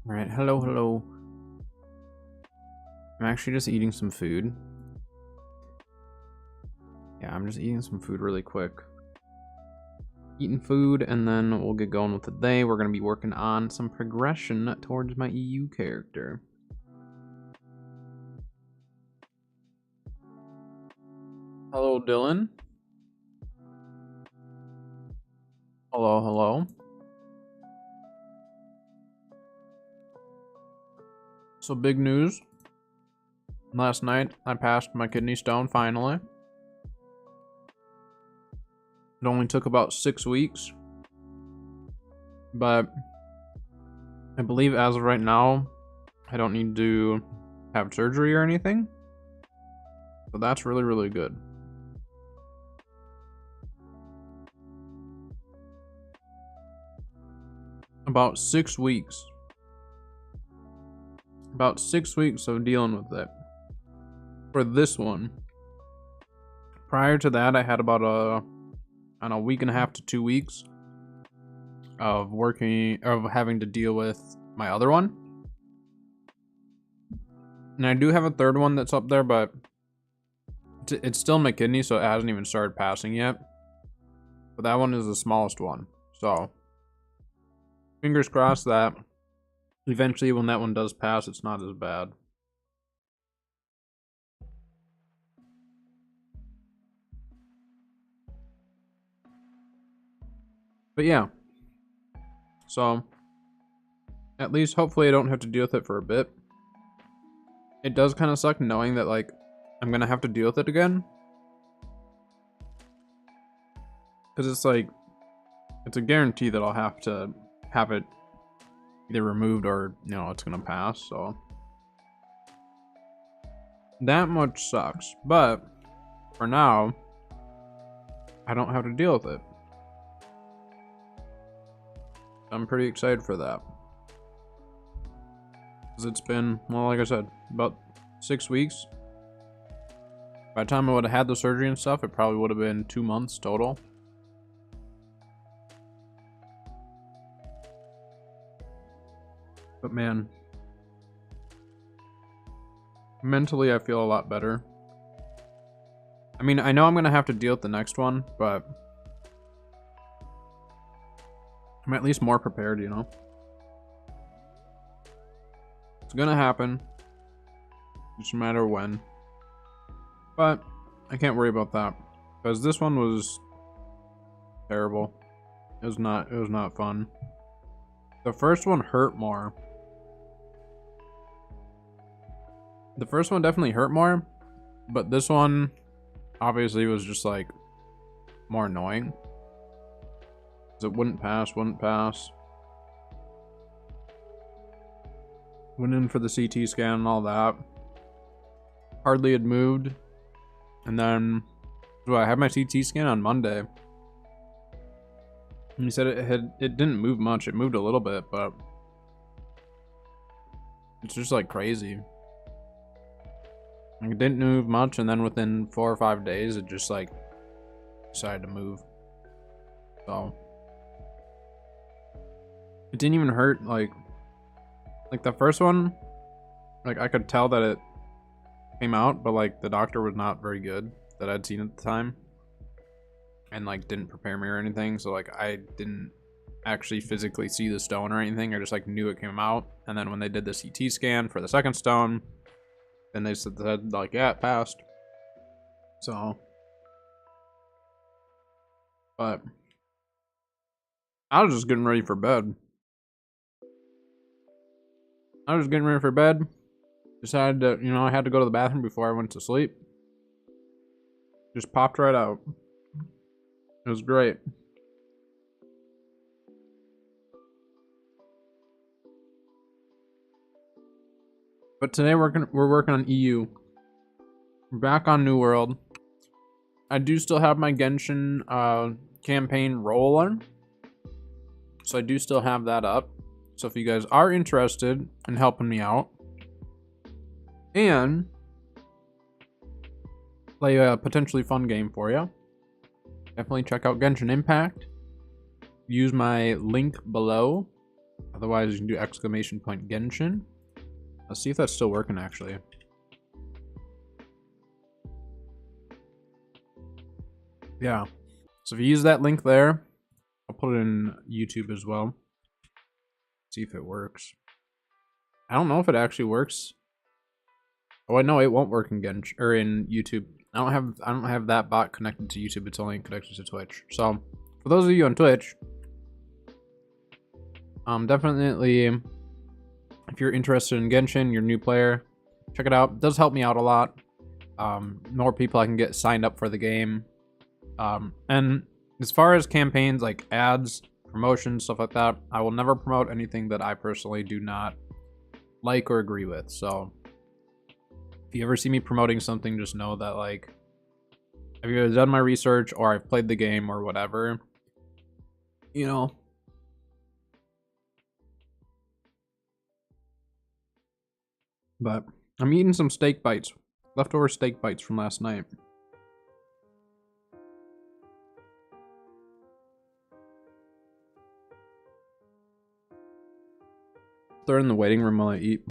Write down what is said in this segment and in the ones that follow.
Alright, hello, hello. I'm actually just eating some food. Yeah, I'm just eating some food really quick. Eating food, and then we'll get going with the day. We're going to be working on some progression towards my EU character. Hello, Dylan. Hello, hello. So big news. Last night, I passed my kidney stone finally. It only took about 6 weeks. But I believe as of right now, I don't need to have surgery or anything. So that's really, really good. About 6 weeks. About 6 weeks of dealing with it. For this one. Prior to that, I had about a week and a half to 2 weeks of having to deal with my other one. And I do have a third one that's up there, but it's still in my kidney, so it hasn't even started passing yet. But that one is the smallest one. So fingers crossed that eventually when that one does pass, it's not as bad. But yeah. So at least hopefully I don't have to deal with it for a bit. It does kind of suck knowing that like I'm gonna have to deal with it again. Because it's like, it's a guarantee that I'll have to have it either removed or, it's gonna pass, so. That much sucks, but for now, I don't have to deal with it. I'm pretty excited for that. Because it's been, well, like I said, about 6 weeks. By the time I would have had the surgery and stuff, it probably would have been 2 months total. But man, mentally I feel a lot better. I mean, I know I'm gonna have to deal with the next one, but I'm at least more prepared, It's gonna happen. Just a matter of when. But I can't worry about that. Because this one was terrible. It was not fun. The first one hurt more. The first one definitely hurt more, but this one obviously was just like more annoying. Because it wouldn't pass. Went in for the CT scan and all that. Hardly had moved. And then, well, I had my CT scan on Monday. And he said it didn't move much. It moved a little bit, but it's just like crazy. Like, it didn't move much, and then within 4 or 5 days, it just like decided to move. So it didn't even hurt. Like the first one, like I could tell that it came out, but like the doctor was not very good that I'd seen at the time, and like didn't prepare me or anything. So like I didn't actually physically see the stone or anything. I just like knew it came out, and then when they did the CT scan for the second stone, then they said like, yeah, it passed. So, but I was just getting ready for bed. Decided that, I had to go to the bathroom before I went to sleep. Just popped right out. It was great. But today we're working on EU. We're back on New World. I do still have my Genshin campaign rolling. So I do still have that up. So if you guys are interested in helping me out and play a potentially fun game for you, definitely check out Genshin Impact. Use my link below Otherwise, you can do exclamation point Genshin. Let's see if that's still working, actually. Yeah. So if you use that link there, I'll put it in YouTube as well. See if it works. I don't know if it actually works. Oh, I know it won't work in Genshin or in YouTube. I don't have that bot connected to YouTube. It's only connected to Twitch. So for those of you on Twitch, definitely if you're interested in Genshin, you're a new player, check it out. It does help me out a lot. More people I can get signed up for the game. And as far as campaigns like ads, promotions, stuff like that, I will never promote anything that I personally do not like or agree with. So if you ever see me promoting something, just know that, like, I've either done my research or I've played the game or whatever, you know. But I'm eating some steak bites, leftover steak bites from last night. They're in the waiting room while I eat.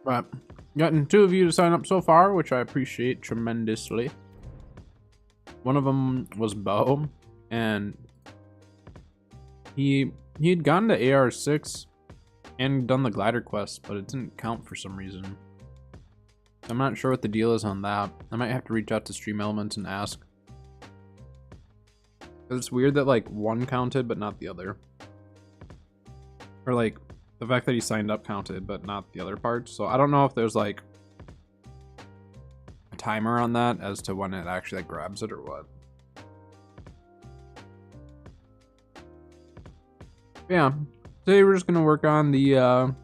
But gotten 2 of you to sign up so far, which I appreciate tremendously. One of them was Bo, and he had gone to AR6 and done the glider quest, but it didn't count for some reason. I'm not sure what the deal is on that. I might have to reach out to Stream Elements and ask. It's weird that like one counted but not the other. Or like the fact that he signed up counted but not the other parts. So I don't know if there's like a timer on that as to when it actually like grabs it or what. Yeah, today we're just gonna work on the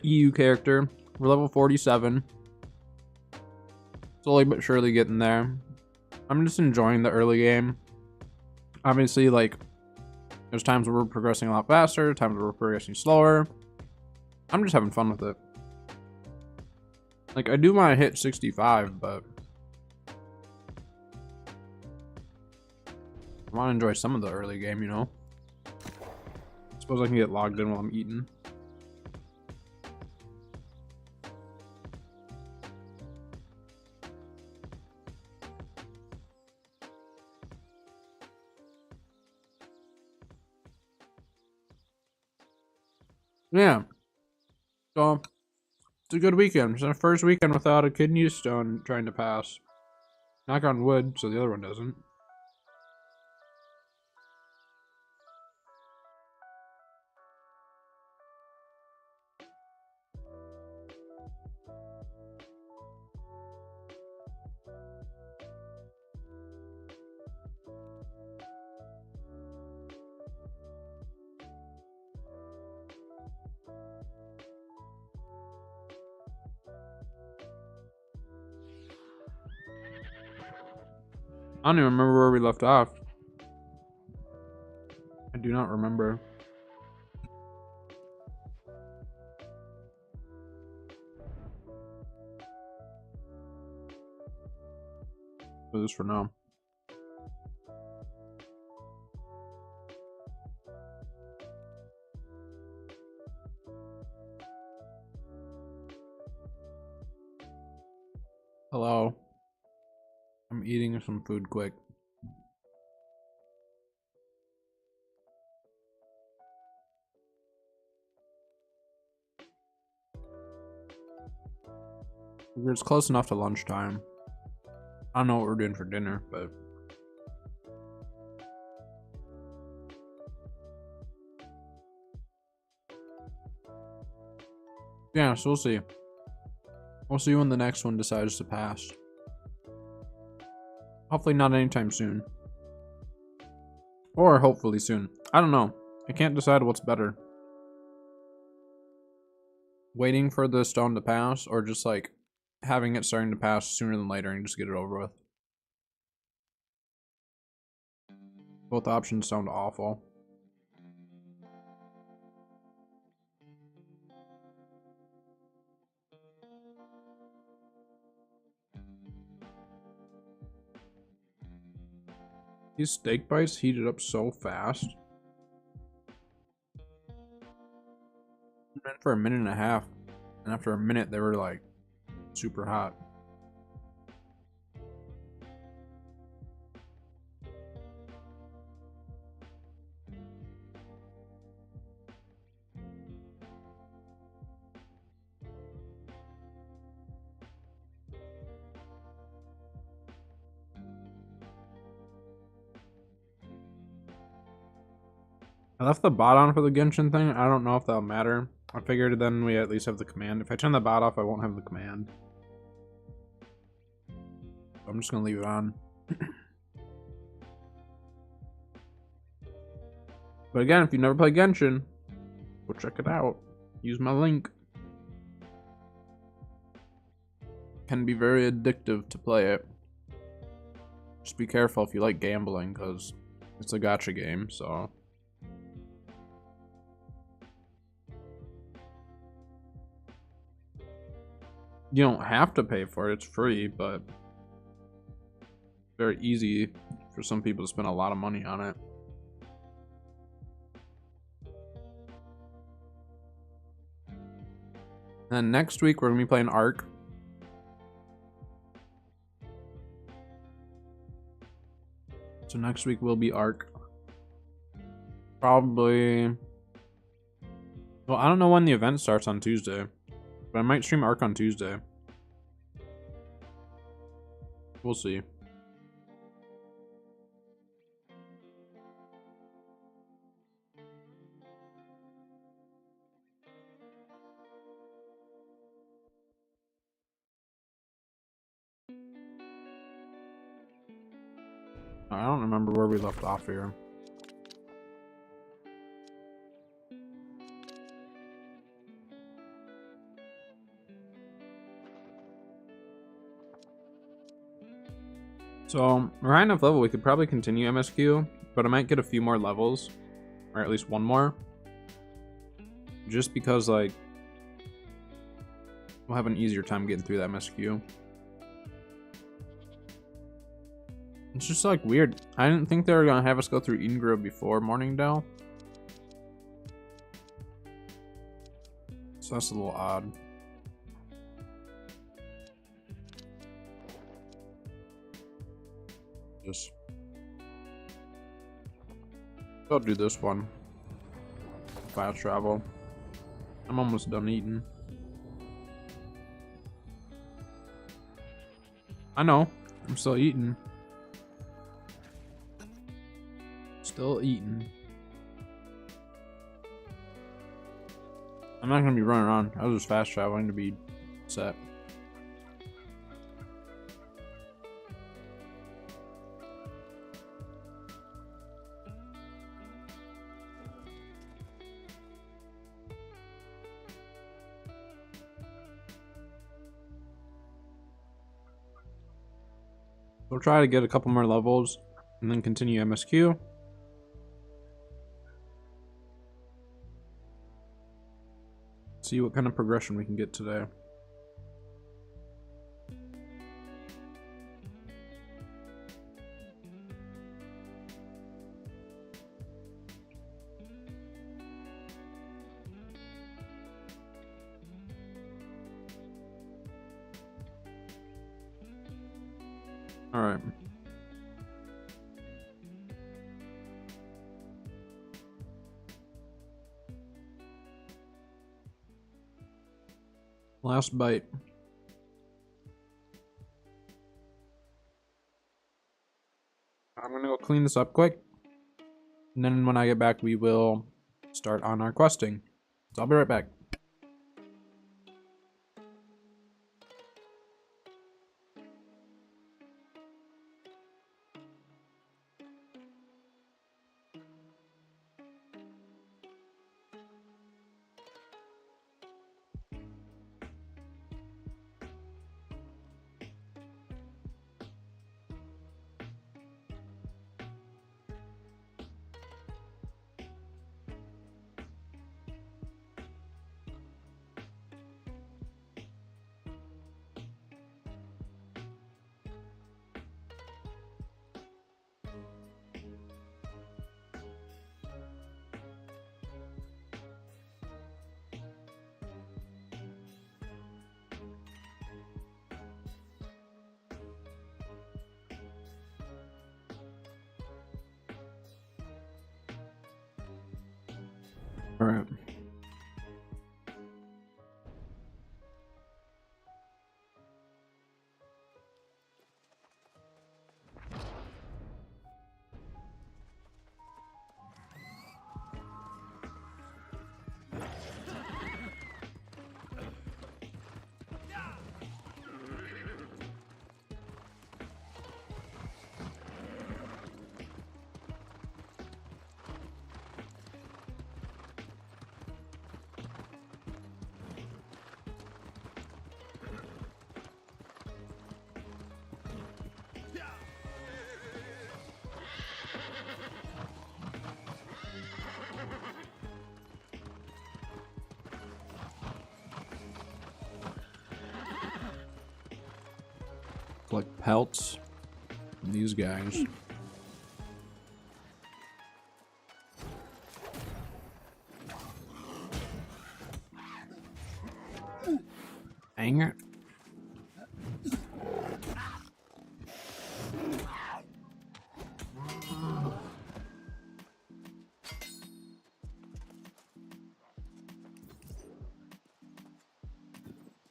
EU character. We're level 47. Slowly but surely getting there. I'm just enjoying the early game. Obviously, like, there's times where we're progressing a lot faster, times where we're progressing slower. I'm just having fun with it. Like, I do want to hit 65, but I want to enjoy some of the early game, you know? Suppose I can get logged in while I'm eating. Yeah. So, it's a good weekend. It's our first weekend without a kidney stone trying to pass. Knock on wood, so the other one doesn't. I don't even remember where we left off. I do not remember. Do this for now. Hello. I'm eating some food quick. It's close enough to lunchtime. I don't know what we're doing for dinner, but yeah, so we'll see. We'll see when the next one decides to pass. Hopefully not anytime soon. Or hopefully soon. I don't know. I can't decide what's better. Waiting for the stone to pass, or just like having it starting to pass sooner than later and just get it over with. Both options sound awful. These steak bites heated up so fast. Went for a minute and a half, and after a minute they were like super hot. I left the bot on for the Genshin thing. I don't know if that'll matter. I figured then we at least have the command. If I turn the bot off, I won't have the command. I'm just gonna leave it on. But again, if you never play Genshin, go check it out. Use my link. Can be very addictive to play it. Just be careful if you like gambling, because it's a gacha game, so. You don't have to pay for it, it's free, but very easy for some people to spend a lot of money on it. And next week we're gonna be playing Ark. So next week will be Ark. Probably. Well, I don't know when the event starts on Tuesday, but I might stream Ark on Tuesday. We'll see. I don't remember where we left off here. So, we're high enough level, we could probably continue MSQ, but I might get a few more levels, or at least one more. Just because, like, we'll have an easier time getting through that MSQ. It's just, like, weird. I didn't think they were gonna have us go through Eden Grove before Morningdale. So that's a little odd. Just I'll do this one. Fast travel. I'm almost done eating. I know. I'm still eating. Still eating. I'm not gonna be running around. I was just fast traveling to be set. We'll try to get a couple more levels and then continue MSQ. See what kind of progression we can get today. All right. Last bite. I'm gonna go clean this up quick, and then when I get back, we will start on our questing. So I'll be right back. All right. Like pelts. These guys. Dang it.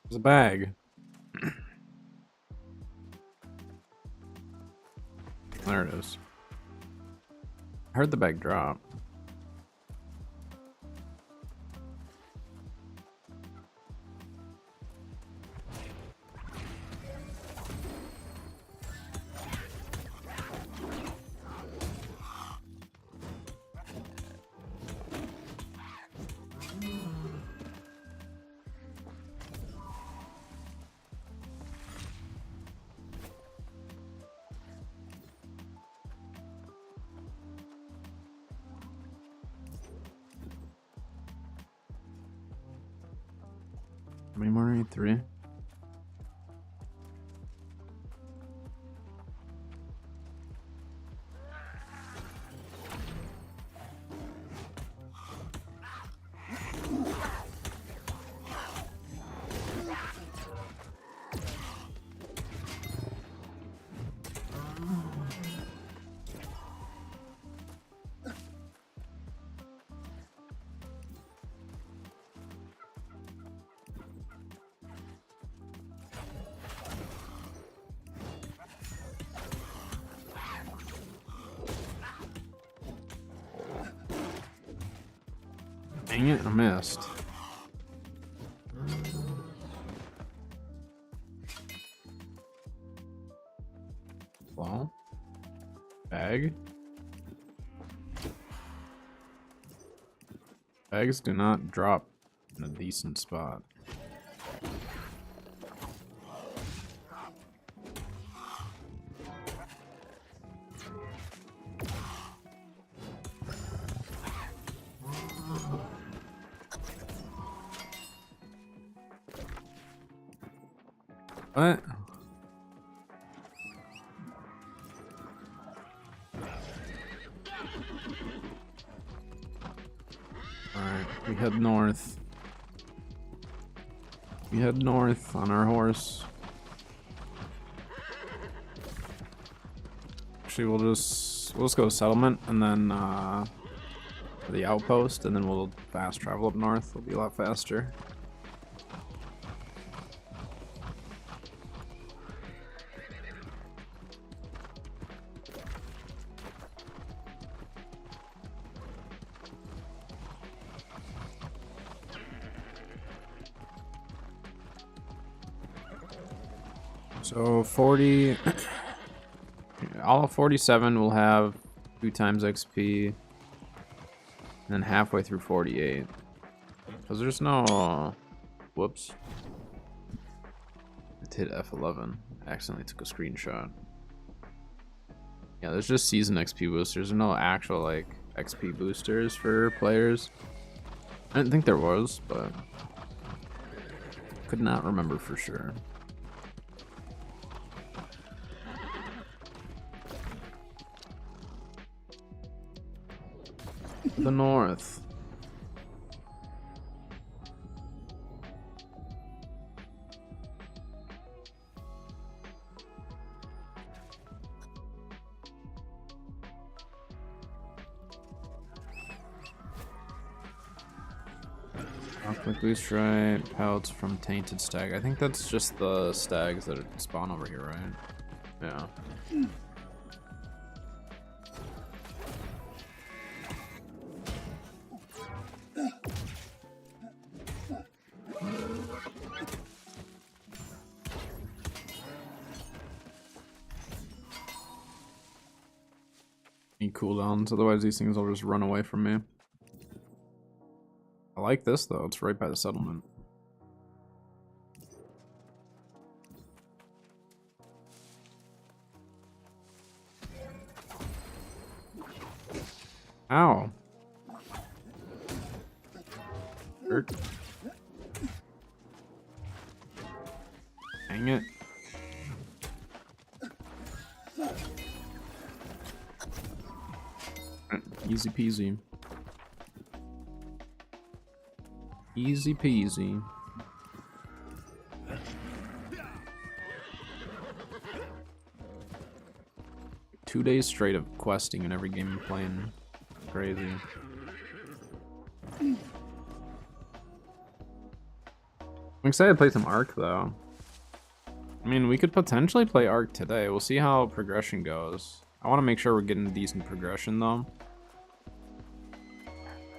There's a bag. There it is. I heard the bag drop. How many more do I need? 3? Dang it, I missed. Well, bag. Bags do not drop in a decent spot. What? Alright, we head north. We head north on our horse. Actually, we'll just go to settlement and then the outpost, and then we'll fast travel up north. It'll be a lot faster. So 40, all of 47 will have 2 times XP, and then halfway through 48, because there's no, whoops, I hit F11, I accidentally took a screenshot. Yeah, there's just season XP boosters, there's no actual like XP boosters for players. I didn't think there was, but could not remember for sure. The north. Click loose stripe, pelts from tainted stag. I think that's just the stags that spawn over here, right? Yeah. Need cooldowns, otherwise these things will just run away from me. I like this though, it's right by the settlement. Ow. Hurt. Dang it. Easy peasy. Easy peasy. Two days straight of questing in every game I'm playing. Crazy. I'm excited to play some Ark though. I mean, we could potentially play Ark today. We'll see how progression goes. I want to make sure we're getting decent progression though.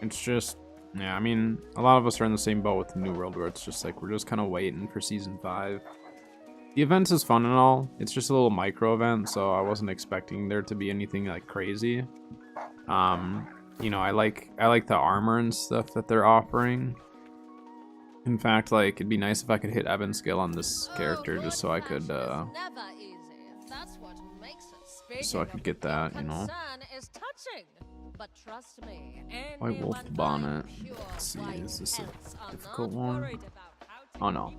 It's just, yeah, I mean, a lot of us are in the same boat with the New World where it's just like, we're just kind of waiting for Season 5. The event is fun and all. It's just a little micro event, so I wasn't expecting there to be anything like crazy. You know, I like the armor and stuff that they're offering. In fact, like, it'd be nice if I could hit Evan skill on this character just so I could, so I could get that, you know. But trust me, White Wolf Bonnet. Let's see, is this a difficult one? Oh no.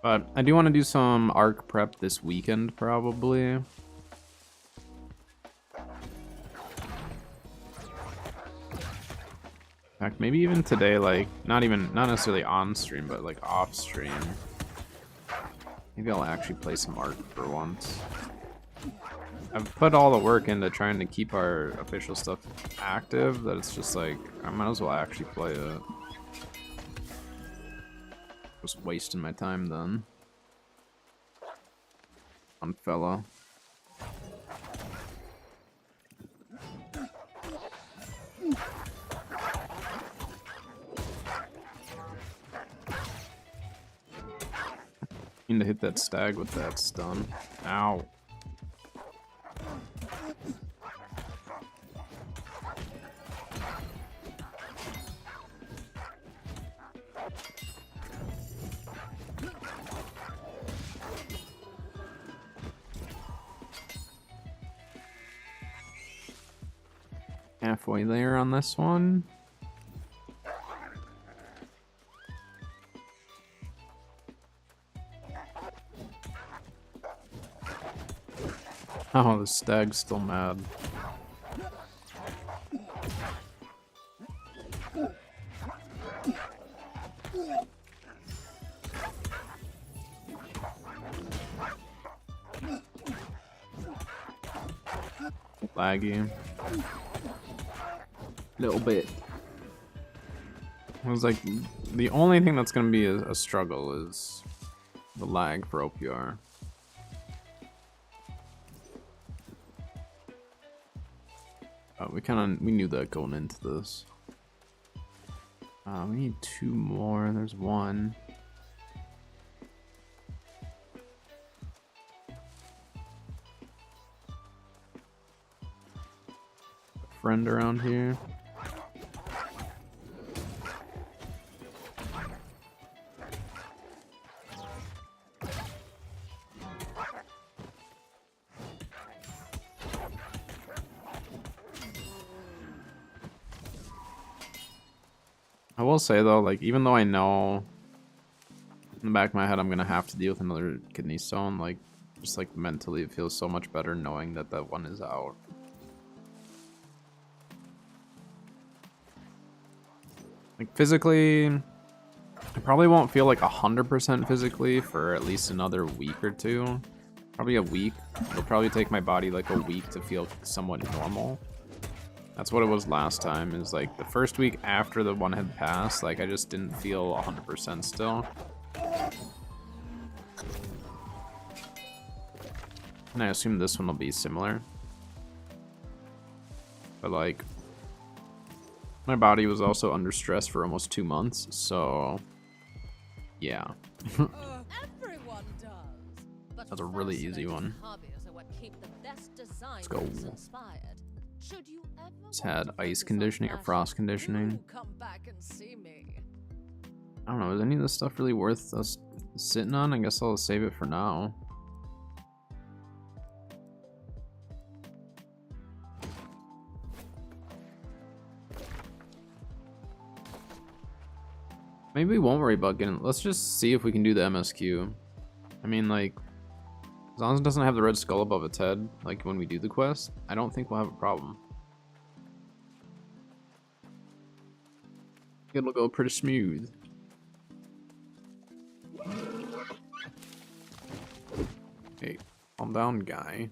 But I do want to do some Ark prep this weekend, probably. In fact, maybe even today, like, not necessarily on stream, but like off stream. Maybe I'll actually play some Ark for once. I've put all the work into trying to keep our official stuff active that it's just like, I might as well actually play it. Just wasting my time then. On fella. Need to hit that stag with that stun. Ow. Halfway there on this one. Oh, the stag's still mad. Laggy. Little bit. It was like the only thing that's gonna be a struggle is the lag for OPR. We knew that going into this. We need two more. There's one. A friend around here. I will say though, like, even though I know in the back of my head I'm gonna have to deal with another kidney stone, like, just like mentally it feels so much better knowing that that one is out. Like, physically, I probably won't feel like 100% physically for at least another week or two. Probably a week. It'll probably take my body like a week to feel somewhat normal. That's what it was last time, is like the first week after the one had passed, like I just didn't feel 100% still. And I assume this one will be similar. But like, my body was also under stress for almost 2 months, so yeah. Everyone does. But That's a really easy one. hobbies are what keep the best Let's go. inspired. Should you ever It's had want to ice focus on conditioning or fashion, frost conditioning. do come back and see me. I don't know, is any of this stuff really worth us sitting on? I guess I'll save it for now. Maybe we won't worry about getting... Let's just see if we can do the MSQ. I mean, like, as long as it doesn't have the red skull above its head, like when we do the quest, I don't think we'll have a problem. It'll go pretty smooth. Hey, calm down, guy.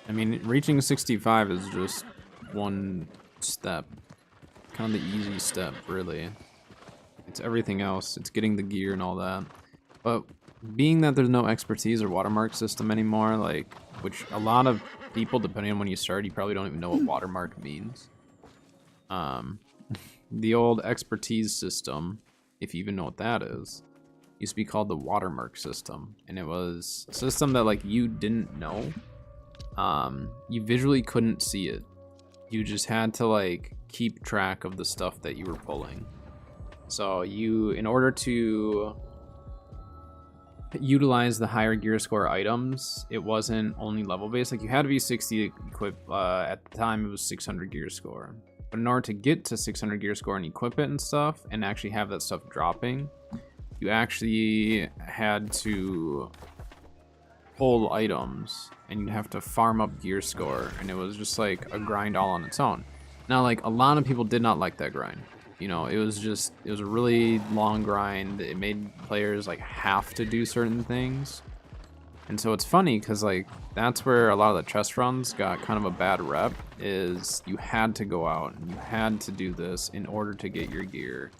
I mean, reaching 65 is just one step. Kind of the easy step, really. It's everything else. It's getting the gear and all that. But being that there's no expertise or watermark system anymore, like, which a lot of people, depending on when you start, you probably don't even know what watermark means. The old expertise system, if you even know what that is, used to be called the watermark system. And it was a system that, like, you didn't know. You visually couldn't see it. You just had to, like, keep track of the stuff that you were pulling. So you, in order to utilize the higher gear score items, it wasn't only level based. Like, you had to be 60 equipped. At the time it was 600 gear score, but in order to get to 600 gear score and equip it and stuff and actually have that stuff dropping, you actually had to pull items and you'd have to farm up gear score, and it was just like a grind all on its own. Now, like, a lot of people did not like that grind. You know, it was a really long grind. It made players like have to do certain things. And so it's funny because, like, that's where a lot of the chest runs got kind of a bad rep, is you had to go out and you had to do this in order to get your gear.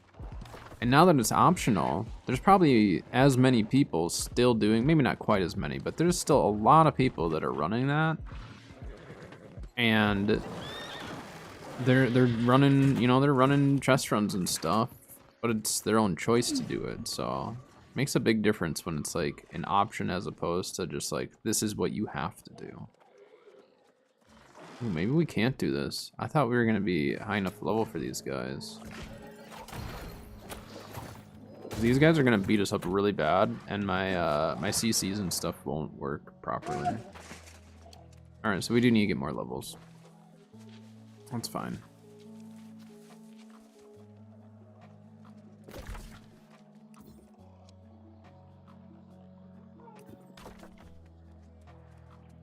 And now that it's optional, there's probably as many people still doing, maybe not quite as many, but there's still a lot of people that are running that. And they're running, you know, they're running chest runs and stuff, but it's their own choice to do it. So it makes a big difference when it's like an option as opposed to just like, this is what you have to do. Ooh, maybe we can't do this. I thought we were gonna be high enough level for these guys. These guys are gonna beat us up really bad, and my my CCs and stuff won't work properly. All right, so we do need to get more levels. That's fine.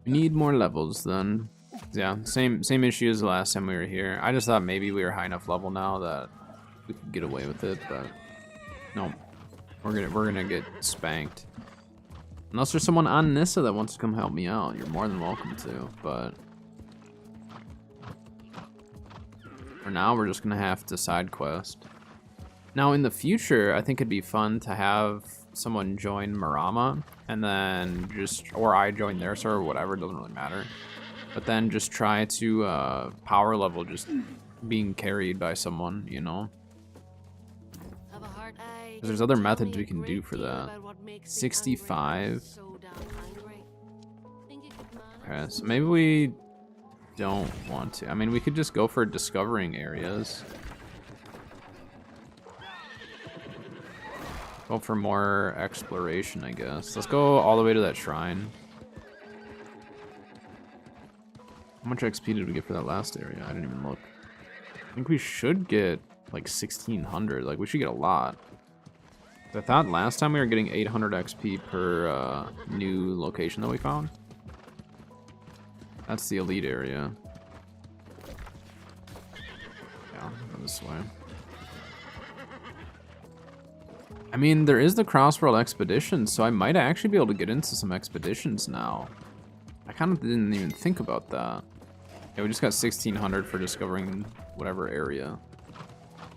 We need more levels then. Yeah, same issue as the last time we were here. I just thought maybe we were high enough level now that we could get away with it, but no. We're gonna get spanked. Unless there's someone on Nissa that wants to come help me out, you're more than welcome to, but for now, we're just gonna have to side quest. Now, in the future, I think it'd be fun to have someone join Marama, and then or I join their server, whatever, it doesn't really matter. But then just try to power level just being carried by someone, you know? There's other methods we can do for that. 65. Okay, so maybe we don't want to. I mean, we could just go for discovering areas. Go for more exploration, I guess. Let's go all the way to that shrine. How much XP did we get for that last area? I didn't even look. I think we should get like 1600. Like, we should get a lot. I thought last time we were getting 800 XP per new location that we found. That's the elite area. Yeah, go this way. I mean, there is the Crossworld Expedition, so I might actually be able to get into some expeditions now. I kind of didn't even think about that. Yeah, we just got 1600 for discovering whatever area.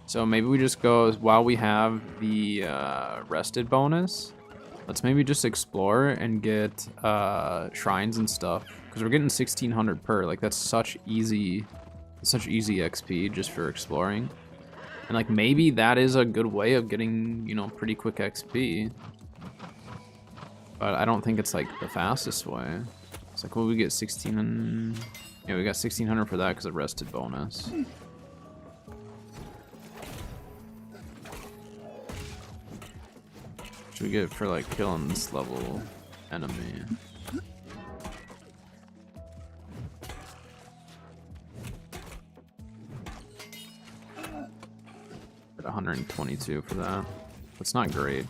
So maybe we just go, while we have the rested bonus, let's maybe just explore and get shrines and stuff. Because we're getting 1600 per, like that's such easy XP just for exploring. And like maybe that is a good way of getting, you know, pretty quick XP. But I don't think it's like the fastest way. It's like, well, we get 16 and yeah, we got 1600 for that because of rested bonus. Should we get it for like killing this level enemy? At 122 for that. That's not great.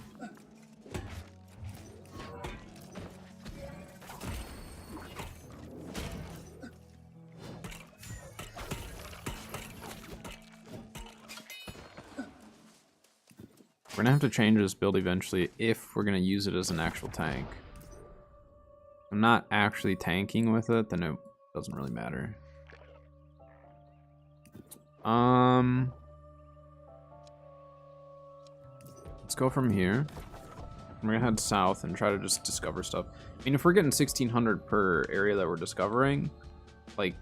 We're gonna have to change this build eventually if we're gonna use it as an actual tank. If I'm not actually tanking with it, then it doesn't really matter. Let's go from here. We're gonna head south and try to just discover stuff. I mean, if we're getting 1600 per area that we're discovering, like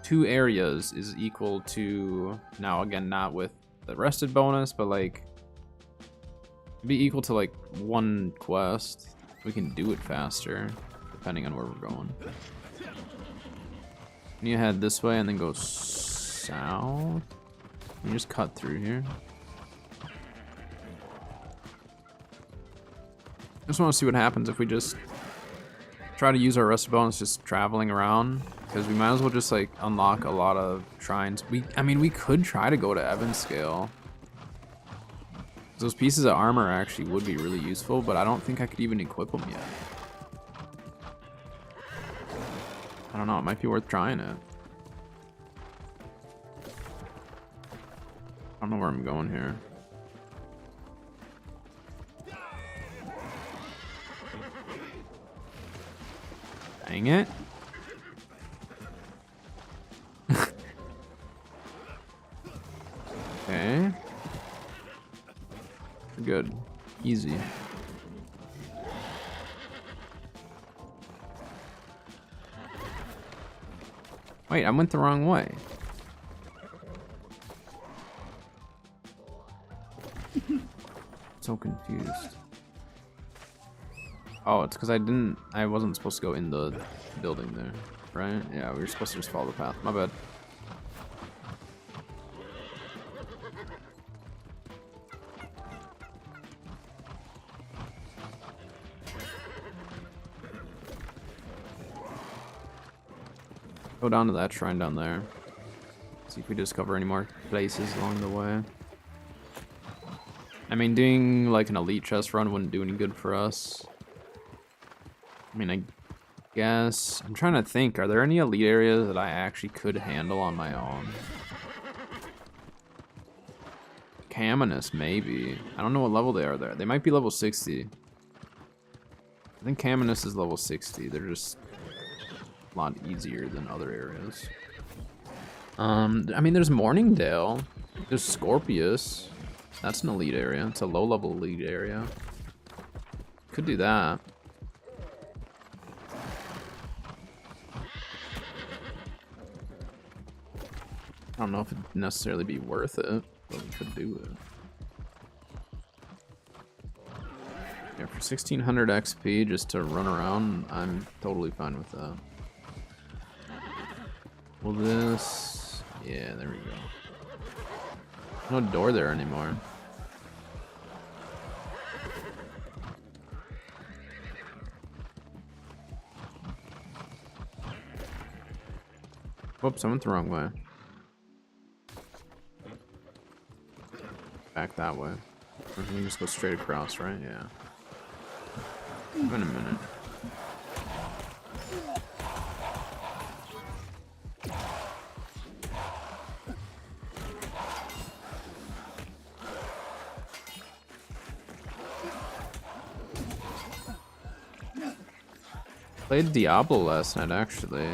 2 areas is equal to, now again, not with the rested bonus, but like it'd be equal to like 1 quest. We can do it faster depending on where we're going. You head this way and then go south. You just cut through here. Just want to see what happens if we just try to use our rested bonus just traveling around, because we might as well just like unlock a lot of shrines. I mean, we could try to go to Evanscale. Those pieces of armor actually would be really useful, but I don't think I could even equip them yet. I don't know, it might be worth trying it. I don't know where I'm going here. Dang it. Okay. Good. Easy. Wait, I went the wrong way. So confused. Oh, it's because I wasn't supposed to go in the building there, right? Yeah, we were supposed to just follow the path. My bad. Go down to that shrine down there. See if we discover any more places along the way. I mean, doing like an elite chest run wouldn't do any good for us. I mean, I guess I'm trying to think, are there any elite areas that I actually could handle on my own? Caminus, maybe. I don't know what level they are there. They might be level 60. I think Caminus is level 60. They're just a lot easier than other areas. I mean, there's Morningdale. There's Scorpius. That's an elite area. It's a low-level elite area. Could do that. I don't know if it'd necessarily be worth it, but we could do it. Yeah, for 1600 XP just to run around, I'm totally fine with that. Well, this... yeah, there we go. No door there anymore. Whoops, I went the wrong way. Back that way. Or can we just go straight across, right? Yeah. In a minute. Played Diablo last night, actually.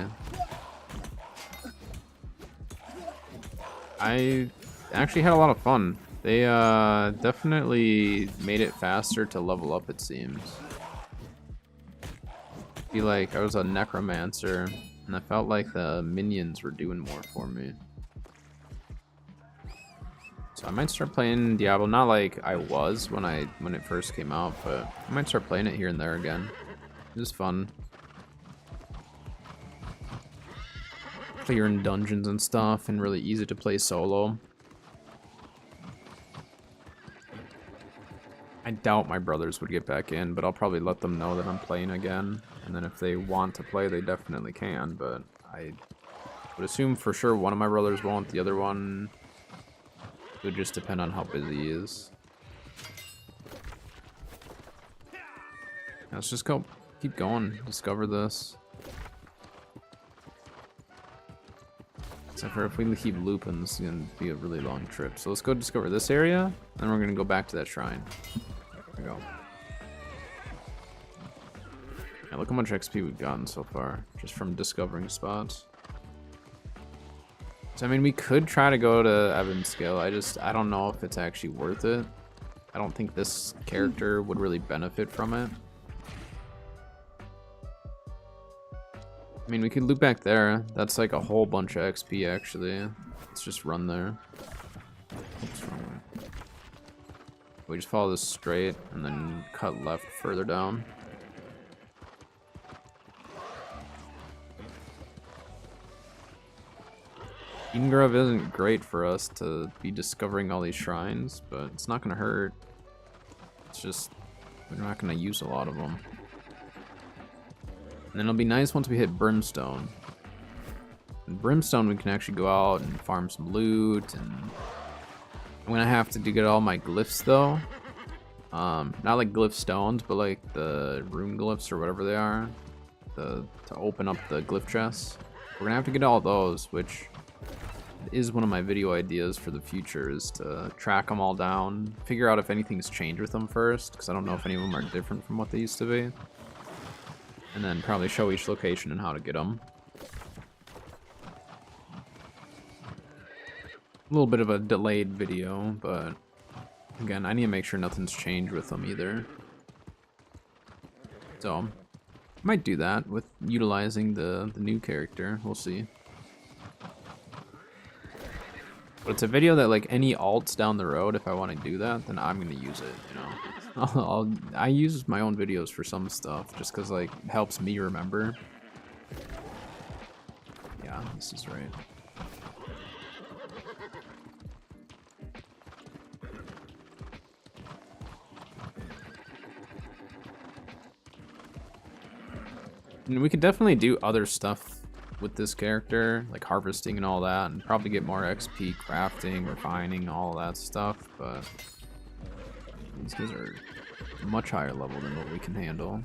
I actually had a lot of fun. They definitely made it faster to level up, it seems. I feel like I was a necromancer, and I felt like the minions were doing more for me. So I might start playing Diablo, not like I was when it first came out, but I might start playing it here and there again. It was fun. Clearing dungeons and stuff, and really easy to play solo. I doubt my brothers would get back in, but I'll probably let them know that I'm playing again. And then if they want to play, they definitely can, but I would assume for sure one of my brothers won't, the other one would just depend on how busy he is. Let's just go, keep going, discover this. Except for if we keep looping, this is going to be a really long trip. So let's go discover this area, then we're going to go back to that shrine. There we go. Yeah, look how much XP we've gotten so far, just from discovering spots. So, I mean, we could try to go to Evanscale. I don't know if it's actually worth it. I don't think this character would really benefit from it. I mean, we could loop back there. That's like a whole bunch of XP, actually. Let's just run there. Oops, wrong way. We just follow this straight and then cut left further down. Eden Grove isn't great for us to be discovering all these shrines, but it's not going to hurt. It's just, we're not going to use a lot of them. And then it'll be nice once we hit Brimstone. In Brimstone, we can actually go out and farm some loot, and I'm gonna have to get all my glyphs though. Not like glyph stones, but like the rune glyphs or whatever they are, to open up the glyph chests. We're gonna have to get all those, which is one of my video ideas for the future, is to track them all down, figure out if anything's changed with them first, because I don't know if any of them are different from what they used to be. And then probably show each location and how to get them. A little bit of a delayed video, but again, I need to make sure nothing's changed with them either. So, I might do that with utilizing the new character. We'll see. But it's a video that, like, any alts down the road, if I want to do that, then I'm going to use it, you know. I use my own videos for some stuff just because, like, it helps me remember. Yeah, this is right. And we could definitely do other stuff with this character, like harvesting and all that, and probably get more XP crafting, refining, all that stuff, but these guys are much higher level than what we can handle.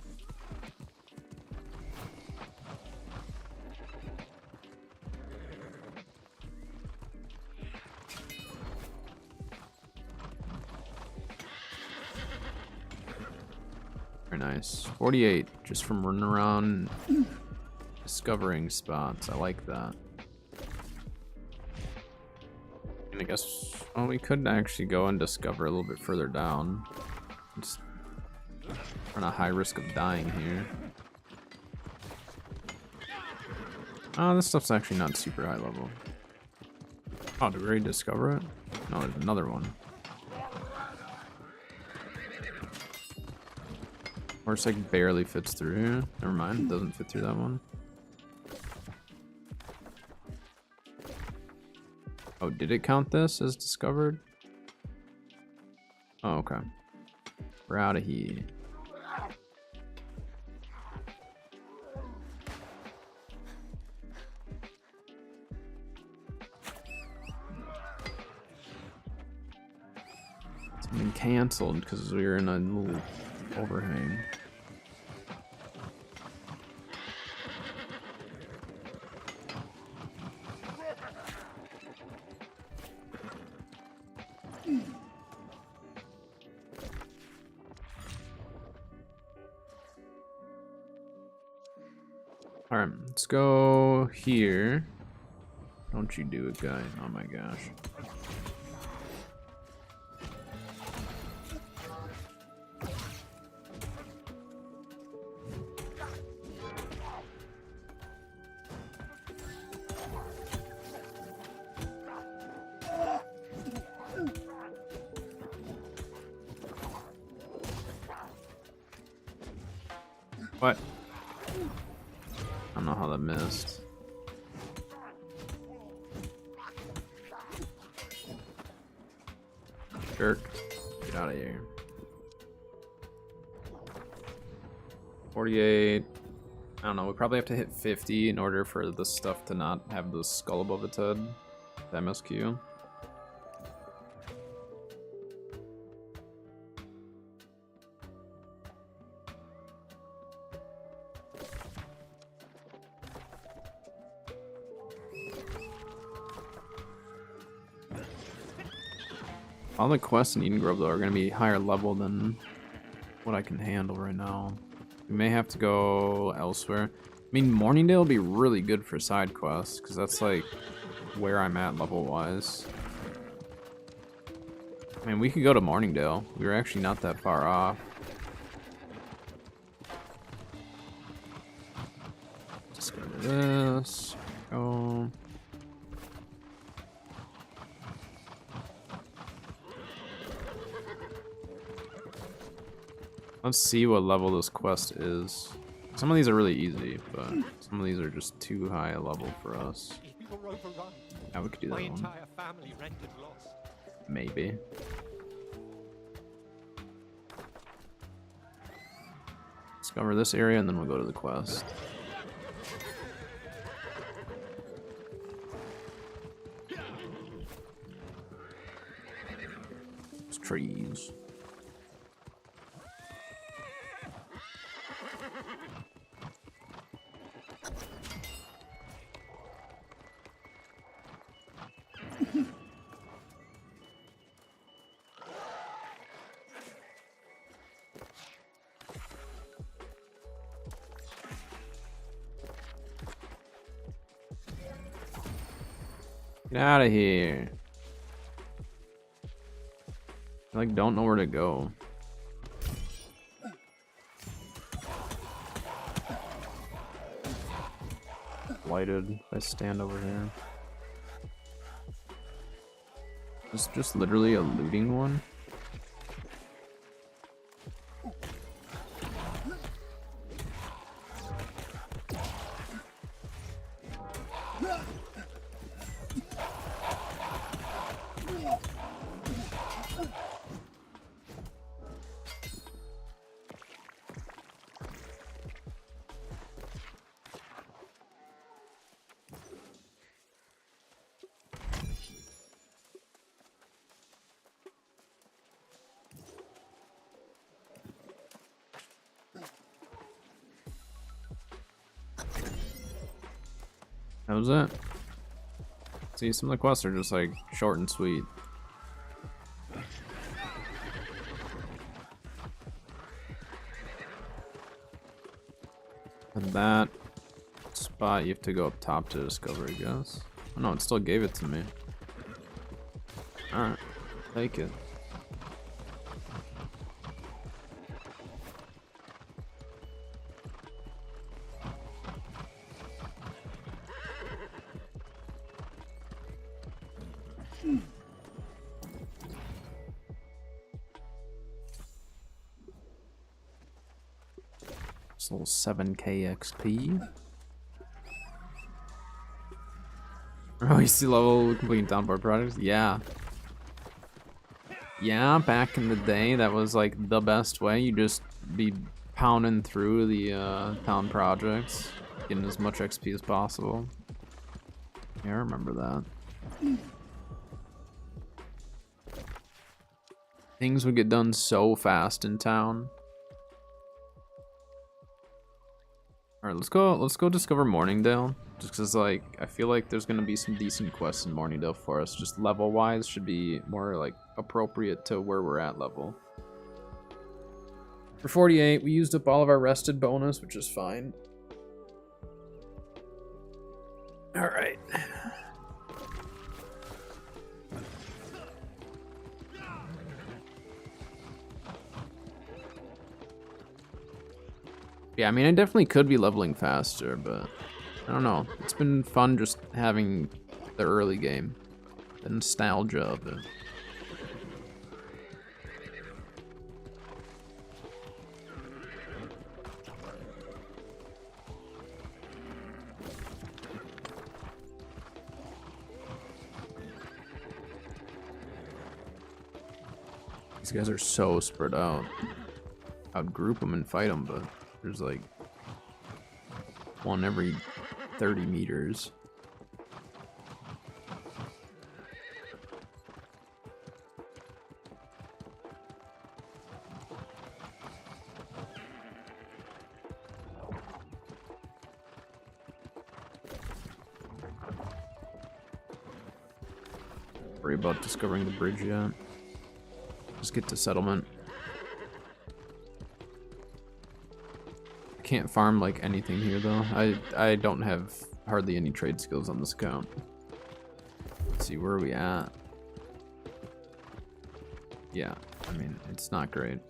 Very nice. 48 just from running around discovering spots. I like that. And I guess, well, we could actually go and discover a little bit further down. Just run a high risk of dying here. Oh, this stuff's actually not super high level. Oh, did we already discover it? No, there's another one. Horse like barely fits through here. Never mind, doesn't fit through that one. Oh, did it count this as discovered? Oh, okay. We're out of here. It's been canceled because we were in a little overhang. Alright, let's go here. Don't you do it, guy. Oh my gosh. What? I don't know how that missed. Jerk. Get out of here. 48. I don't know, we probably have to hit 50 in order for this stuff to not have the skull above its head. The MSQ. All the quests in Eden Grove, though, are going to be higher level than what I can handle right now. We may have to go elsewhere. I mean, Morningdale would be really good for side quests, because that's, like, where I'm at level-wise. I mean, we could go to Morningdale. We were actually not that far off. Just go to this. Go. Let's see what level this quest is. Some of these are really easy, but some of these are just too high a level for us. Yeah, we could do that one. Maybe. Discover this area and then we'll go to the quest. There's trees. Get out of here. I like don't know where to go. Lighted. If I stand over here. It's just literally a looting one. That was it. See, some of the quests are just like short and sweet. And that spot you have to go up top to discover, I guess. Oh no, it still gave it to me. Alright, take it. This little 7k XP. Oh, you see level completing downpour projects? Yeah. Yeah, back in the day, that was like the best way. You just be pounding through the town projects, getting as much XP as possible. Yeah, I remember that. Things would get done so fast in town. Alright, let's go discover Morningdale. Just cause like I feel like there's gonna be some decent quests in Morningdale for us. Just level wise should be more like appropriate to where we're at level. For 48, we used up all of our rested bonus, which is fine. All right. Yeah, I mean, I definitely could be leveling faster, but I don't know. It's been fun just having the early game, the nostalgia of it. These guys are so spread out. I'd group them and fight them, but there's like one every 30 meters. Worry about discovering the bridge yet. Just get to settlement. Can't farm like anything here though. I don't have hardly any trade skills on this account. Let's see, where are we at? Yeah, I mean, it's not great.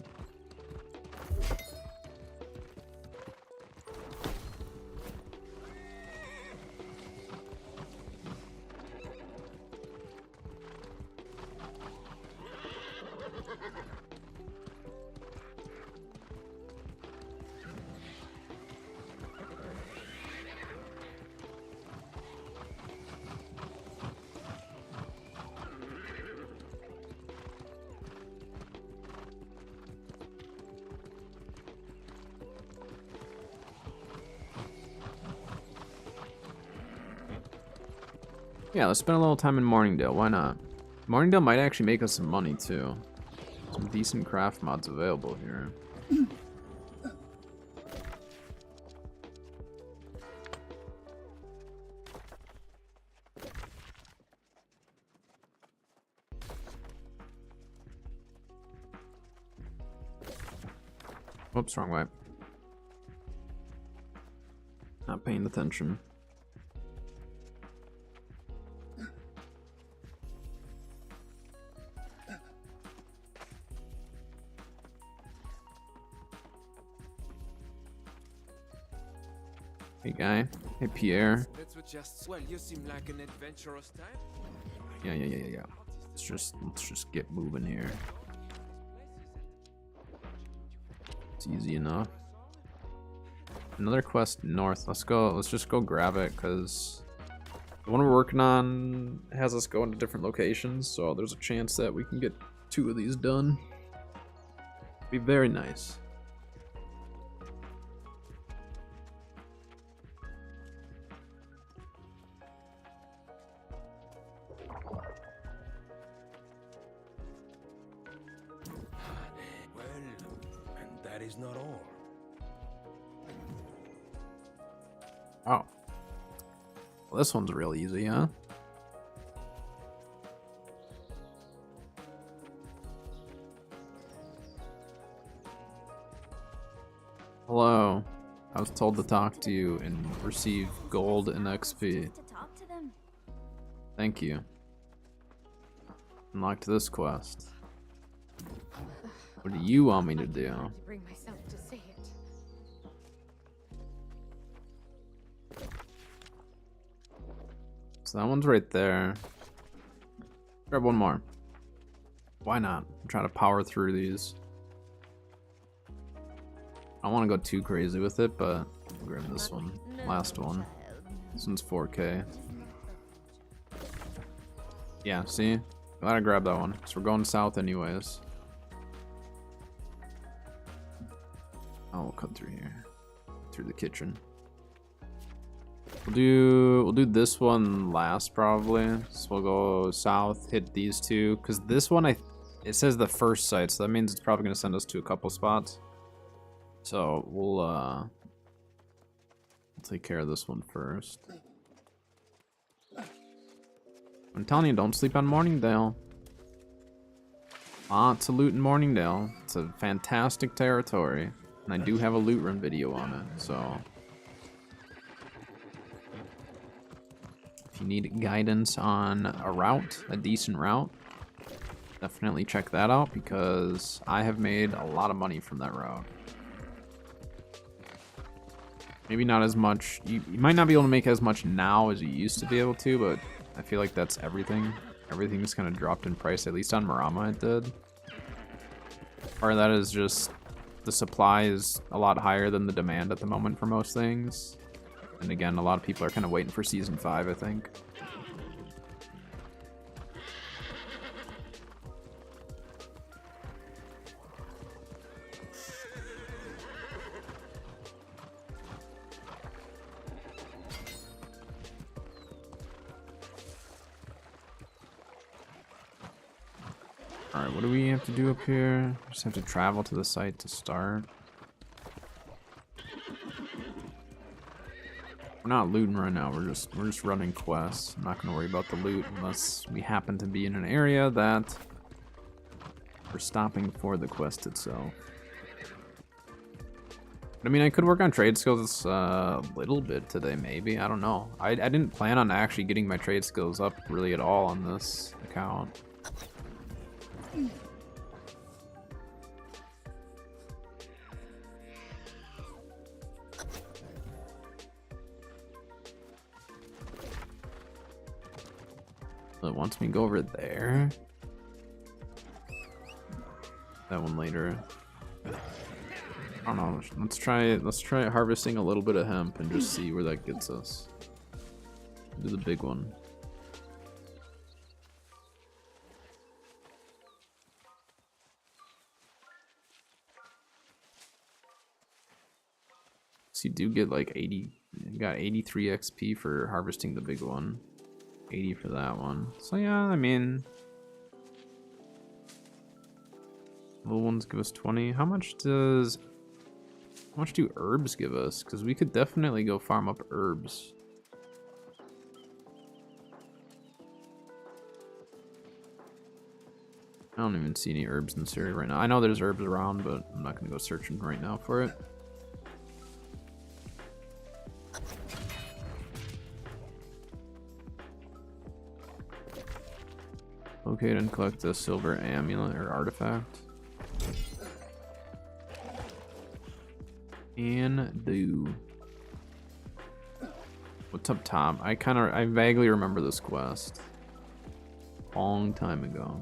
Yeah, let's spend a little time in Morningdale. Why not? Morningdale might actually make us some money too. Some decent craft mods available here. Oops, wrong way. Not paying attention. Hey guy. Hey Pierre. Well, you seem like an adventurous type. Yeah. Let's just get moving here. It's easy enough. Another quest north. Let's go. Let's just go grab it because the one we're working on has us going to different locations. So there's a chance that we can get 2 of these done. Be very nice. Is not all. Oh. Well, this one's real easy, huh? Hello. I was told to talk to you and receive gold and XP. Thank you. Unlocked this quest. What do you want me to do? Bring myself to say it. So that one's right there. Grab one more. Why not? I'm trying to power through these. I don't want to go too crazy with it, but I'll grab this one. Last one. This one's 4K. Yeah, see? Glad I grabbed that one, because we're going south anyways. Oh, we'll cut through here. Through the kitchen. We'll do this one last probably. So we'll go south, hit these 2. Cause this one it says the first site, so that means it's probably gonna send us to a couple spots. So we'll take care of this one first. I'm telling you, don't sleep on Morningdale. Lots of loot in Morningdale. It's a fantastic territory. And I do have a loot run video on it, so need guidance on a route, a decent route, definitely check that out because I have made a lot of money from that route. Maybe not as much. You might not be able to make as much now as you used to be able to, but I feel like that's everything. Everything's kind of dropped in price, at least on Marama it did. Part of that is just the supply is a lot higher than the demand at the moment for most things. And again, a lot of people are kind of waiting for Season 5, I think. Alright, what do we have to do up here? Just have to travel to the site to start. We're not looting right now, we're just running quests. I'm not gonna worry about the loot unless we happen to be in an area that we're stopping for the quest itself. But, I mean, I could work on trade skills a little bit today, maybe. I don't know. I didn't plan on actually getting my trade skills up really at all on this account. It wants me to go over there. That one later. I don't know. Let's try harvesting a little bit of hemp and just see where that gets us. Do the big one. So you do get like 80. You got 83 XP for harvesting the big one. 80 for that one. So yeah, I mean, little ones give us 20. How much do herbs give us? Because we could definitely go farm up herbs. I don't even see any herbs in this area right now. I know there's herbs around, but I'm not gonna go searching right now for it. Locate and collect the silver amulet or artifact. And do. What's up top? I vaguely remember this quest. Long time ago.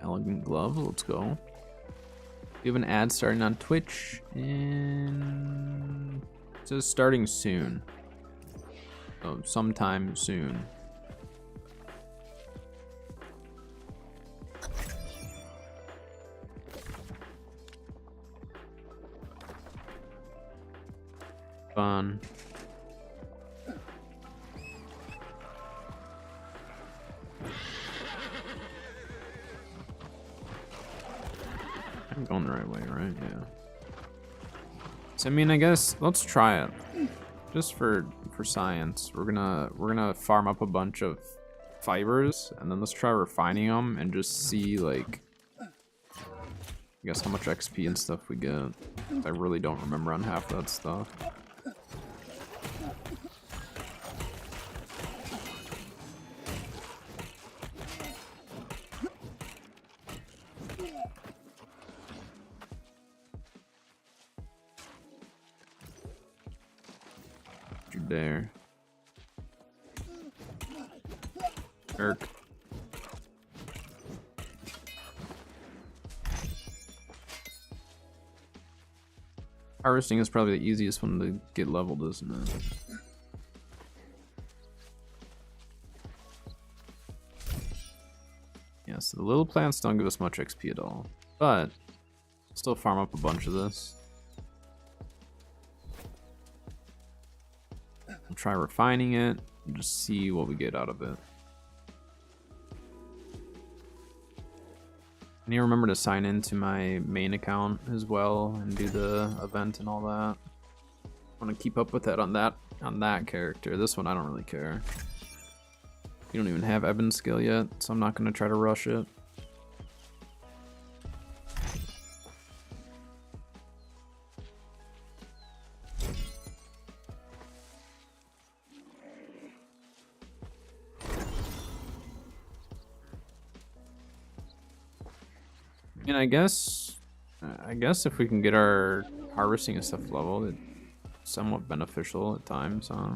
Elegant glove, let's go. We have an ad starting on Twitch, and it says starting soon. So sometime soon. Fun. I'm going the right way, right? Yeah. So I mean, I guess let's try it, just for science. We're gonna farm up a bunch of fibers, and then let's try refining them and just see like, I guess how much XP and stuff we get. I really don't remember on half that stuff. There. Irk. Harvesting is probably the easiest one to get leveled, isn't it? Yeah, so the little plants don't give us much XP at all, but Still farm up a bunch of this. We'll try refining it and just see what we get out of it. I need to remember to sign into my main account as well and do the event and all that. I want to keep up with that on that character. This one I don't really care. You don't even have Eben's skill yet, so I'm not going to try to rush it. And I guess if we can get our harvesting and stuff leveled, it's somewhat beneficial at times, huh?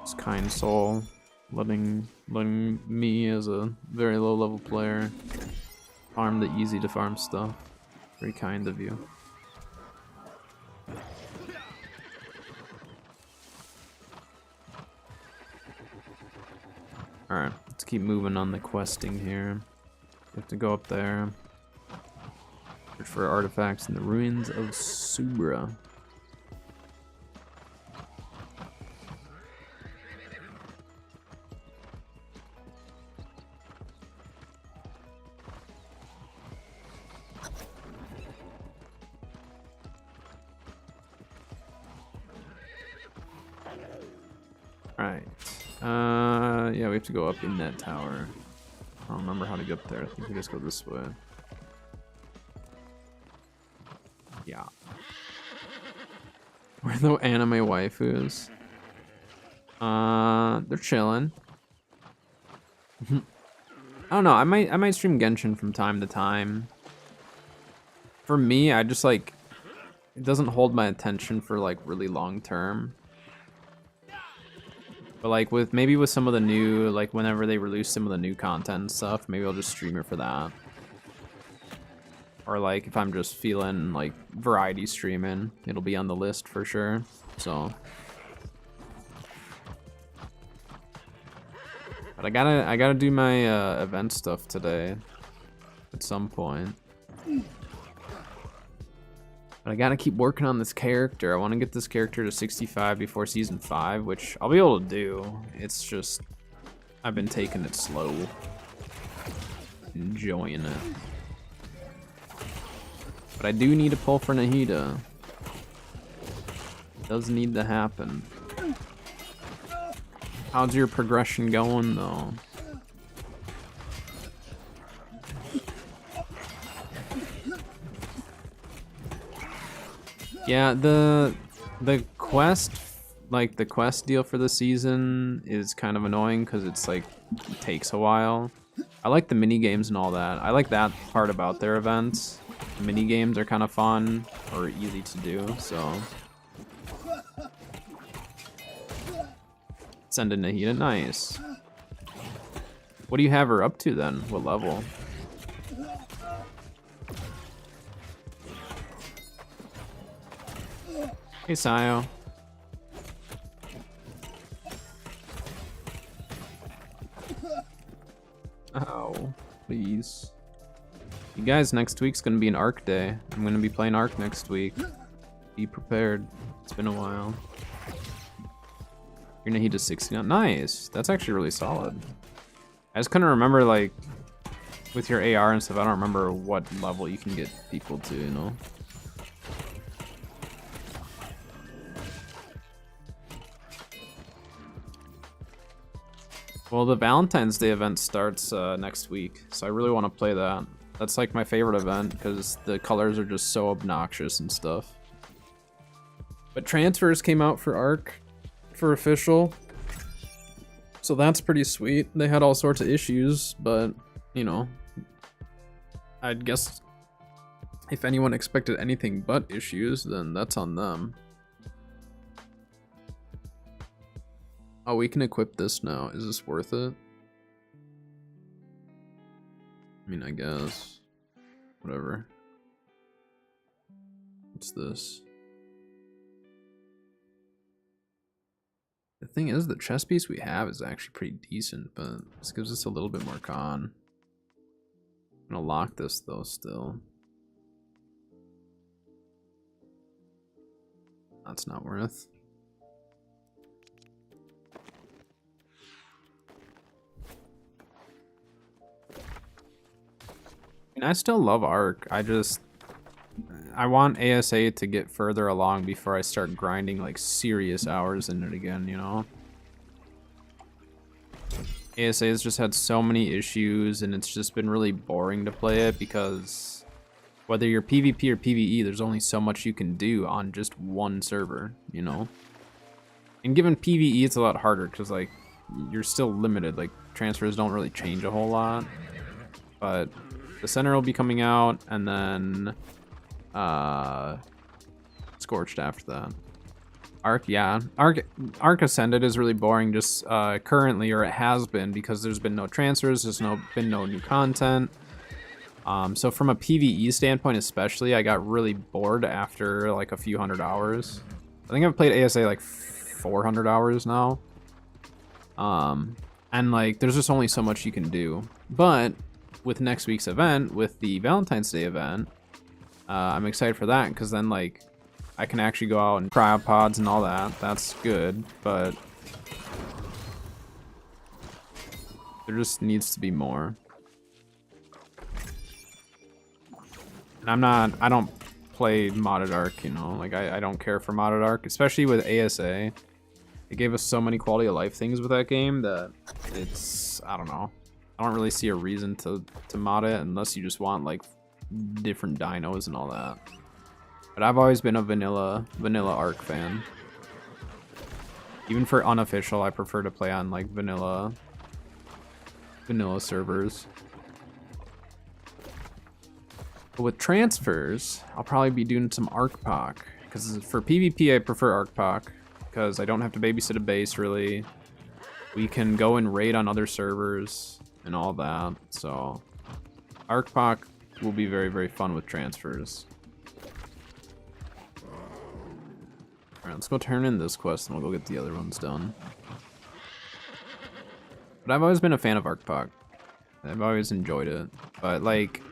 This kind soul letting me as a very low level player farm the easy to farm stuff. Very kind of you. Alright, let's keep moving on the questing here. We have to go up there. Search for artifacts in the ruins of Subra. Alright. Yeah, we have to go up in that tower. I don't remember how to get there. I think we just go this way. Yeah. Where the anime waifus? They're chilling. I don't know. I might stream Genshin from time to time. For me, I just like it doesn't hold my attention for like really long term. But like with some of the new, like whenever they release some of the new content and stuff, maybe I'll just stream it for that. Or like if I'm just feeling like variety streaming, it'll be on the list for sure. So, but I gotta do my event stuff today at some point. But I gotta keep working on this character. I want to get this character to 65 before season 5, which I'll be able to do. It's just I've been taking it slow, enjoying it. But I do need to pull for Nahida. It does need to happen. How's your progression going though? Yeah, the quest, like the quest deal for the season is kind of annoying because it's like it takes a while. I like the mini games and all that. I like that part about their events. The mini games are kind of fun or easy to do, so. Send in Nahida, nice. What do you have her up to then? What level? Hey, Sayo. Oh, please. You guys, next week's gonna be an Arc day. I'm gonna be playing Arc next week. Be prepared. It's been a while. You're Nahida 69. Nice. That's actually really solid. I just couldn't remember, like, with your AR and stuff, I don't remember what level you can get people to, you know? Well, the Valentine's Day event starts next week, so I really want to play that. That's like my favorite event because the colors are just so obnoxious and stuff. But transfers came out for Arc for official, so that's pretty sweet. They had all sorts of issues, but you know, I guess if anyone expected anything but issues, then that's on them. Oh, we can equip this now. Is this worth it? I mean, I guess. Whatever. What's this? The thing is, the chess piece we have is actually pretty decent, but this gives us a little bit more con. I'm gonna lock this though still. That's not worth. I still love Ark. I want ASA to get further along before I start grinding like serious hours in it again, you know? ASA has just had so many issues and it's just been really boring to play it because whether you're PvP or PvE, there's only so much you can do on just one server, you know? And given PvE, it's a lot harder because like you're still limited. Like transfers don't really change a whole lot, but the center will be coming out and then Scorched after that. Ark, yeah. Ark Ascended is really boring just currently, or it has been, because there's been no transfers, been no new content. So from a PvE standpoint especially, I got really bored after like a few hundred hours. I think I've played ASA like 400 hours now. And like there's just only so much you can do. But with next week's event, with the Valentine's Day event, I'm excited for that because then like I can actually go out and cryopods and all that. That's good, but there just needs to be more. And I don't play modded Ark, you know, like I don't care for modded Ark, especially with ASA. It gave us so many quality of life things with that game that it's, I don't know. I don't really see a reason to mod it unless you just want like different dinos and all that. But I've always been a vanilla Ark fan. Even for unofficial, I prefer to play on like vanilla servers. But with transfers, I'll probably be doing some ArkPoc, because for PvP I prefer ArkPoc because I don't have to babysit a base really. We can go and raid on other servers and all that. So ArkPoc will be very, very fun with transfers. Alright, let's go turn in this quest and we'll go get the other ones done. But I've always been a fan of ArkPoc. I've always enjoyed it. But like,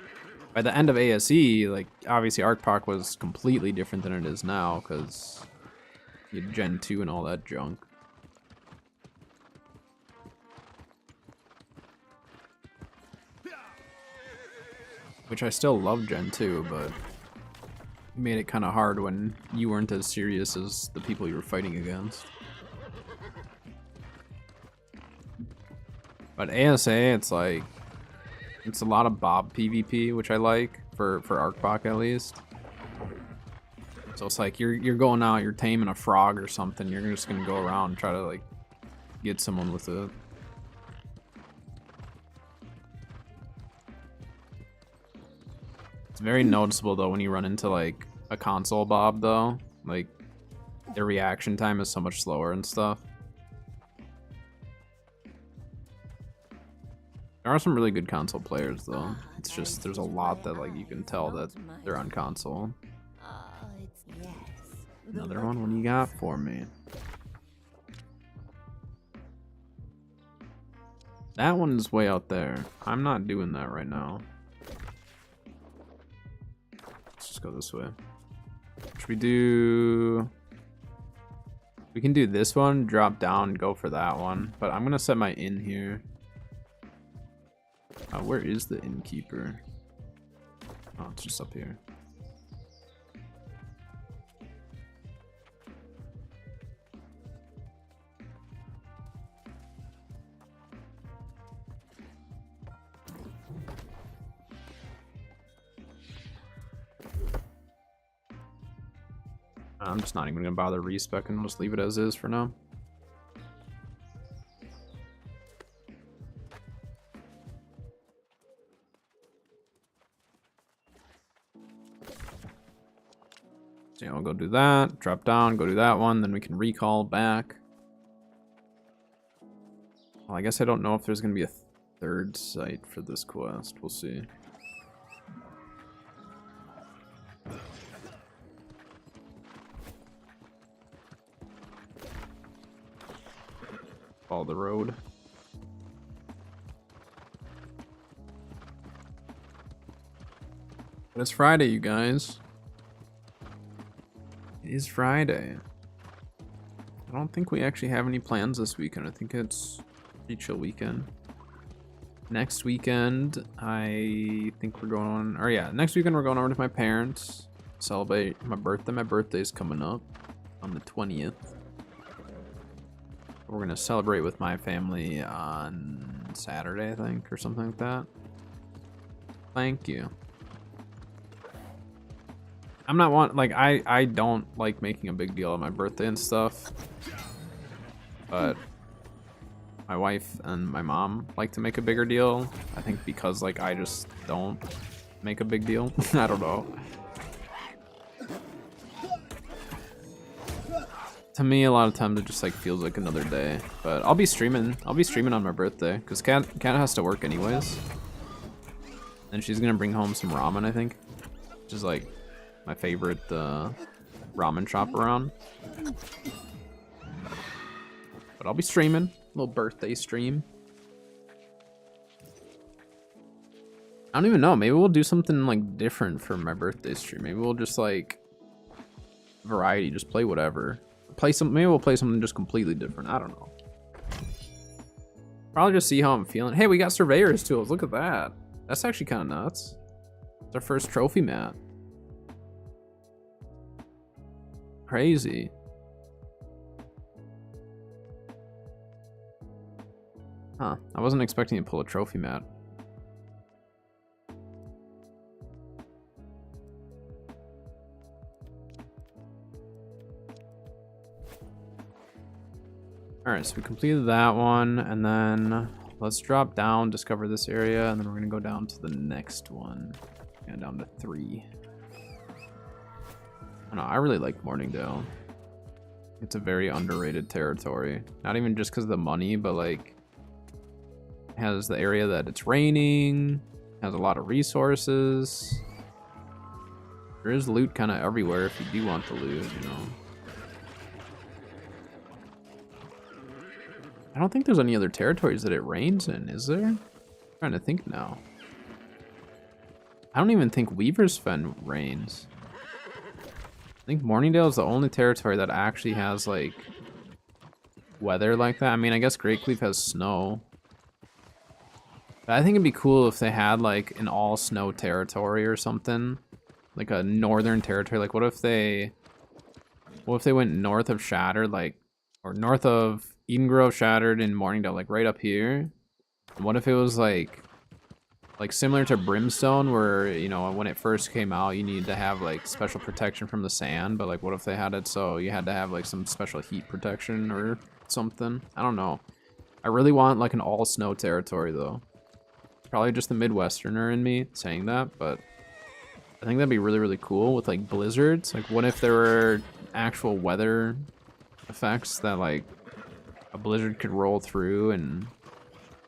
by the end of ASE, like, obviously ArkPoc was completely different than it is now, because you had Gen 2 and all that junk. Which I still love Gen 2, but it made it kind of hard when you weren't as serious as the people you were fighting against. But ASA, it's like, it's a lot of Bob PvP, which I like, for ArkPoc at least. So it's like, you're going out, you're taming a frog or something, you're just gonna go around and try to like, get someone with it. It's very noticeable though when you run into like a console Bob though, like their reaction time is so much slower and stuff. There are some really good console players though. It's just there's a lot that like you can tell that they're on console. Another one, what do you got for me? That one is way out there. I'm not doing that right now. Let's just go this way. Should we do... We can do this one, drop down, and go for that one. But I'm gonna set my inn here. Where is the innkeeper? Oh, it's just up here. I'm just not even gonna bother respecing. I'll just leave it as is for now. So yeah, we'll go do that, drop down, go do that one, then we can recall back. Well, I guess I don't know if there's gonna be a third site for this quest. We'll see. follow the road. But it's Friday, you guys. It is Friday. I don't think we actually have any plans this weekend. I think it's a pretty chill weekend. Next weekend, I think we're going on, or yeah, next weekend we're going over to my parents, celebrate my birthday. My birthday's coming up on the 20th. We're gonna celebrate with my family on Saturday, I think, or something like that. Thank you. I'm not like I don't like making a big deal of my birthday and stuff, but my wife and my mom like to make a bigger deal. I think because like I just don't make a big deal. I don't know. To me, a lot of times it just like feels like another day. But I'll be streaming. I'll be streaming on my birthday because Kat has to work anyways, and she's gonna bring home some ramen, I think, which is like my favorite ramen shop around. But I'll be streaming. Little birthday stream. I don't even know. Maybe we'll do something like different for my birthday stream. Maybe we'll just like variety, just play whatever. Maybe we'll play something just completely different. I don't know. Probably just see how I'm feeling. Hey, we got surveyor's tools. Look at that. That's actually kind of nuts. It's our first trophy mat. Crazy. Huh. I wasn't expecting to pull a trophy mat. Alright, so we completed that one, and then let's drop down, discover this area, and then we're gonna go down to the next one. Yeah, down to 3. I don't know, I really like Morningdale. It's a very underrated territory. Not even just because of the money, but like it has the area that it's raining, has a lot of resources. There is loot kind of everywhere if you do want the loot, you know. I don't think there's any other territories that it rains in, is there? I'm trying to think now. I don't even think Weaver's Fen rains. I think Morningdale is the only territory that actually has like weather like that. I mean, I guess Greatcleave has snow. But I think it'd be cool if they had like an all snow territory or something. Like a northern territory. Like what if they went north of Shattered, like, or north of Eden Grove, Shattered, and Morningdale, like right up here. And what if it was like similar to Brimstone, where, you know, when it first came out, you needed to have like special protection from the sand, but like what if they had it so you had to have like some special heat protection or something? I don't know. I really want like an all snow territory though. Probably just the Midwesterner in me saying that, but I think that'd be really, really cool with like blizzards. Like what if there were actual weather effects that like a blizzard could roll through and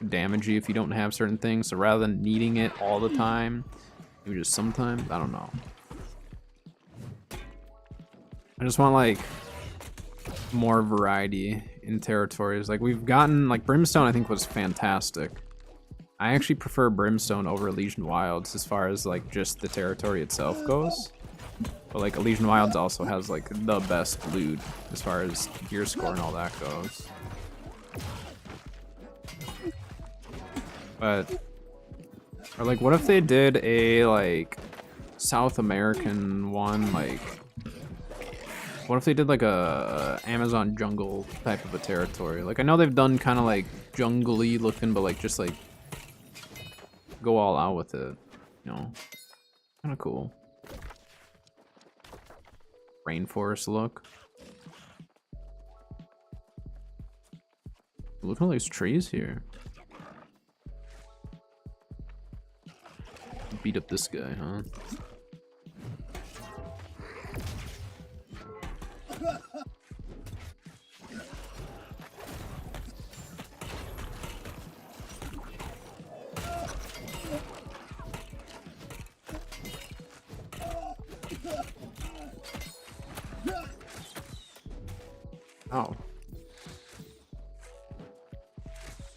damage you if you don't have certain things. So rather than needing it all the time, maybe just sometimes. I don't know. I just want like more variety in territories. Like we've gotten like Brimstone, I think was fantastic. I actually prefer Brimstone over Elysian Wilds as far as like just the territory itself goes. But like Elysian Wilds also has like the best loot as far as gear score and all that goes. But, or like, what if they did a like South American one? Like, what if they did like a Amazon jungle type of a territory? Like, I know they've done kind of like jungly looking, but like just like go all out with it, you know? Kind of cool. Rainforest look. Look at all these trees here. Beat up this guy, huh? Oh.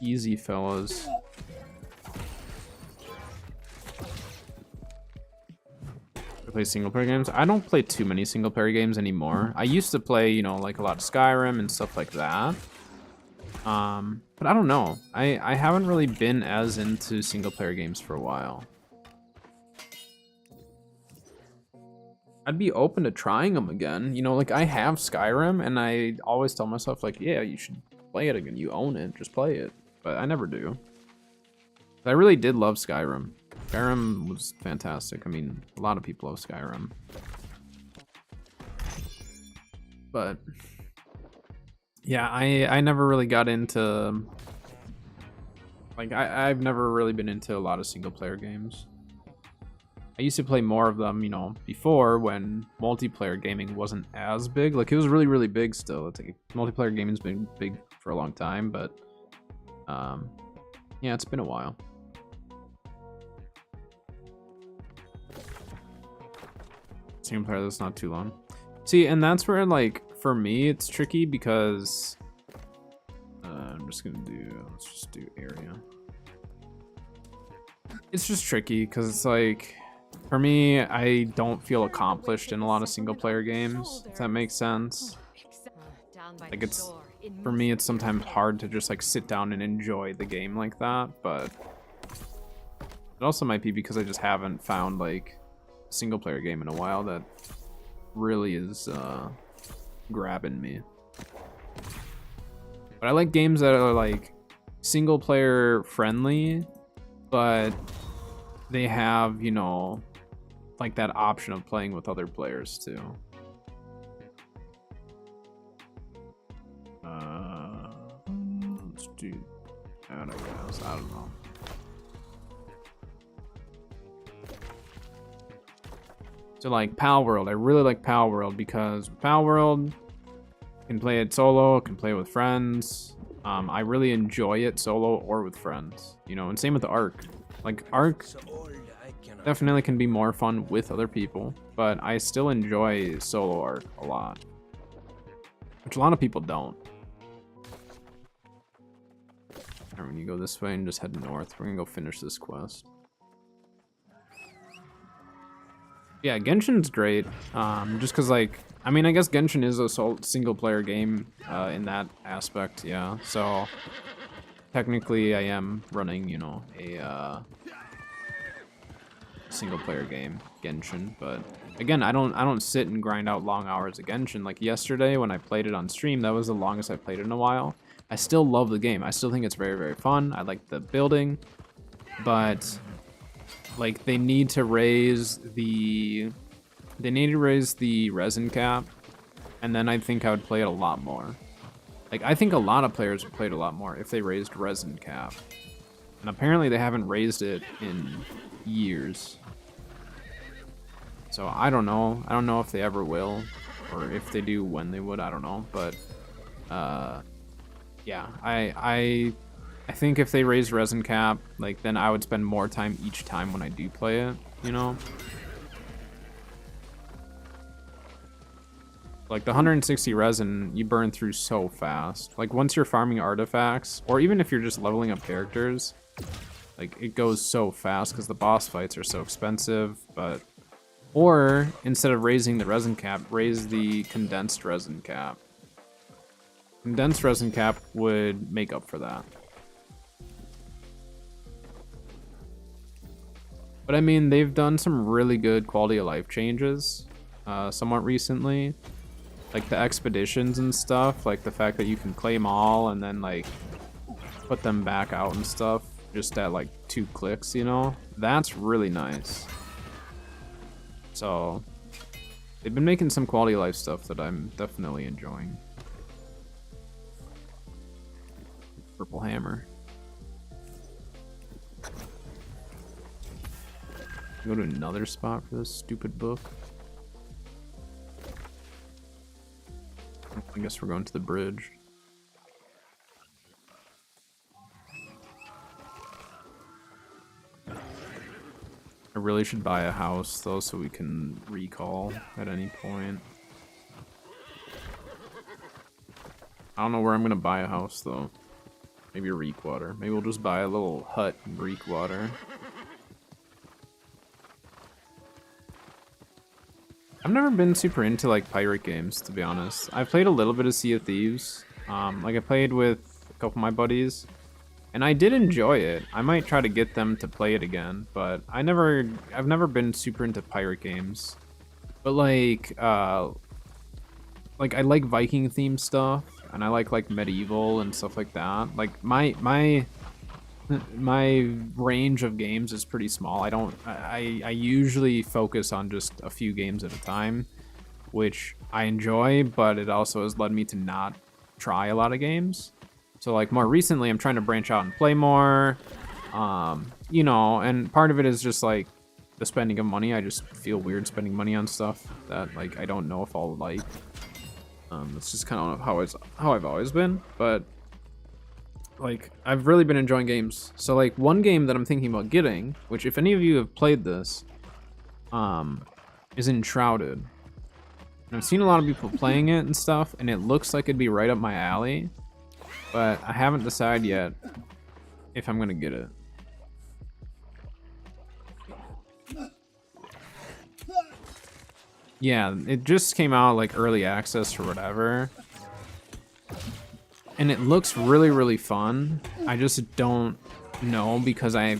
Easy, fellas. I play single player games. I don't play too many single player games anymore. I used to play, you know, like a lot of Skyrim and stuff like that. But I don't know. I haven't really been as into single player games for a while. I'd be open to trying them again. You know, like I have Skyrim and I always tell myself like, yeah, you should play it again. You own it, just play it. But I never do. I really did love Skyrim. Skyrim was fantastic. I mean, a lot of people love Skyrim. But yeah, I never really got into, like, I've never really been into a lot of single player games. I used to play more of them, you know, before when multiplayer gaming wasn't as big. Like, it was really, really big still. It's like multiplayer gaming's been big for a long time, but yeah, it's been a while. Single player that's not too long. See, and that's where, like, for me, it's tricky because let's just do area. It's just tricky because it's like, for me, I don't feel accomplished in a lot of single player games, if that makes sense. Like, it's, for me, it's sometimes hard to just like sit down and enjoy the game like that, but it also might be because I just haven't found like a single player game in a while that really is grabbing me. But I like games that are like single player friendly, but they have, you know, like that option of playing with other players too. Let's do that, I guess. I don't know. So like Pal World, I really like Pal World because Pal World can play it solo, can play it with friends. I really enjoy it solo or with friends, you know, and same with Ark. Like Ark definitely can be more fun with other people, but I still enjoy solo Ark a lot, which a lot of people don't. Alright, when you go this way and just head north, we're gonna go finish this quest. Yeah, Genshin's great. Just cause like, I mean, I guess Genshin is a single player game in that aspect, yeah. So technically I am running, you know, a single player game, Genshin, but again, I don't sit and grind out long hours of Genshin. Like yesterday when I played it on stream, that was the longest I played it in a while. I still love the game. I still think it's very, very fun. I like the building, but like they need to raise the resin cap, and then I think I would play it a lot more. Like I think a lot of players would play it a lot more if they raised resin cap, and apparently they haven't raised it in years. So I don't know. I don't know if they ever will, or if they do, when they would. I don't know, but yeah, I think if they raise resin cap, like then I would spend more time each time when I do play it, you know? Like the 160 resin, you burn through so fast. Like once you're farming artifacts, or even if you're just leveling up characters, like it goes so fast because the boss fights are so expensive. But, or instead of raising the resin cap, raise the condensed resin cap. Condensed resin cap would make up for that. But I mean, they've done some really good quality of life changes somewhat recently. Like the expeditions and stuff, like the fact that you can claim all and then like put them back out and stuff just at like 2 clicks, you know? That's really nice. So they've been making some quality of life stuff that I'm definitely enjoying. Purple hammer. Go to another spot for this stupid book. I guess we're going to the bridge. I really should buy a house though so we can recall at any point. I don't know where I'm gonna buy a house though. Maybe Reekwater. Maybe we'll just buy a little hut in Reekwater. I've never been super into like pirate games, to be honest. I've played a little bit of Sea of Thieves. Like I played with a couple of my buddies, and I did enjoy it. I might try to get them to play it again, but I've never been super into pirate games. But like I like Viking themed stuff, and I like medieval and stuff like that. Like my range of games is pretty small. I usually focus on just a few games at a time, which I enjoy, but it also has led me to not try a lot of games. So like more recently, I'm trying to branch out and play more, you know, and part of it is just like the spending of money. I just feel weird spending money on stuff that like I don't know if I'll like. It's just kind of how I've always been, but like I've really been enjoying games. So like one game that I'm thinking about getting, which if any of you have played this, is Enshrouded. And I've seen a lot of people playing it and stuff, and it looks like it'd be right up my alley, but I haven't decided yet if I'm gonna get it. Yeah, it just came out like early access or whatever. And it looks really, really fun. I just don't know because I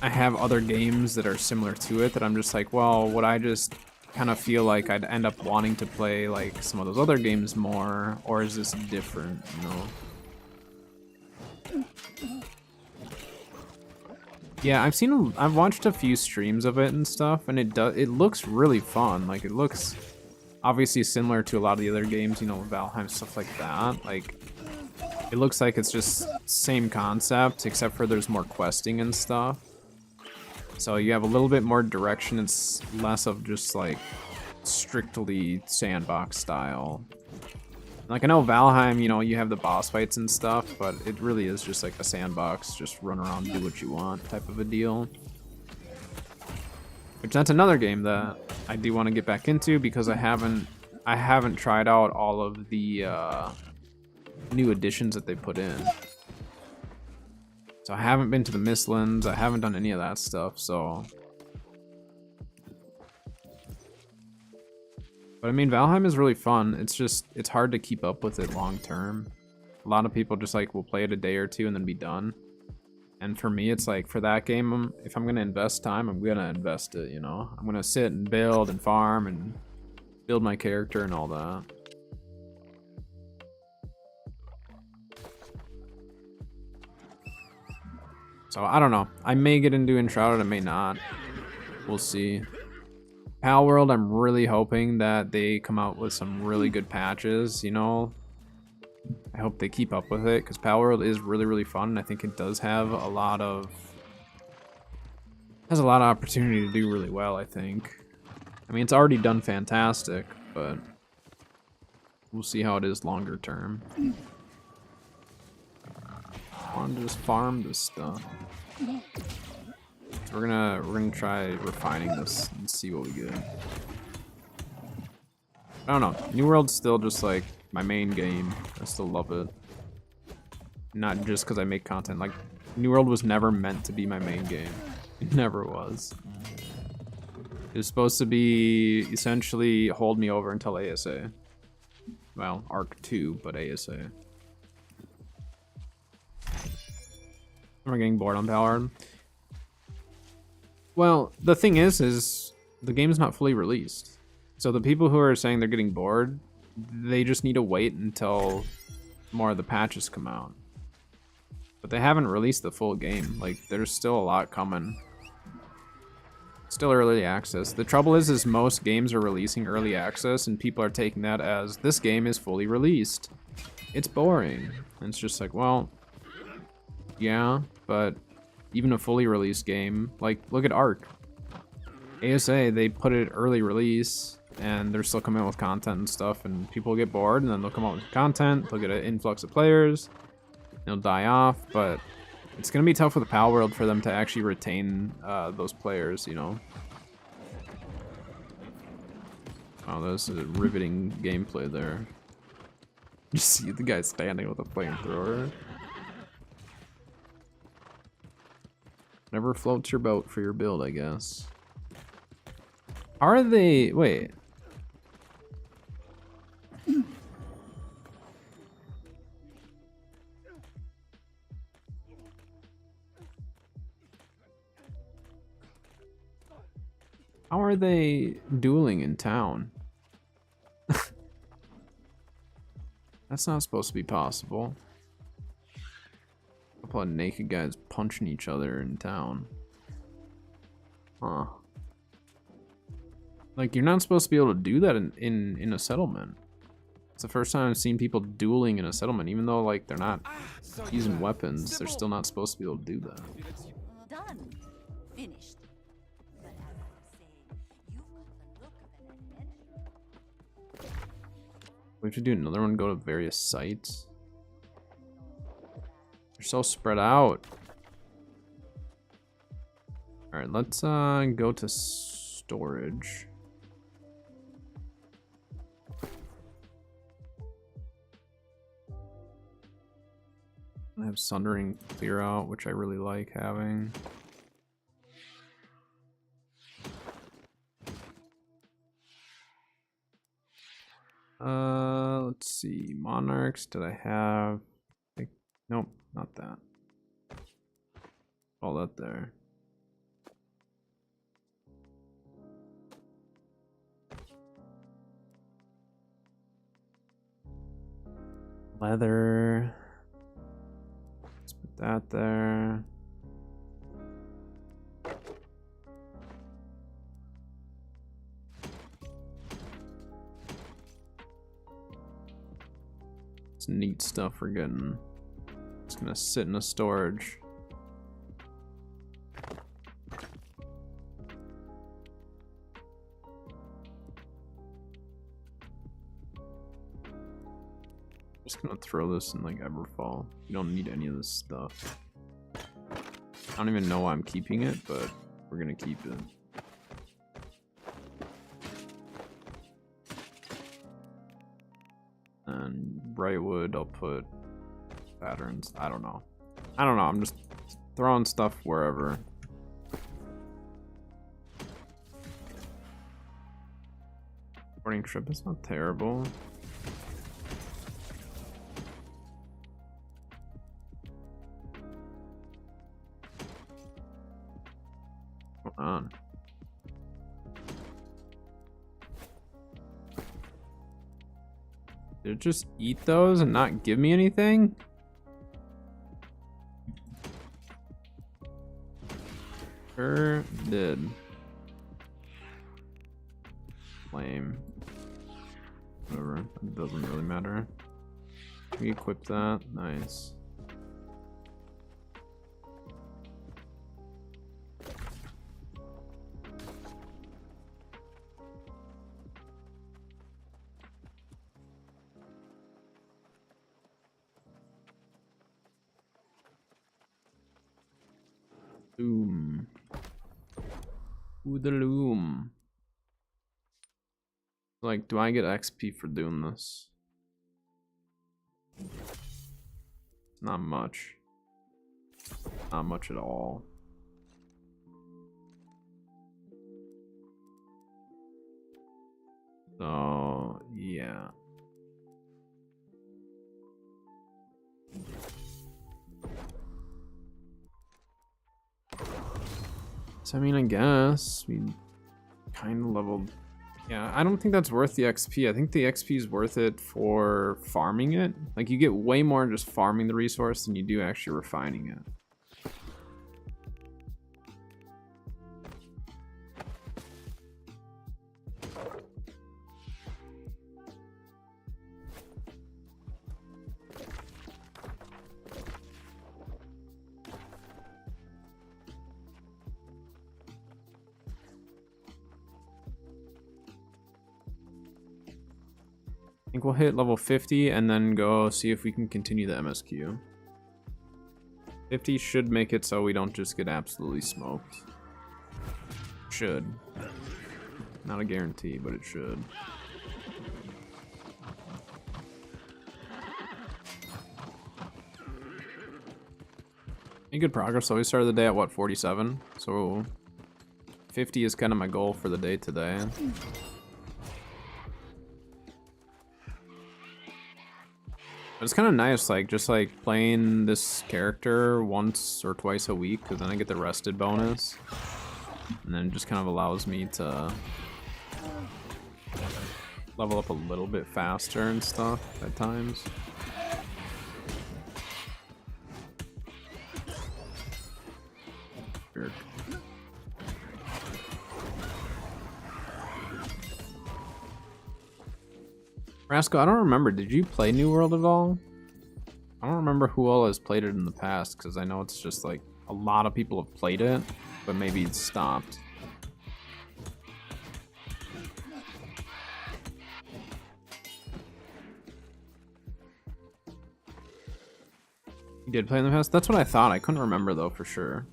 have other games that are similar to it that I'm just like, well, would I just kind of feel like I'd end up wanting to play like some of those other games more, or is this different, you know? Yeah, I've watched a few streams of it and stuff, and it looks really fun. Like it looks obviously similar to a lot of the other games, you know, Valheim, stuff like that. Like it looks like it's just same concept, except for there's more questing and stuff. So you have a little bit more direction. It's less of just like strictly sandbox style. Like I know Valheim, you know, you have the boss fights and stuff, but it really is just like a sandbox, just run around, do what you want type of a deal. Which that's another game that I do want to get back into because I haven't tried out all of the new additions that they put in. So I haven't been to the Mistlands, I haven't done any of that stuff, so. But I mean, Valheim is really fun. It's hard to keep up with it long term. A lot of people just like will play it a day or two and then be done. And for me, it's like for that game, if I'm gonna invest time, I'm gonna invest it, you know? I'm gonna sit and build and farm and build my character and all that. So I don't know. I may get into Enshrouded, I may not. We'll see. Palworld, I'm really hoping that they come out with some really good patches, you know? I hope they keep up with it, because Palworld is really, really fun, and I think it does have a lot of opportunity to do really well, I think. I mean, it's already done fantastic, but we'll see how it is longer term. I want to just farm this stuff. So we're gonna try refining this and see what we get. I don't know. New World's still just like my main game. I still love it. Not just because I make content. Like New World was never meant to be my main game. It never was. It was supposed to be essentially hold me over until ASA. Well, Arc 2, but ASA. Am I getting bored on Palworld? Well, the thing is the game's not fully released. So the people who are saying they're getting bored, they just need to wait until more of the patches come out. But they haven't released the full game. Like, there's still a lot coming. Still early access. The trouble is most games are releasing early access and people are taking that as this game is fully released. It's boring. And it's just like, well, yeah, but even a fully released game, like look at Ark. ASA, they put it early release and they're still coming out with content and stuff, and people get bored and then they'll come out with content, they'll get an influx of players, they'll die off, but it's gonna be tough with the Palworld for them to actually retain those players, you know. Oh, that's a riveting gameplay there. You see the guy standing with a flamethrower. Whatever floats your boat for your build, I guess. Are they... Wait. How are they dueling in town? That's not supposed to be possible. A couple of naked guys punching each other in town. Huh. Like, you're not supposed to be able to do that in a settlement. It's the first time I've seen people dueling in a settlement, even though, like, they're not using weapons. They're still not supposed to be able to do that. Done. Finished. But as I was saying, you've got the look of an adventurer. We have to do another one, go to various sites. They're so spread out. Alright, let's go to storage. I have Sundering Clear Out, which I really like having. Let's see. Monarchs, did I have? Nope, not that. All that there. Leather. Let's put that there. It's neat stuff we're getting. It's gonna sit in a storage. Just gonna throw this in like Everfall. You don't need any of this stuff. I don't even know why I'm keeping it, but we're gonna keep it. And Brightwood, I'll put patterns. I don't know. I'm just throwing stuff wherever. Morning trip is not terrible. Come on. Did it just eat those and not give me anything? Sure did. Lame. Whatever. It doesn't really matter. We equip that. Nice. Loom. Ooh, the loom. Like, do I get XP for doing this? Not much. Not much at all. So, yeah. So, I mean, I guess we kind of leveled. Yeah, I don't think that's worth the XP. I think the XP is worth it for farming it. Like, you get way more just farming the resource than you do actually refining it. I think we'll hit level 50 and then go see if we can continue the MSQ. 50 should make it so we don't just get absolutely smoked. Should. Not a guarantee, but it should. Any good progress. So we started the day at what, 47? So 50 is kind of my goal for the day today. But it's kind of nice, like, just like playing this character once or twice a week, because then I get the rested bonus. And then it just kind of allows me to level up a little bit faster and stuff at times. Weird. Rascal, I don't remember. Did you play New World at all? I don't remember who all has played it in the past, because I know it's just like a lot of people have played it, but maybe it's stopped. You did play in the past? That's what I thought. I couldn't remember though for sure.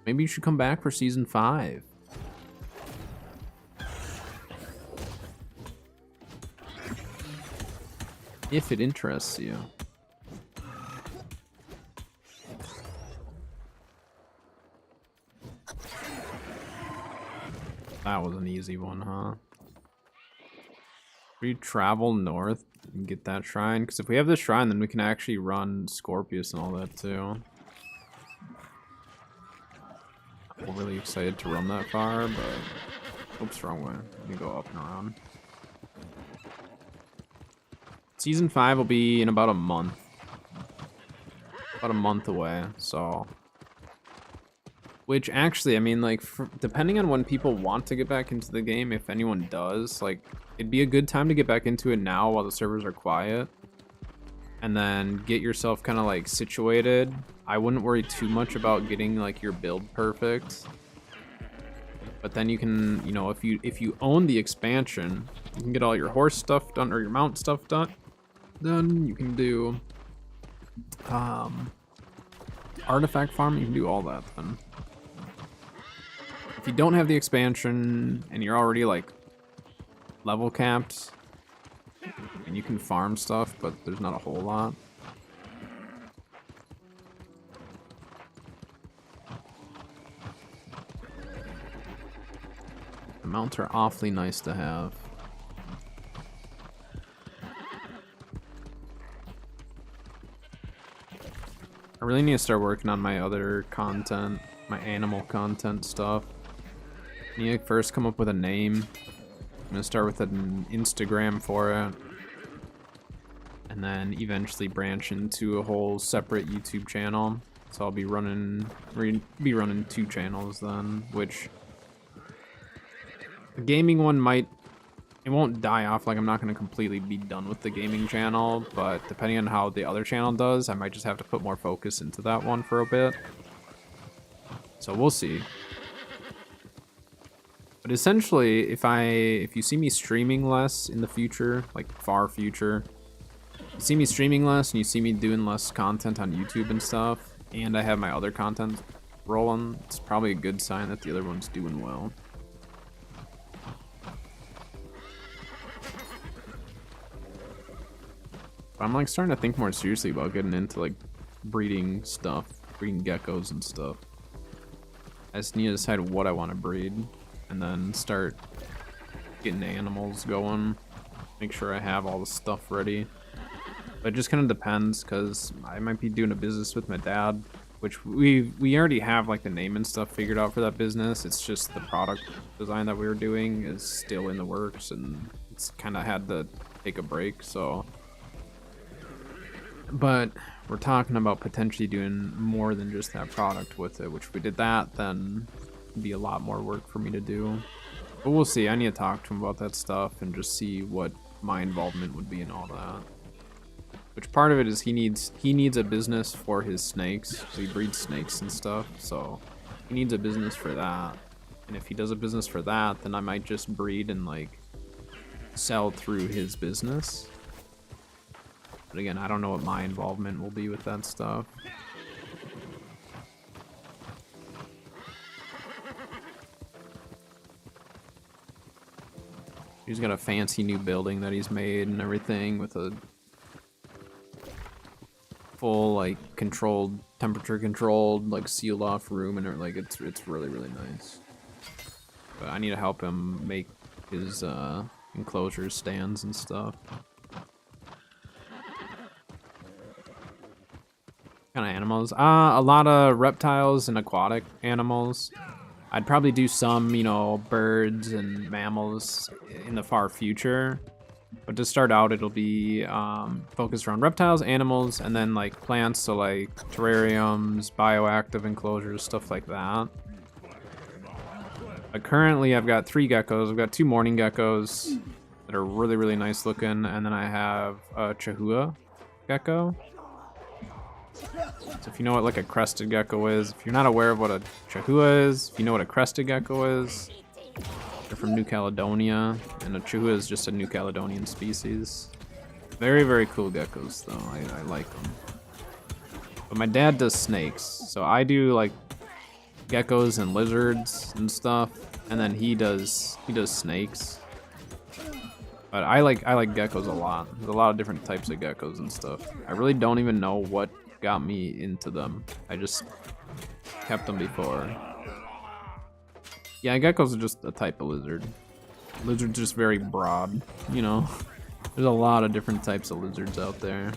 Maybe you should come back for season 5. If it interests you. That was an easy one, huh? We travel north and get that shrine, because if we have this shrine, then we can actually run Scorpius and all that too. I'm really excited to run that far, but oops, wrong way. Let me go up and around. Season 5 will be in about a month. About a month away, so. Which actually, I mean, like, depending on when people want to get back into the game, if anyone does, like, it'd be a good time to get back into it now while the servers are quiet. And then get yourself kind of, like, situated. I wouldn't worry too much about getting, like, your build perfect. But then you can, you know, if you own the expansion, you can get all your horse stuff done, or your mount stuff done. Then you can do artifact farm. You can do all that then. If you don't have the expansion and you're already like level capped, and you can farm stuff, but there's not a whole lot. The mounts are awfully nice to have. I really need to start working on my other content, my animal content stuff. I need to first come up with a name. I'm gonna start with an Instagram for it. And then eventually branch into a whole separate YouTube channel. So I'll be running 2 channels then, which the gaming one it won't die off. Like, I'm not going to completely be done with the gaming channel, but depending on how the other channel does, I might just have to put more focus into that one for a bit. So we'll see. But essentially, if you see me streaming less in the future, like far future, you see me streaming less and you see me doing less content on YouTube and stuff, and I have my other content rolling, it's probably a good sign that the other one's doing well. I'm like starting to think more seriously about getting into like breeding stuff, breeding geckos and stuff. I just need to decide what I want to breed and then start getting animals going. Make sure I have all the stuff ready. But it just kind of depends, because I might be doing a business with my dad, which we already have like the name and stuff figured out for that business. It's just the product design that we were doing is still in the works, and it's kind of had to take a break, so. But we're talking about potentially doing more than just that product with it, which if we did that, then it'd be a lot more work for me to do. But we'll see. I need to talk to him about that stuff and just see what my involvement would be in all that. Which part of it is he needs a business for his snakes. So he breeds snakes and stuff, so he needs a business for that. And if he does a business for that, then I might just breed and like sell through his business. But again, I don't know what my involvement will be with that stuff. He's got a fancy new building that he's made and everything with a full like controlled, temperature controlled, like sealed off room, and like it's really nice. But I need to help him make his enclosure stands and stuff. Kind of animals? A lot of reptiles and aquatic animals. I'd probably do some, you know, birds and mammals in the far future. But to start out, it'll be focused around reptiles, animals, and then like plants, so like terrariums, bioactive enclosures, stuff like that. But currently, I've got 3 geckos. I've got 2 morning geckos that are really nice looking, and then I have a Chahua gecko. So if you know what like a crested gecko is, if you're not aware of what a Chahua is, if you know what a crested gecko is, they're from New Caledonia, and a Chahua is just a New Caledonian species. Very cool geckos though, I like them. But my dad does snakes, so I do like geckos and lizards and stuff, and then he does snakes. But I like geckos a lot. There's a lot of different types of geckos and stuff. I really don't even know what got me into them. I just kept them before. Yeah, geckos are just a type of lizard. Lizard's just very broad, you know. There's a lot of different types of lizards out there.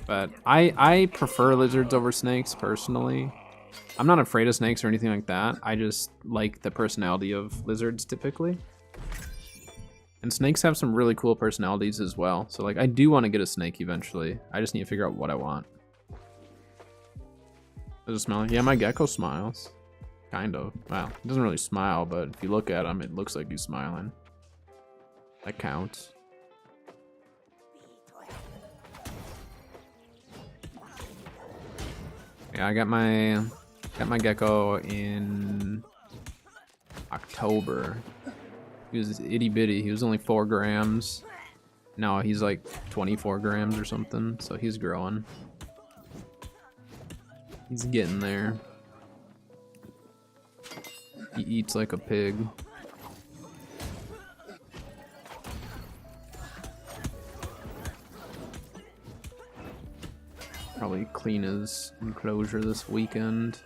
But I prefer lizards over snakes personally. I'm not afraid of snakes or anything like that. I just like the personality of lizards typically. And snakes have some really cool personalities as well. So like I do want to get a snake eventually. I just need to figure out what I want. Does it smile? Yeah, my gecko smiles. Kind of. Well, he doesn't really smile, but if you look at him, it looks like he's smiling. That counts. Yeah, I got my gecko in October. He was itty bitty. He was only 4 grams. Now he's like 24 grams or something. So he's growing. He's getting there. He eats like a pig. Probably clean his enclosure this weekend.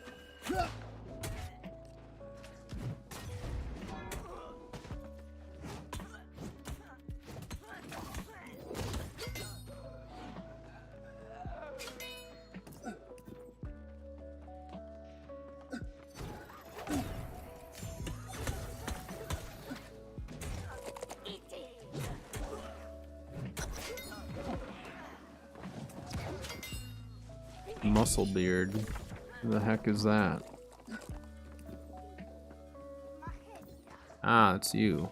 Muscle beard. Who the heck is that? Ah, it's you.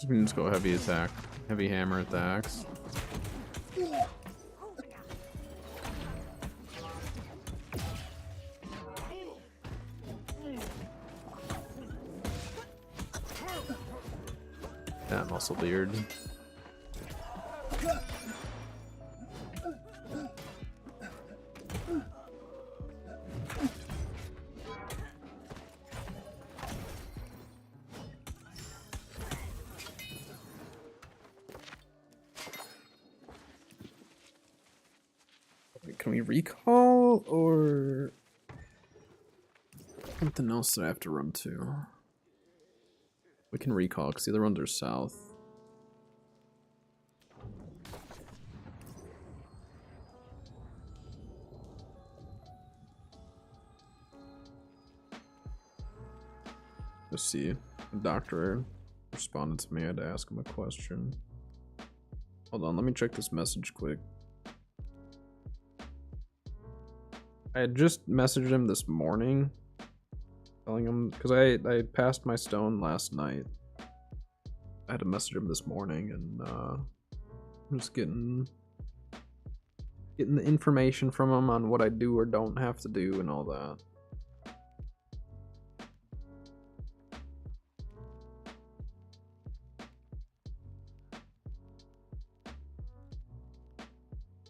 You can just go heavy attack, heavy hammer attacks. That muscle beard. Can we recall or something else that I have to run to? We can recall because the other ones are south. Let's see. The doctor responded to me. I had to ask him a question. Hold on, let me check this message quick. I had just messaged him this morning, telling him, because I passed my stone last night. I had to message him this morning, and I'm just getting the information from him on what I do or don't have to do and all that.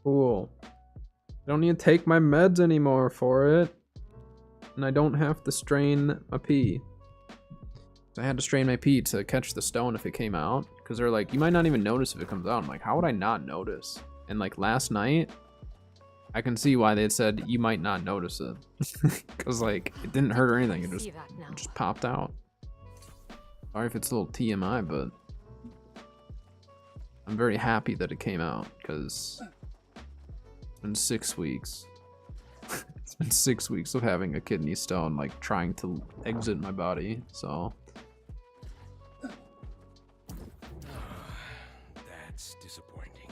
Cool. I don't need to take my meds anymore for it. And I don't have to strain my pee. I had to strain my pee to catch the stone if it came out. Because they're like, you might not even notice if it comes out. I'm like, how would I not notice? And like last night, I can see why they had said you might not notice it. Because like, it didn't hurt or anything. It just popped out. Sorry if it's a little TMI, but I'm very happy that it came out because it's been 6 weeks. It's been 6 weeks of having a kidney stone, like trying to exit my body, so. That's disappointing.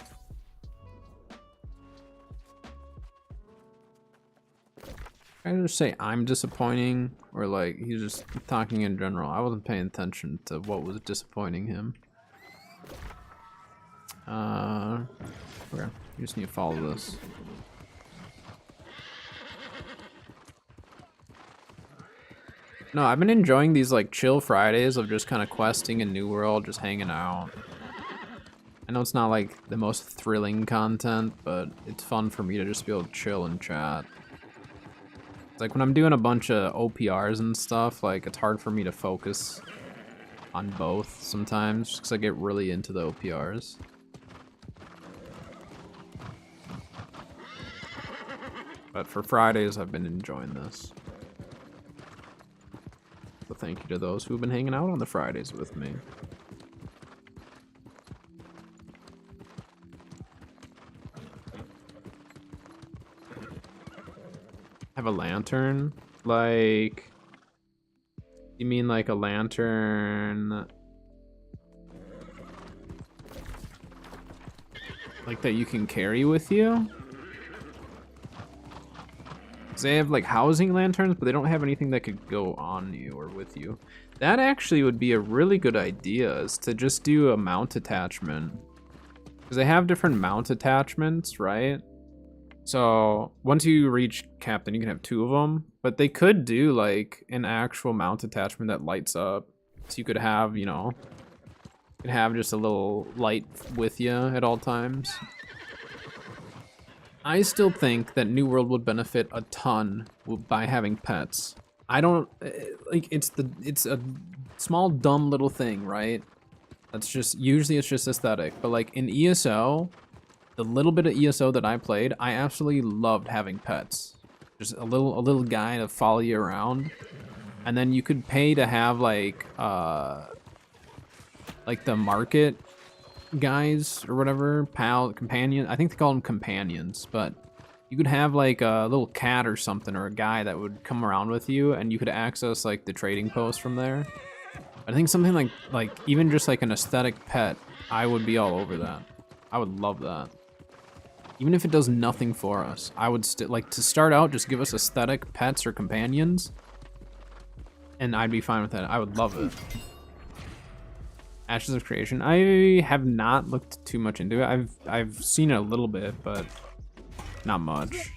Can I just say I'm disappointing, or like he's just talking in general? I wasn't paying attention to what was disappointing him. Okay, you just need to follow this. No, I've been enjoying these like chill Fridays of just kind of questing in New World, just hanging out. I know it's not like the most thrilling content, but it's fun for me to just be able to chill and chat. It's like when I'm doing a bunch of OPRs and stuff, like it's hard for me to focus on both sometimes just because I get really into the OPRs. But for Fridays, I've been enjoying this. So thank you to those who've been hanging out on the Fridays with me. Have a lantern? Like, you mean like a lantern like that you can carry with you? 'Cause they have like housing lanterns, but they don't have anything that could go on you or with you. That actually would be a really good idea, is to just do a mount attachment. Because they have different mount attachments, right? So once you reach Captain, you can have 2 of them, but they could do like an actual mount attachment that lights up. So you could have, you know, you could have just a little light with you at all times. I still think that New World would benefit a ton by having pets. I don't, like, it's a small dumb little thing, right? That's just, usually it's just aesthetic, but like in ESO, the little bit of ESO that I played, I absolutely loved having pets. Just a little guy to follow you around. And then you could pay to have like the market guys or whatever, companion. I think they call them companions, but you could have like a little cat or something, or a guy that would come around with you, and you could access like the trading post from there. I think something like even just like an aesthetic pet, I would be all over that. I would love that. Even if it does nothing for us, I would still like to start out, just give us aesthetic pets or companions, and I'd be fine with that. I would love it. Ashes of Creation. I have not looked too much into it. I've seen it a little bit, but not much.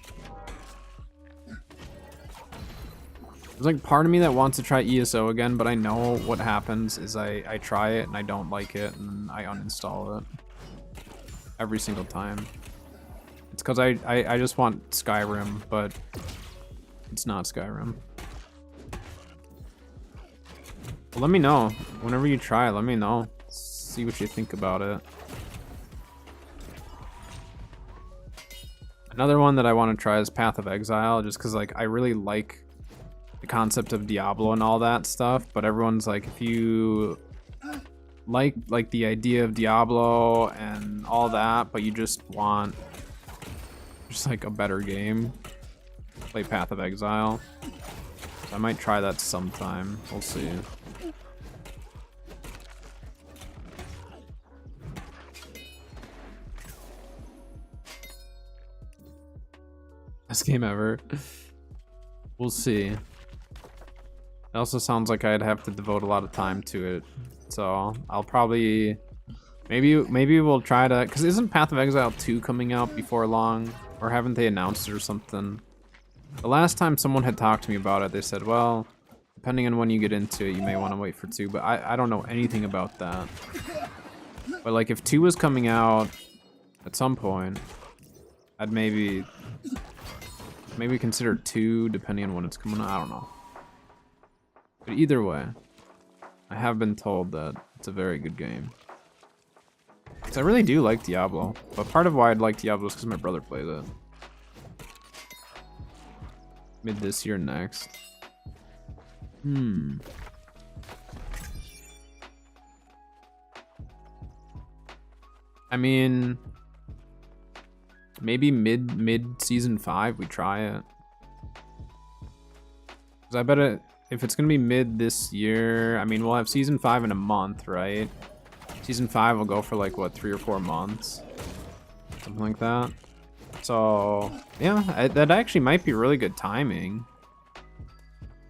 There's like part of me that wants to try ESO again, but I know what happens is I try it and I don't like it and I uninstall it every single time. It's because I just want Skyrim, but it's not Skyrim. Well, let me know. Whenever you try, let me know. See what you think about it. Another one that I want to try is Path of Exile, just because like I really like the concept of Diablo and all that stuff, but everyone's like, if you like the idea of Diablo and all that, but you just want just like a better game, play Path of Exile. So I might try that sometime. We'll see. Best game ever. We'll see. It also sounds like I'd have to devote a lot of time to it, so I'll probably maybe we'll try to, because isn't Path of Exile 2 coming out before long, or haven't they announced it or something? The last time someone had talked to me about it, they said, well, depending on when you get into it, you may want to wait for 2, but I don't know anything about that. But like if 2 is coming out at some point, I'd maybe consider 2 depending on when it's coming out. I don't know. But either way, I have been told that it's a very good game. 'Cause I really do like Diablo, but part of why I'd like Diablo is because my brother plays it. Mid this year, next. I mean, maybe mid season 5 we try it. 'Cause I bet if it's gonna be mid this year, I mean we'll have season 5 in a month, right? Season 5 will go for like what, 3 or 4 months, something like that. So yeah, that actually might be really good timing.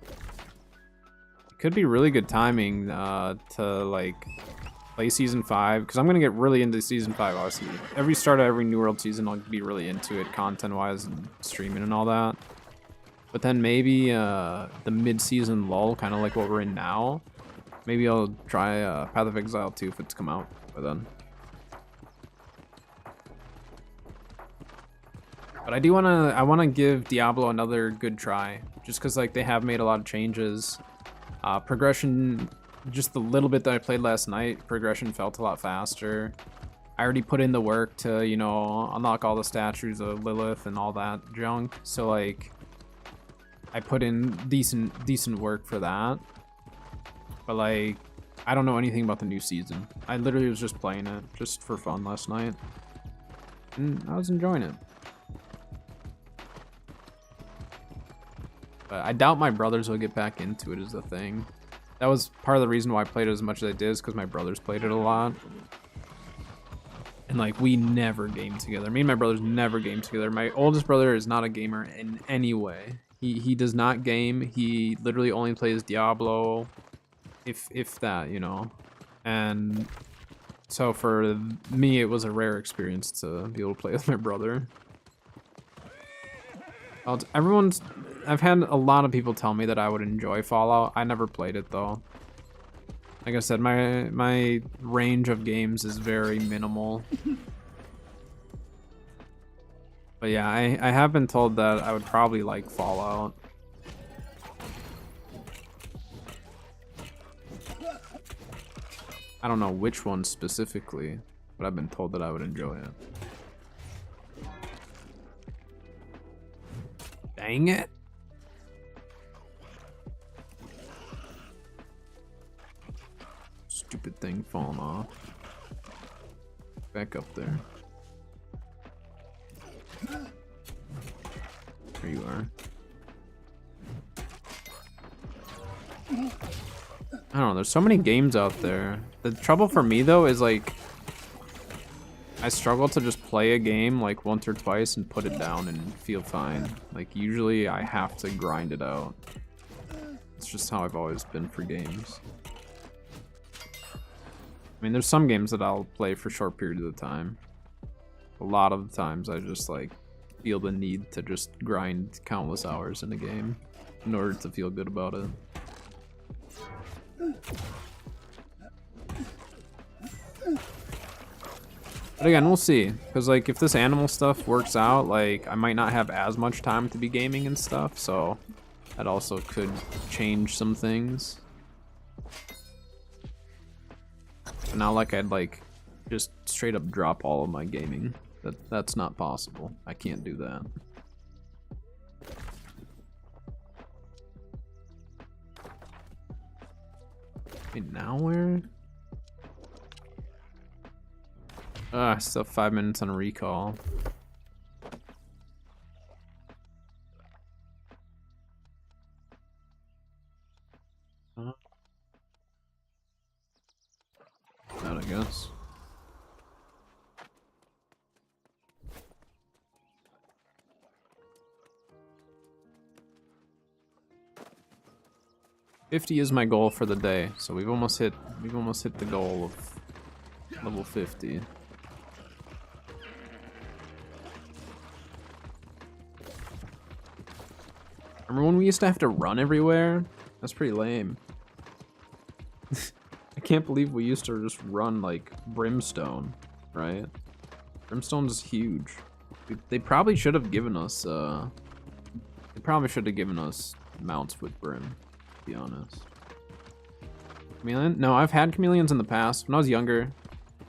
It could be really good timing to like play season 5, because I'm gonna get really into season 5. Obviously, every start of every New World season, I'll be really into it, content-wise and streaming and all that. But then maybe the mid-season lull, kind of like what we're in now. Maybe I'll try Path of Exile 2 if it's come out by then. But I wanna give Diablo another good try, just because like they have made a lot of changes. Progression, just the little bit that I played last night, progression felt a lot faster. I already put in the work to, you know, unlock all the statues of Lilith and all that junk. So like, I put in decent work for that. But like, I don't know anything about the new season. I literally was just playing it just for fun last night, and I was enjoying it. But I doubt my brothers will get back into it, is the thing. That was part of the reason why I played it as much as I did, is because my brothers played it a lot. And like, we never gamed together. Me and my brothers never gamed together. My oldest brother is not a gamer in any way. He does not game. He literally only plays Diablo, if that, you know. And so for me, it was a rare experience to be able to play with my brother. I've had a lot of people tell me that I would enjoy Fallout. I never played it though. Like I said, my range of games is very minimal. But yeah, I have been told that I would probably like Fallout. I don't know which one specifically, but I've been told that I would enjoy it. Dang it. Stupid thing falling off. Back up there. There you are. I don't know, there's so many games out there. The trouble for me though is like, I struggle to just play a game like once or twice and put it down and feel fine. Like usually I have to grind it out. It's just how I've always been for games. I mean, there's some games that I'll play for short periods of time. A lot of the times I just like feel the need to just grind countless hours in a game in order to feel good about it. But again, we'll see, because like if this animal stuff works out, like I might not have as much time to be gaming and stuff, so that also could change some things. But not like I'd like just straight up drop all of my gaming. That's not possible. I can't do that. Wait, now where? I still have 5 minutes on recall. That I guess. $50 is my goal for the day, so we've almost hit the goal of level 50. Remember when we used to have to run everywhere? That's pretty lame. I can't believe we used to just run like Brimstone, right? Brimstone is huge. They probably should have given us, they probably should have given us mounts with brim, to be honest. Chameleon? No, I've had chameleons in the past. When I was younger,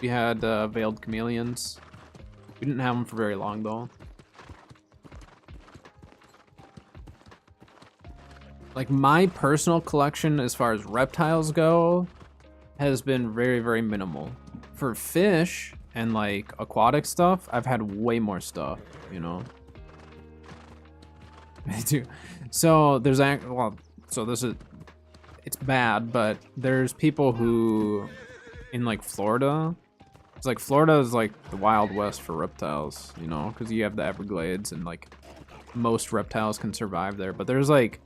we had veiled chameleons. We didn't have them for very long, though. Like, my personal collection, as far as reptiles go, has been very, very minimal. For fish and, like, aquatic stuff, I've had way more stuff, you know? I do. So, there's, well, so this is, it's bad, but there's people who, in, like, Florida, it's like, Florida is, like, the Wild West for reptiles, you know? Because you have the Everglades, and, like, most reptiles can survive there. But there's, like,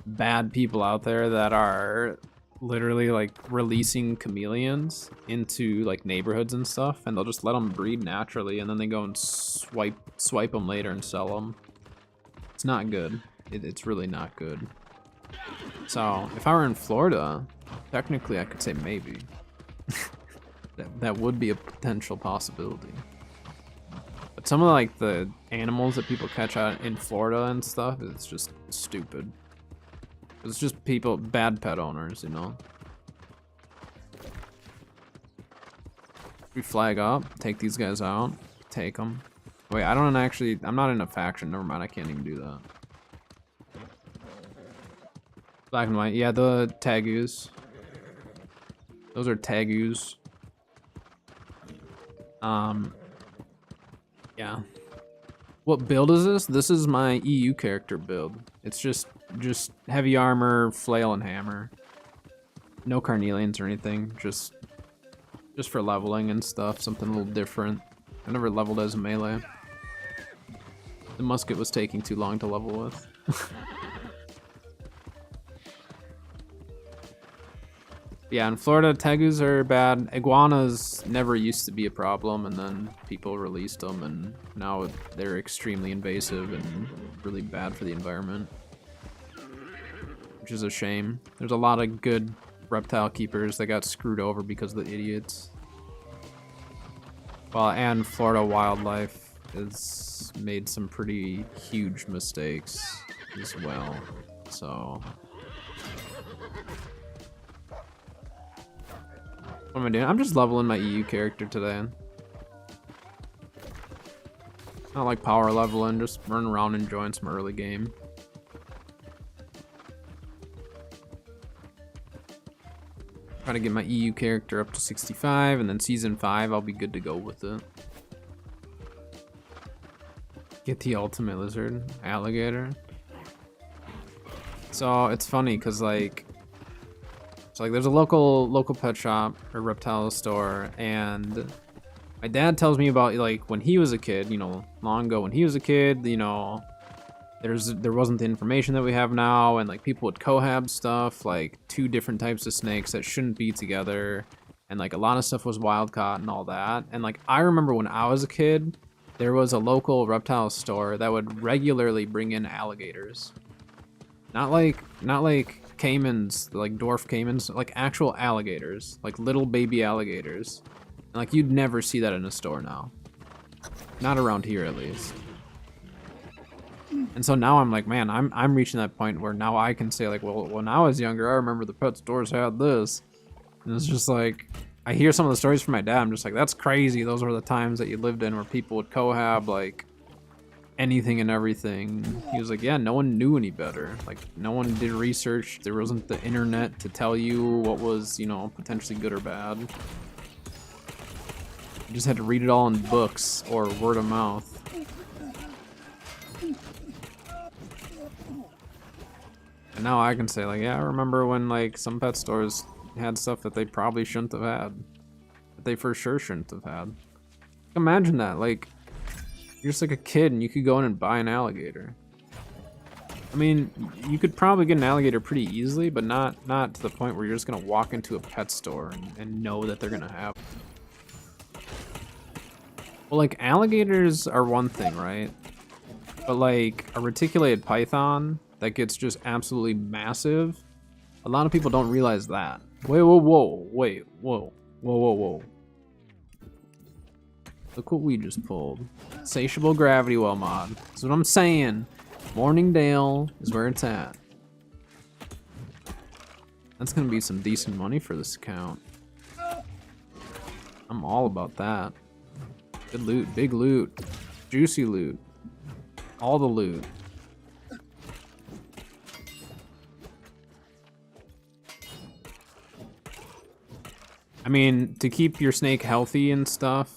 bad people out there that are literally like releasing chameleons into like neighborhoods and stuff, and they'll just let them breed naturally, and then they go and swipe them later and sell them. It's not good. It's really not good. So if I were in Florida, technically I could say maybe. that would be a potential possibility. But some of like the animals that people catch out in Florida and stuff, it's just stupid. It's just people, bad pet owners, you know? We flag up, take these guys out, take them. Wait, I don't actually, I'm not in a faction, never mind, I can't even do that. Black and white, yeah, the Tagus. Those are Tagus. Yeah. What build is this? This is my EU character build. It's just heavy armor, flail, and hammer. No carnelians or anything. Just for leveling and stuff. Something a little different. I never leveled as a melee. The musket was taking too long to level with. Yeah, in Florida, tegus are bad. Iguanas never used to be a problem, and then people released them, and now they're extremely invasive and really bad for the environment. Which is a shame. There's a lot of good reptile keepers that got screwed over because of the idiots. Well, and Florida wildlife has made some pretty huge mistakes as well, so... What am I doing? I'm just leveling my EU character today. Not like power leveling, just running around enjoying some early game. Try to get my EU character up to 65, and then season 5 I'll be good to go with it. Get the ultimate lizard, alligator. So it's funny because like there's a local pet shop or reptile store, and my dad tells me about like when he was a kid, you know, long ago when he was a kid, you know, there wasn't the information that we have now, and like people would cohab stuff, like 2 different types of snakes that shouldn't be together, and like a lot of stuff was wild caught and all that. And like I remember when I was a kid, there was a local reptile store that would regularly bring in alligators. Not like caimans, like dwarf caimans, like actual alligators, like little baby alligators. And like you'd never see that in a store now. Not around here at least. And so now I'm like, man, I'm reaching that point where now I can say like, well, when I was younger, I remember the pet stores had this. And it's just like, I hear some of the stories from my dad, I'm just like, that's crazy. Those were the times that you lived in where people would cohab like anything and everything. He was like, yeah, no one knew any better. Like, no one did research. There wasn't the internet to tell you what was, you know, potentially good or bad. You just had to read it all in books or word of mouth. And now I can say, like, yeah, I remember when, like, some pet stores had stuff that they probably shouldn't have had. That they for sure shouldn't have had. Imagine that, like, you're just like a kid and you could go in and buy an alligator. I mean, you could probably get an alligator pretty easily, but not to the point where you're just gonna walk into a pet store and know that they're gonna have. Well, like, alligators are one thing, right? But like, a reticulated python that gets just absolutely massive, a lot of people don't realize that. Wait, whoa, whoa, wait, whoa, whoa, whoa, whoa. Look what we just pulled. Insatiable gravity well mod. That's what I'm saying. Morningdale is where it's at. That's gonna be some decent money for this account. I'm all about that. Good loot, big loot, juicy loot. All the loot. I mean, to keep your snake healthy and stuff,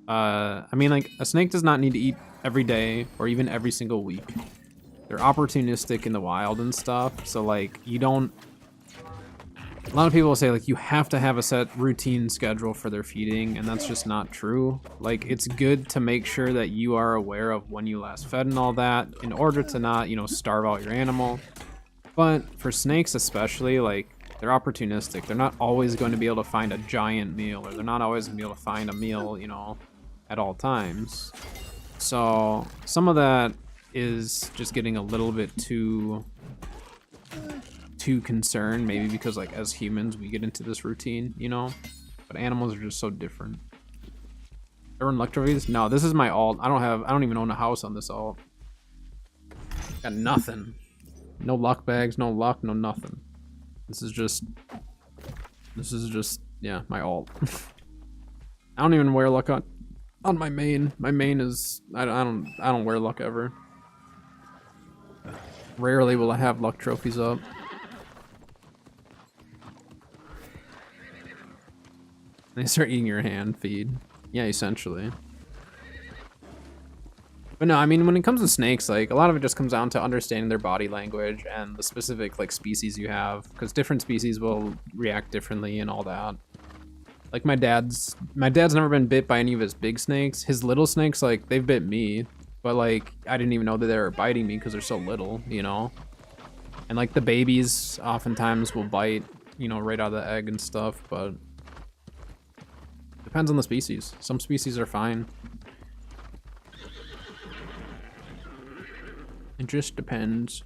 I mean, like, a snake does not need to eat every day or even every single week. They're opportunistic in the wild and stuff, so, like, you don't... A lot of people will say, like, you have to have a set routine schedule for their feeding, and that's just not true. Like, it's good to make sure that you are aware of when you last fed and all that in order to not, you know, starve out your animal. But for snakes especially, like, they're opportunistic. They're not always going to be able to find a giant meal, or they're not always going to be able to find a meal, you know, at all times. So some of that is just getting a little bit too concerned, maybe because, like, as humans we get into this routine, you know, but animals are just so different. Earn luck trophies? No, this is my alt. I don't even own a house on this alt. Got nothing. No luck bags, no luck, no nothing. This is just, yeah, my alt. I don't even wear luck on my main. My main is, I don't wear luck ever. Rarely will I have luck trophies up. They start eating your hand feed. Yeah, essentially. But no, I mean, when it comes to snakes, like, a lot of it just comes down to understanding their body language and the specific, like, species you have, because different species will react differently and all that. Like, my dad's never been bit by any of his big snakes. His little snakes, like, they've bit me, but, like, I didn't even know that they were biting me because they're so little, you know? And, like, the babies oftentimes will bite, you know, right out of the egg and stuff, but depends on the species. Some species are fine. It just depends.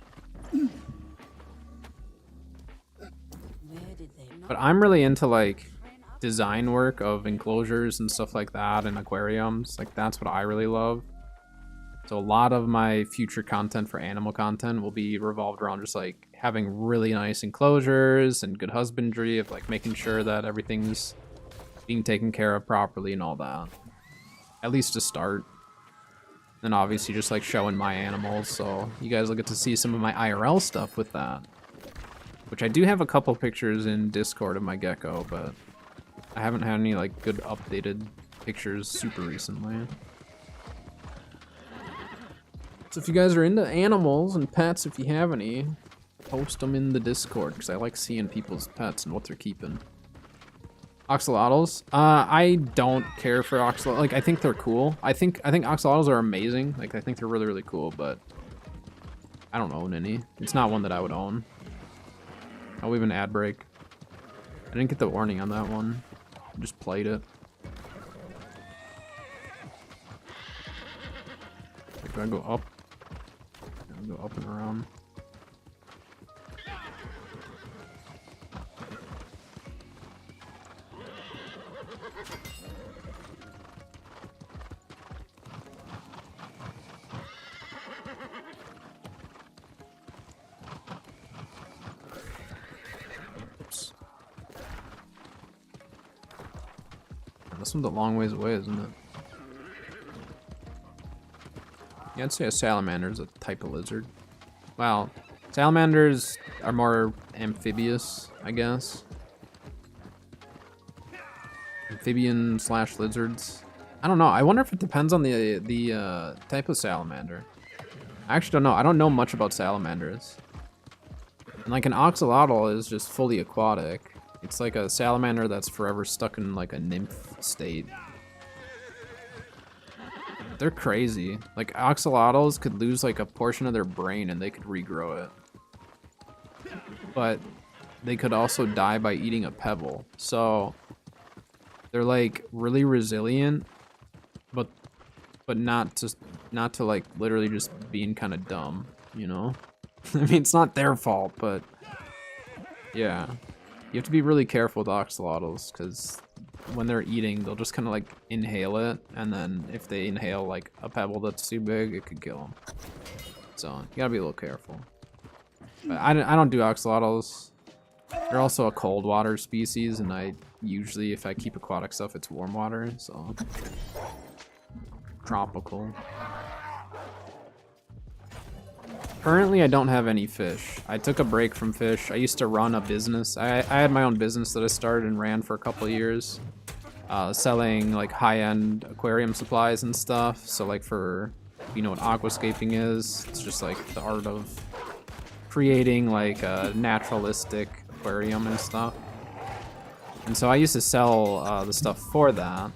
But I'm really into, like, design work of enclosures and stuff like that and aquariums. Like, that's what I really love. So a lot of my future content for animal content will be revolved around just, like, having really nice enclosures and good husbandry of, like, making sure that everything's being taken care of properly and all that. At least to start. And obviously just, like, showing my animals, so you guys will get to see some of my IRL stuff with that. Which I do have a couple pictures in Discord of my gecko, but I haven't had any, like, good updated pictures super recently. So if you guys are into animals and pets, if you have any, post them in the Discord, because I like seeing people's pets and what they're keeping. Axolotls? I don't care for axolotls. Like, I think they're cool. I think axolotls are amazing. Like, I think they're really, really cool, but I don't own any. It's not one that I would own. Oh, we have an ad break. I didn't get the warning on that one. I just played it. Like, do I go up? I go up and around. This one's a long ways away, isn't it? Yeah, I'd say a salamander is a type of lizard. Well, salamanders are more amphibious, I guess. Amphibian / lizards. I don't know. I wonder if it depends on the type of salamander. I actually don't know. I don't know much about salamanders. And like an axolotl is just fully aquatic. It's like a salamander that's forever stuck in like a nymph state. They're crazy. Like axolotls could lose like a portion of their brain and they could regrow it. But they could also die by eating a pebble. So they're like really resilient, but not to like literally just being kind of dumb, you know? I mean, it's not their fault, but yeah. You have to be really careful with axolotls because when they're eating, they'll just kind of like inhale it, and then if they inhale like a pebble that's too big, it could kill them. So you gotta be a little careful. But I don't do axolotls. They're also a cold water species, and I usually, if I keep aquatic stuff, it's warm water, so tropical. Currently, I don't have any fish. I took a break from fish. I used to run a business. I had my own business that I started and ran for a couple of years, selling like high-end aquarium supplies and stuff. So like for, you know what aquascaping is? It's just like the art of creating like a naturalistic aquarium and stuff. And so I used to sell the stuff for that,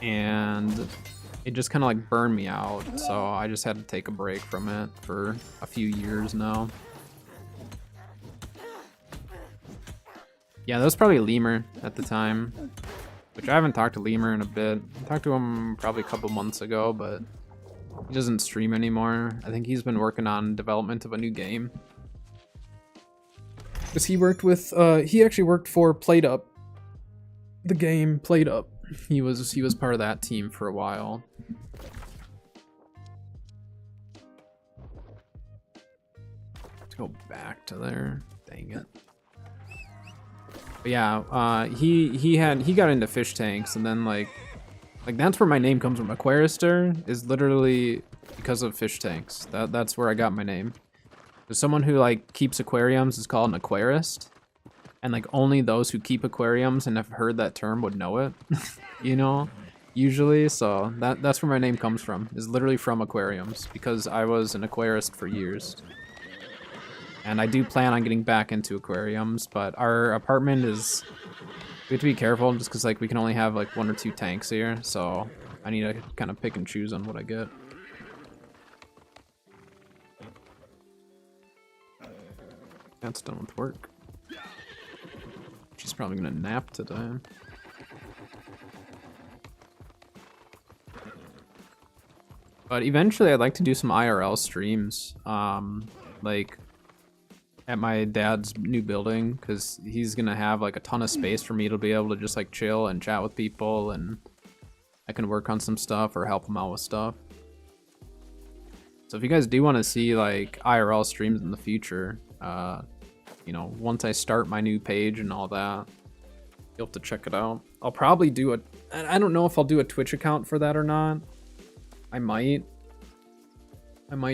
and it just kind of like burned me out, so I just had to take a break from it for a few years now. Yeah, that was probably Lemur at the time, which I haven't talked to Lemur in a bit. I talked to him probably a couple months ago, but he doesn't stream anymore. I think he's been working on development of a new game. Because he worked with, he actually worked for PlateUp. The game PlateUp. He was part of that team for a while. Let's go back to there. Dang it. But yeah, he got into fish tanks, and then like that's where my name comes from. Aquarister is literally because of fish tanks. That's where I got my name. There's someone who like keeps aquariums is called an aquarist. And like only those who keep aquariums and have heard that term would know it, you know, usually. So that's where my name comes from, is literally from aquariums, because I was an aquarist for years. And I do plan on getting back into aquariums, but our apartment is, we have to be careful just because like we can only have like 1 or 2 tanks here. So I need to kind of pick and choose on what I get. That's done with work. She's probably gonna nap today. But eventually I'd like to do some IRL streams, like at my dad's new building, because he's gonna have like a ton of space for me to be able to just like chill and chat with people, and I can work on some stuff or help him out with stuff. So if you guys do want to see like IRL streams in the future, you know, once I start my new page and all that, you'll have to check it out. I'll probably do a, I don't know if I'll do a Twitch account for that or not. I might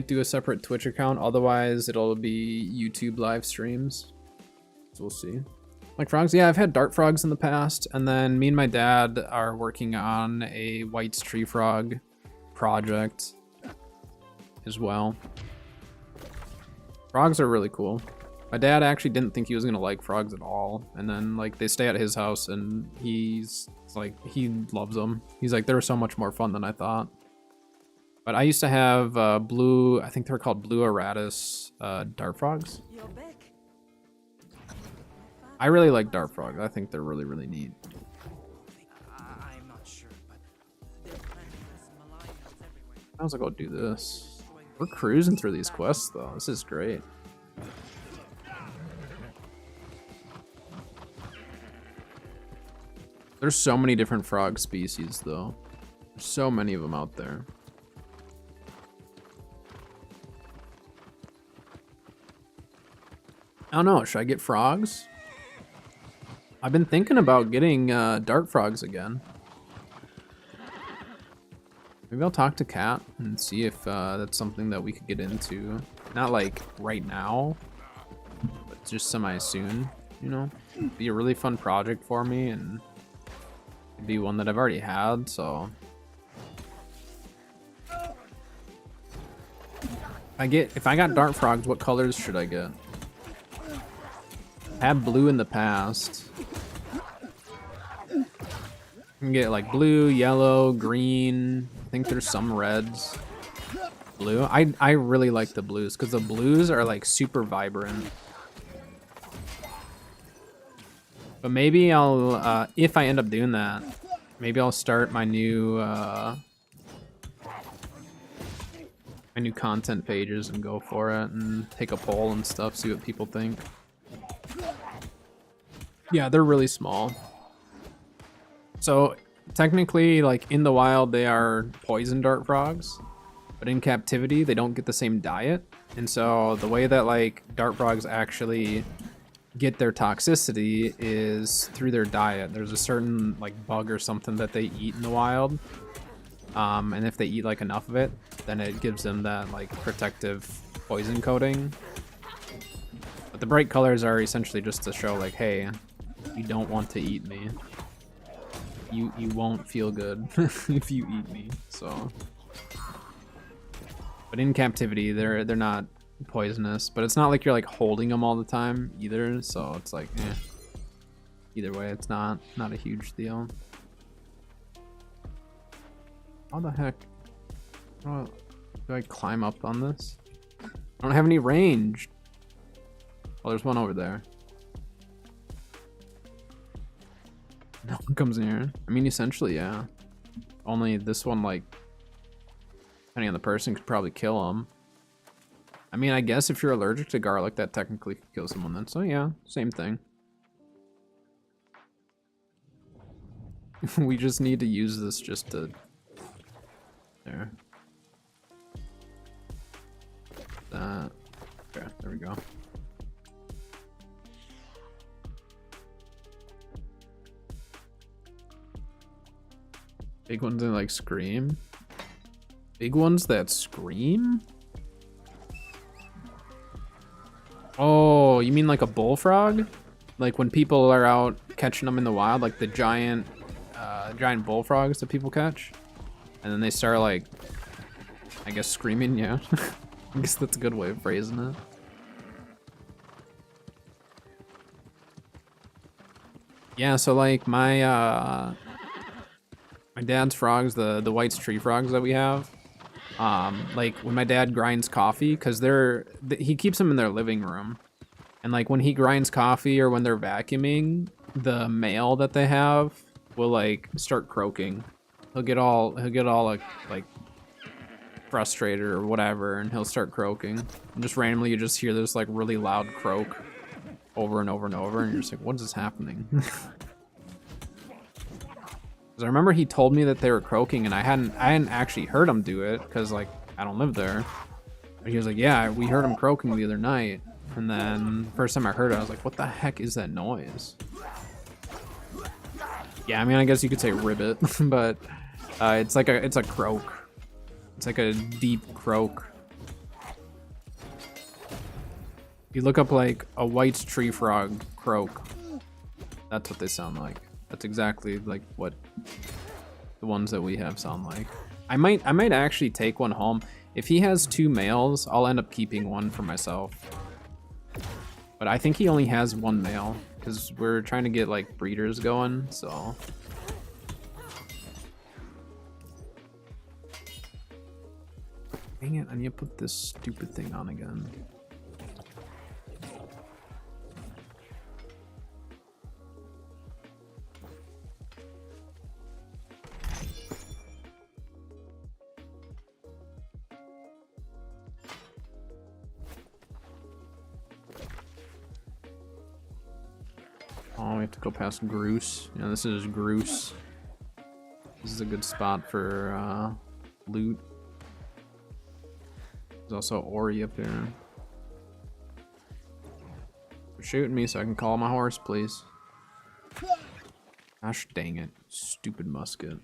do a separate Twitch account. Otherwise, it'll be YouTube live streams. So we'll see. Like frogs, yeah, I've had dart frogs in the past. And then me and my dad are working on a White's tree frog project as well. Frogs are really cool. My dad actually didn't think he was gonna like frogs at all, and then like they stay at his house, and he's like, he loves them. He's like, they're so much more fun than I thought. But I used to have blue, I think they're called blue Aratus dart frogs. I really like dart frogs. I think they're really, really neat. I'm not sure, but they're planting some alignments everywhere. I was like, I'll do this. We're cruising through these quests though. This is great. There's so many different frog species though. There's so many of them out there. I don't know, should I get frogs? I've been thinking about getting dart frogs again. Maybe I'll talk to Kat and see if that's something that we could get into. Not like right now, but just semi-soon, you know? It'd be a really fun project for me, and it'd be one that I've already had, so... If I got dart frogs, what colors should I get? I had blue in the past. I can get like blue, yellow, green. I think there's some reds. Blue. I really like the blues because the blues are like super vibrant. But maybe I'll, if I end up doing that, maybe I'll start my new content pages and go for it and take a poll and stuff, see what people think. Yeah, they're really small. So technically, like in the wild, they are poison dart frogs, but in captivity, they don't get the same diet. And so the way that like dart frogs actually get their toxicity is through their diet. There's a certain like bug or something that they eat in the wild. And if they eat like enough of it, then it gives them that like protective poison coating. But the bright colors are essentially just to show like, hey, you don't want to eat me. You won't feel good if you eat me. So, but in captivity, they're not poisonous. But it's not like you're like holding them all the time either. So it's like, either way, it's not a huge deal. How the heck do I climb up on this? I don't have any range. Oh, there's one over there. No one comes near. I mean, essentially, yeah. Only this one, like, depending on the person, could probably kill him. I mean, I guess if you're allergic to garlic, that technically could kill someone then. So yeah, same thing. We just need to use this just to... There. That. Okay, there we go. Big ones that like scream? Big ones that scream? Oh, you mean like a bullfrog? Like when people are out catching them in the wild, like the giant bullfrogs that people catch? And then they start like, I guess screaming, yeah. I guess that's a good way of phrasing it. Yeah, so like my dad's frogs, the White's tree frogs that we have, like when my dad grinds coffee, cause he keeps them in their living room. And like when he grinds coffee or when they're vacuuming, the male that they have will like start croaking. He'll get all like frustrated or whatever, and he'll start croaking. And just randomly, you just hear this like really loud croak over and over and over, and you're just like, what is happening? Because I remember he told me that they were croaking, and I hadn't actually heard him do it because like I don't live there. But he was like, yeah, we heard him croaking the other night, and then first time I heard it, I was like, what the heck is that noise? Yeah, I mean, I guess you could say ribbit, but it's a croak. It's like a deep croak. If you look up like a White's tree frog croak, that's what they sound like. That's exactly like what the ones that we have sound like. I might actually take one home. If he has 2 males, I'll end up keeping one for myself. But I think he only has 1 male because we're trying to get like breeders going, so. Dang it, I need to put this stupid thing on again. Oh, we have to go past Groose. Yeah, this is Groose. This is a good spot for loot. There's also Ori up here. Quit shooting me so I can call my horse, please. Gosh dang it. Stupid musket.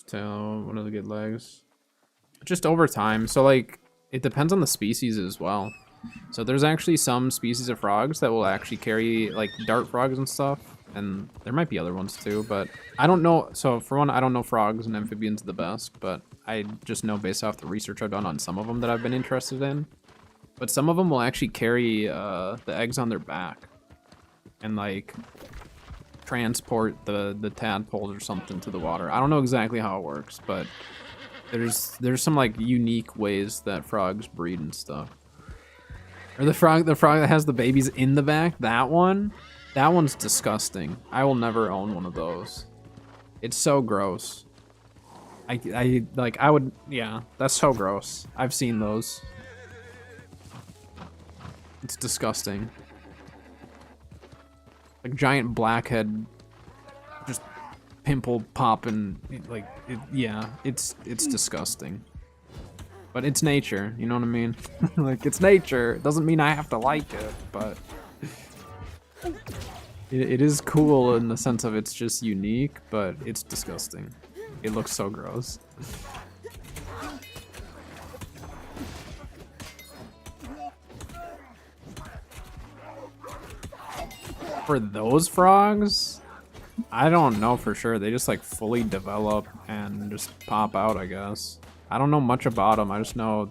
So, what are the good legs? Just over time. So, like, it depends on the species as well. So there's actually some species of frogs that will actually carry like dart frogs and stuff, and there might be other ones too, but I don't know. So for one, I don't know frogs and amphibians the best, but I just know based off the research I've done on some of them that I've been interested in. But some of them will actually carry the eggs on their back and like transport the tadpoles or something to the water. I don't know exactly how it works, but there's some like unique ways that frogs breed and stuff. Or the frog that has the babies in the back, that one's disgusting. I will never own one of those. It's so gross. Yeah, that's so gross. I've seen those. It's disgusting. like giant blackhead, just pimple popping, like yeah, it's disgusting. But it's nature, you know what I mean? Like it's nature. It doesn't mean I have to like it, but it is cool in the sense of it's just unique, but it's disgusting. It looks so gross. For those frogs, I don't know for sure. They just like fully develop and just pop out, I guess. I don't know much about them. I just know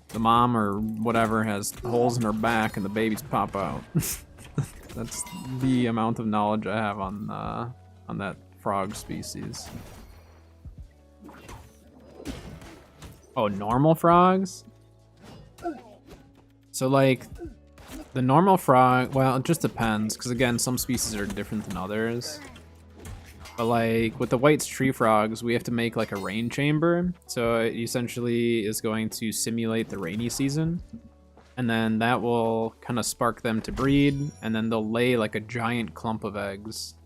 the mom or whatever has holes in her back and the babies pop out. That's the amount of knowledge I have on that frog species. Oh, normal frogs? So like the normal frog, well, it just depends, because again, some species are different than others. But like with the White's tree frogs, we have to make like a rain chamber. So it essentially is going to simulate the rainy season. And then that will kind of spark them to breed. And then they'll lay like a giant clump of eggs.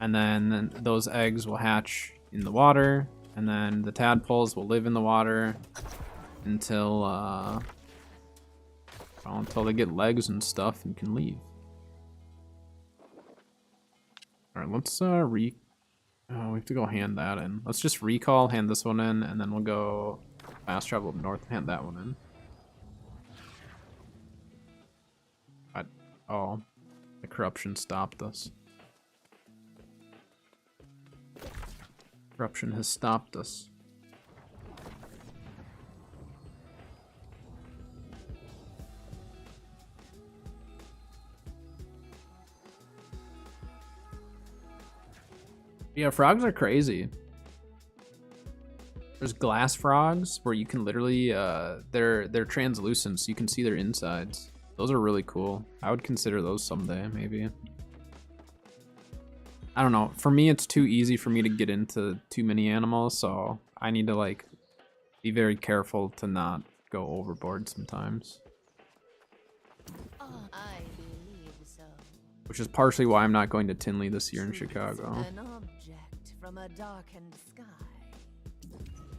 And then those eggs will hatch in the water. And then the tadpoles will live in the water until they get legs and stuff and can leave. All right, let's oh, we have to go hand that in. Let's just recall, hand this one in, and then we'll go fast travel up north and hand that one in. Oh, the corruption stopped us. Corruption has stopped us. Yeah, frogs are crazy. There's glass frogs where you can literally, they're translucent, so you can see their insides. Those are really cool. I would consider those someday, maybe. I don't know. For me, it's too easy for me to get into too many animals, so I need to like be very careful to not go overboard sometimes. I believe so. Which is partially why I'm not going to Tinley this year in Chicago. An object from a darkened sky.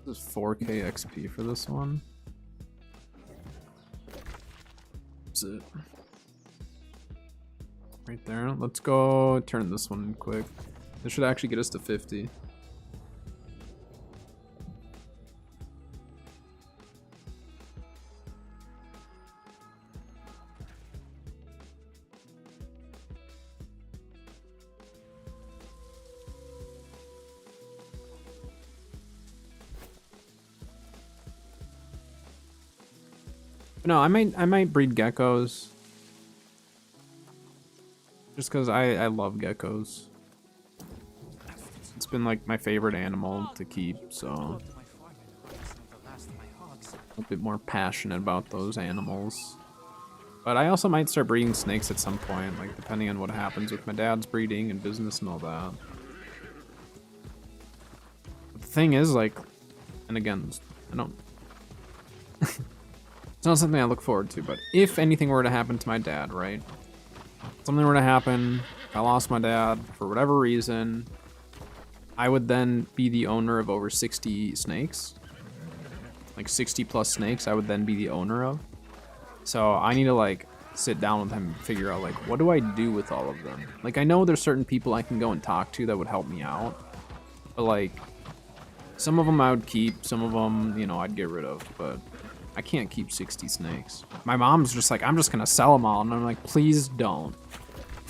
This is 4K XP for this one. That's it. Right there. Let's go turn this one quick. This should actually get us to 50. No, I might breed geckos. Just because I love geckos. It's been like my favorite animal to keep, so a bit more passionate about those animals. But I also might start breeding snakes at some point, like depending on what happens with my dad's breeding and business and all that. But the thing is, like, and again, I don't... It's not something I look forward to, but if anything were to happen to my dad, right? Something were to happen, if I lost my dad for whatever reason, I would then be the owner of over 60 snakes. Like 60 plus snakes I would then be the owner of. So I need to like sit down with him and figure out like, what do I do with all of them? Like I know there's certain people I can go and talk to that would help me out. But like, some of them I would keep, some of them, you know, I'd get rid of, but I can't keep 60 snakes. My mom's just like, I'm just gonna sell them all. And I'm like, please don't.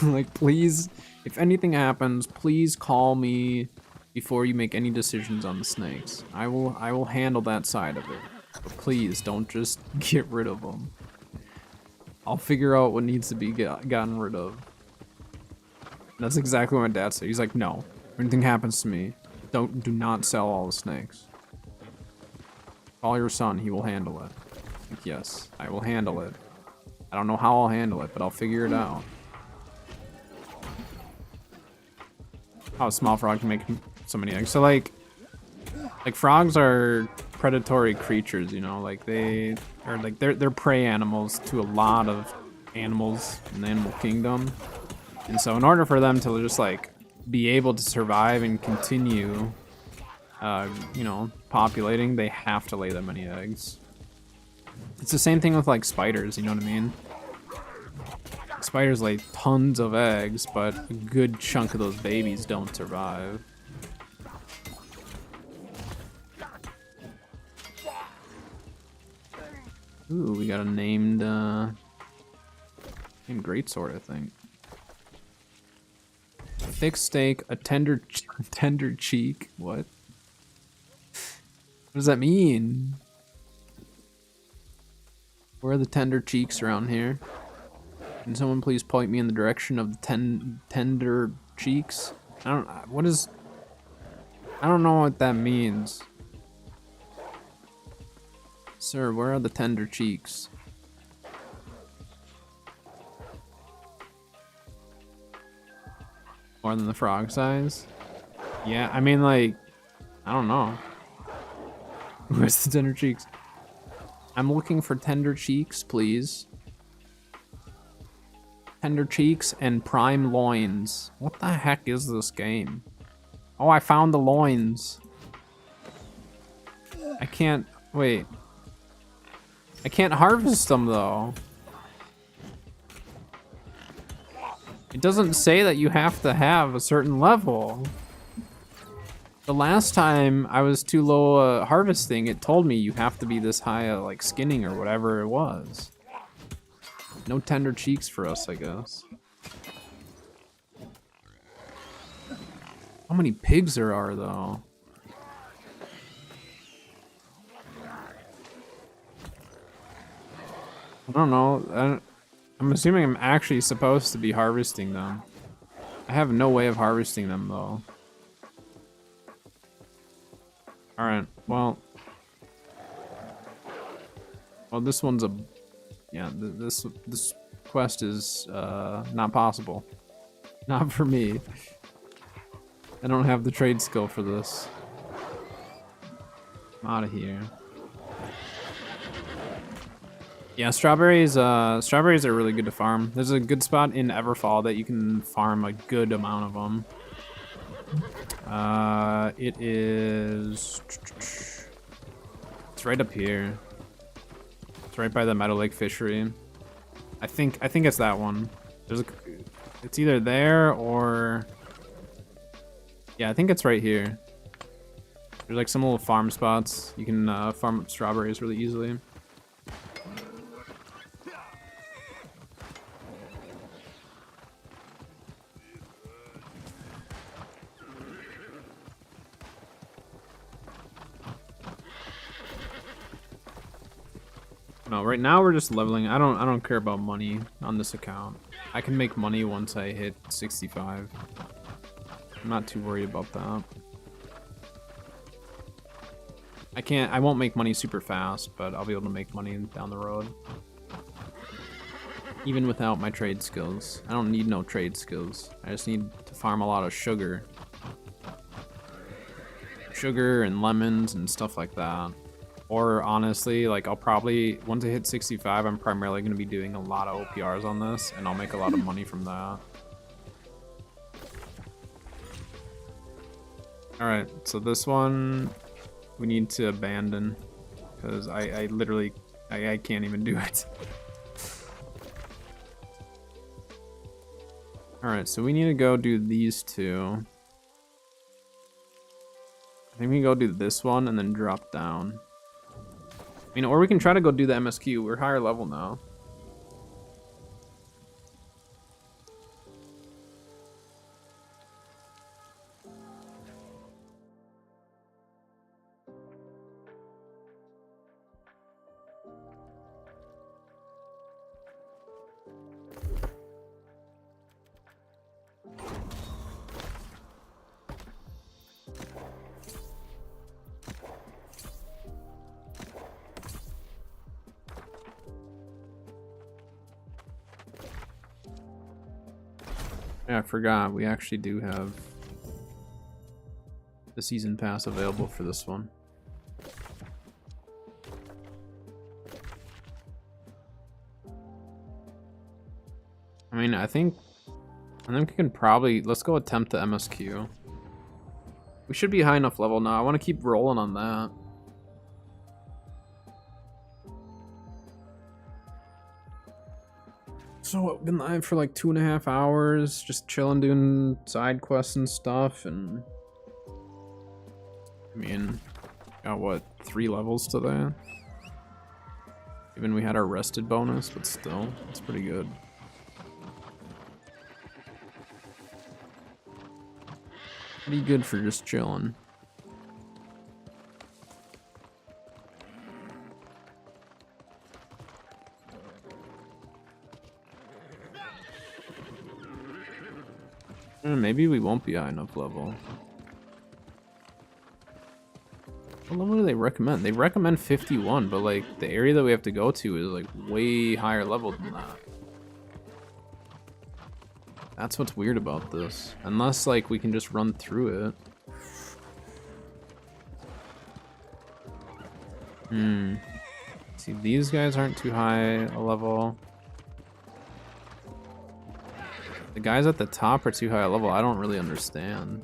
Like, please, if anything happens, please call me before you make any decisions on the snakes. I will handle that side of it. But please don't just get rid of them. I'll figure out what needs to be gotten rid of. And that's exactly what my dad said. He's like, no, if anything happens to me, do not sell all the snakes. Call your son, he will handle it. Like, yes, I will handle it. I don't know how I'll handle it, but I'll figure it out. How a small frog can make so many eggs. So like frogs are predatory creatures, you know, like they are like they're prey animals to a lot of animals in the animal kingdom. And so in order for them to just like be able to survive and continue, you know, populating, they have to lay that many eggs. It's the same thing with like spiders, you know what I mean? Spiders lay tons of eggs, but a good chunk of those babies don't survive. Ooh, we got a named greatsword, I think. A thick steak, a tender cheek. What? What does that mean? Where are the tender cheeks around here? Can someone please point me in the direction of the tender cheeks? I don't know what that means. Sir, where are the tender cheeks? More than the frog size? Yeah, I mean, like, I don't know. Where's the tender cheeks? I'm looking for tender cheeks, please. Tender cheeks and prime loins. What the heck is this game? Oh, I found the loins. I can't, wait. I can't harvest them though. It doesn't say that you have to have a certain level. The last time I was too low harvesting, it told me you have to be this high like skinning or whatever it was. No tender cheeks for us, I guess. How many pigs there are though? I don't know. I'm assuming I'm actually supposed to be harvesting them. I have no way of harvesting them though. Alright, well, this one's a, yeah, this quest is not possible. Not for me. I don't have the trade skill for this. I'm out of here. Yeah, strawberries are really good to farm. There's a good spot in Everfall that you can farm a good amount of them. It is... It's right up here. It's right by the Meadow Lake fishery. I think it's that one. It's either there or... Yeah, I think it's right here. There's like some little farm spots. You can farm up strawberries really easily. No, right now we're just leveling. I don't care about money on this account. I can make money once I hit 65. I'm not too worried about that. I won't make money super fast, but I'll be able to make money down the road. Even without my trade skills. I don't need no trade skills. I just need to farm a lot of sugar. Sugar and lemons and stuff like that. Or honestly, like I'll probably, once I hit 65, I'm primarily going to be doing a lot of OPRs on this, and I'll make a lot of money from that. Alright, so this one we need to abandon, because I literally, I can't even do it. Alright, so we need to go do these two. I think we can go do this one and then drop down. I mean, or we can try to go do the MSQ. We're higher level now. Yeah, I forgot. We actually do have the season pass available for this one. mean, I think we can probably, let's go attempt the MSQ. We should be high enough level now. I want to keep rolling on that. So I've been live for like 2.5 hours, just chilling, doing side quests and stuff, and I mean, got what, 3 levels to that? Even we had our rested bonus, but still, it's pretty good. Pretty good for just chilling. Maybe we won't be high enough level. What level do they recommend? They recommend 51, but like the area that we have to go to is like way higher level than that. That's what's weird about this. Unless like we can just run through it. See, these guys aren't too high a level. The guys at the top are too high a level. I don't really understand.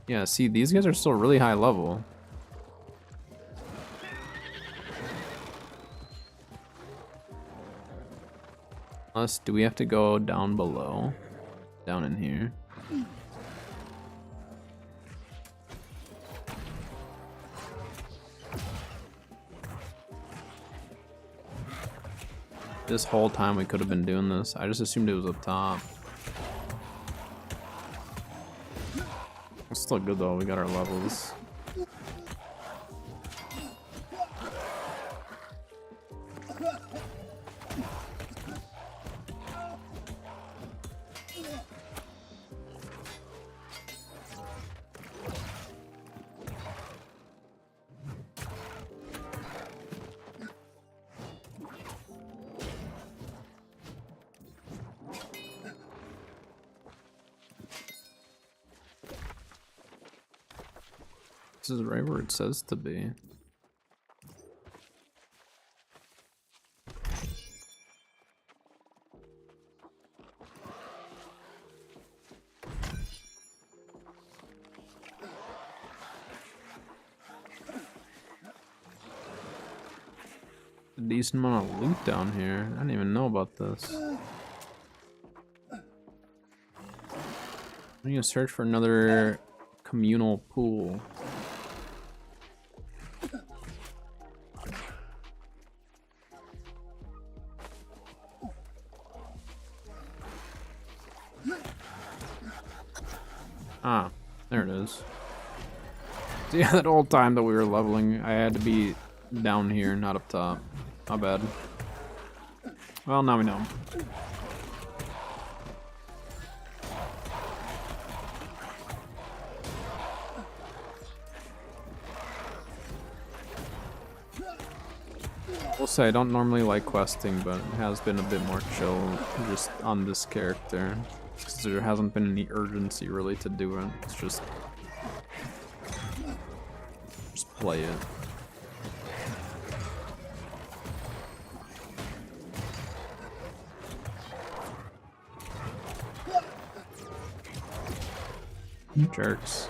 Yeah, see, these guys are still really high level. Unless, do we have to go down below? Down in here. This whole time we could have been doing this. I just assumed it was up top. It's still good though, we got our levels. This is right where it says to be. A decent amount of loot down here. I didn't even know about this. I'm gonna search for another communal pool. Ah, there it is. So yeah, that whole time that we were leveling, I had to be down here, not up top. My bad. Well, now we know. We'll say I don't normally like questing, but it has been a bit more chill just on this character. Because there hasn't been any urgency really to do it. It's just play it. Jerks.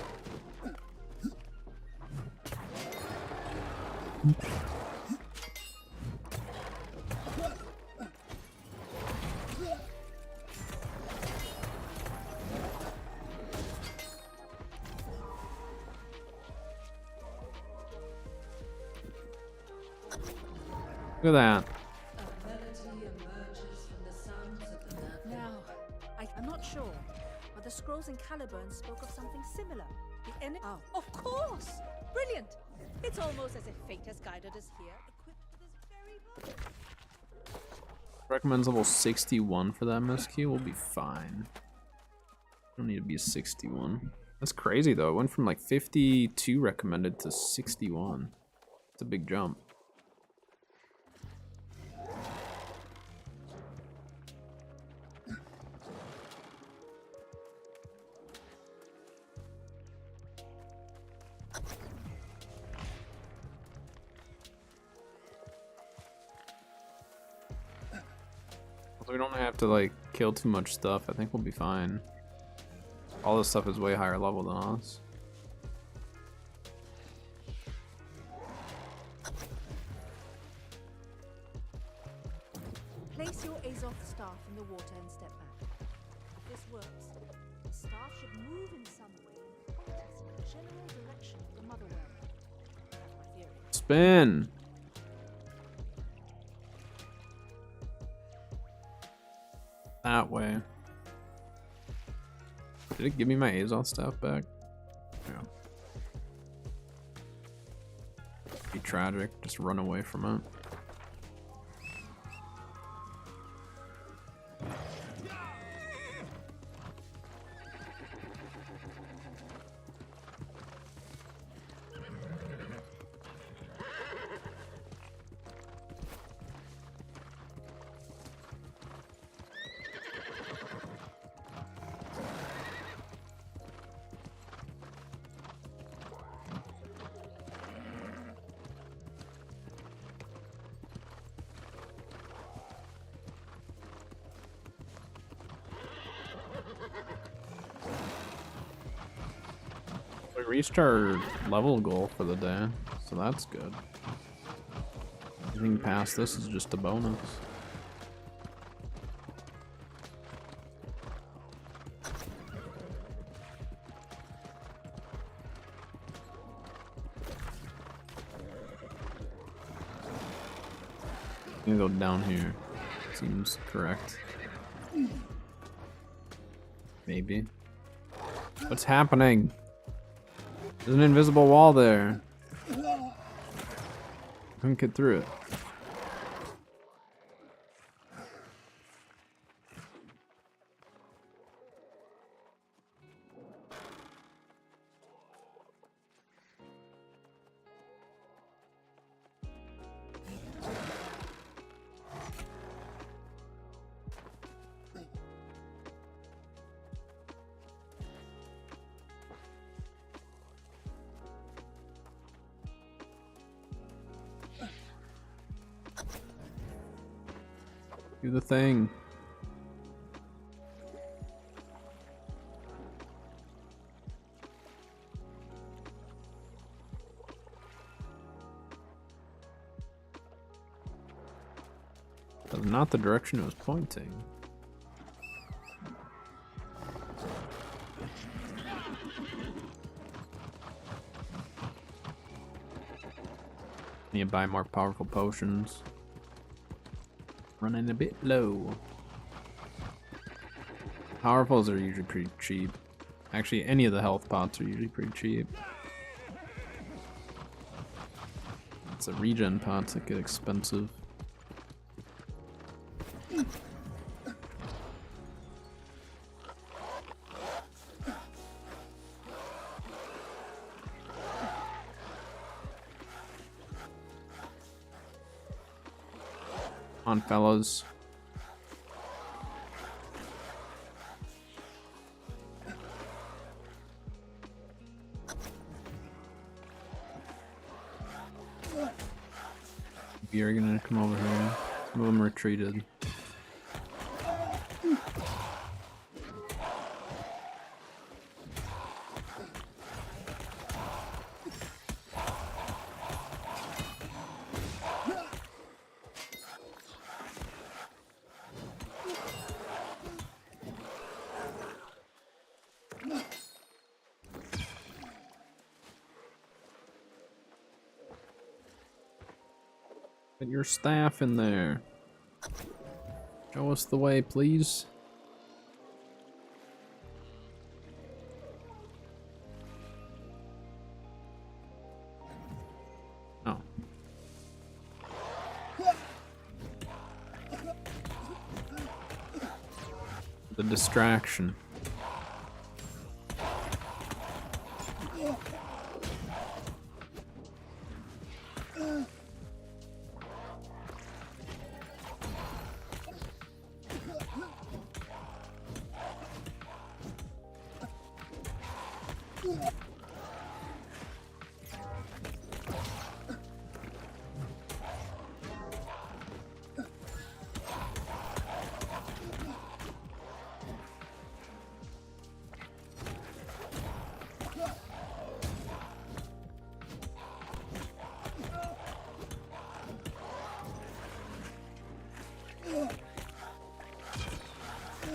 Look at that. Now, I'm not sure, but the scrolls in Caliburn spoke of something similar. The enemy. Oh, of course! Brilliant! It's almost as if fate has guided us here, equipped for this very moment. Recommends level 61 for that MSQ. We'll be fine. Don't need to be 61. That's crazy though. It went from like 52 recommended to 61. It's a big jump. We don't have to like kill too much stuff. I think we'll be fine. All this stuff is way higher level than us. Place your Azoth staff in the water and step back. If this works, the staff should move in some way and point us in the general direction of the mother world. That's my theory. Spin! That way. Did it give me my Azoth staff back? Yeah. Be tragic. Just run away from it. We reached our level goal for the day, so that's good. Anything past this is just a bonus. I'm gonna go down here. Seems correct. Maybe. What's happening? There's an invisible wall there. Couldn't get through it. Do the thing. That's not the direction it was pointing. Need to buy more powerful potions. Running a bit low. Powerfuls are usually pretty cheap. Actually, any of the health pots are usually pretty cheap. It's the regen pots that get expensive. On, fellas. You're gonna come over here. Some of them retreated. Put your staff in there. Show us the way, please. Oh. The distraction.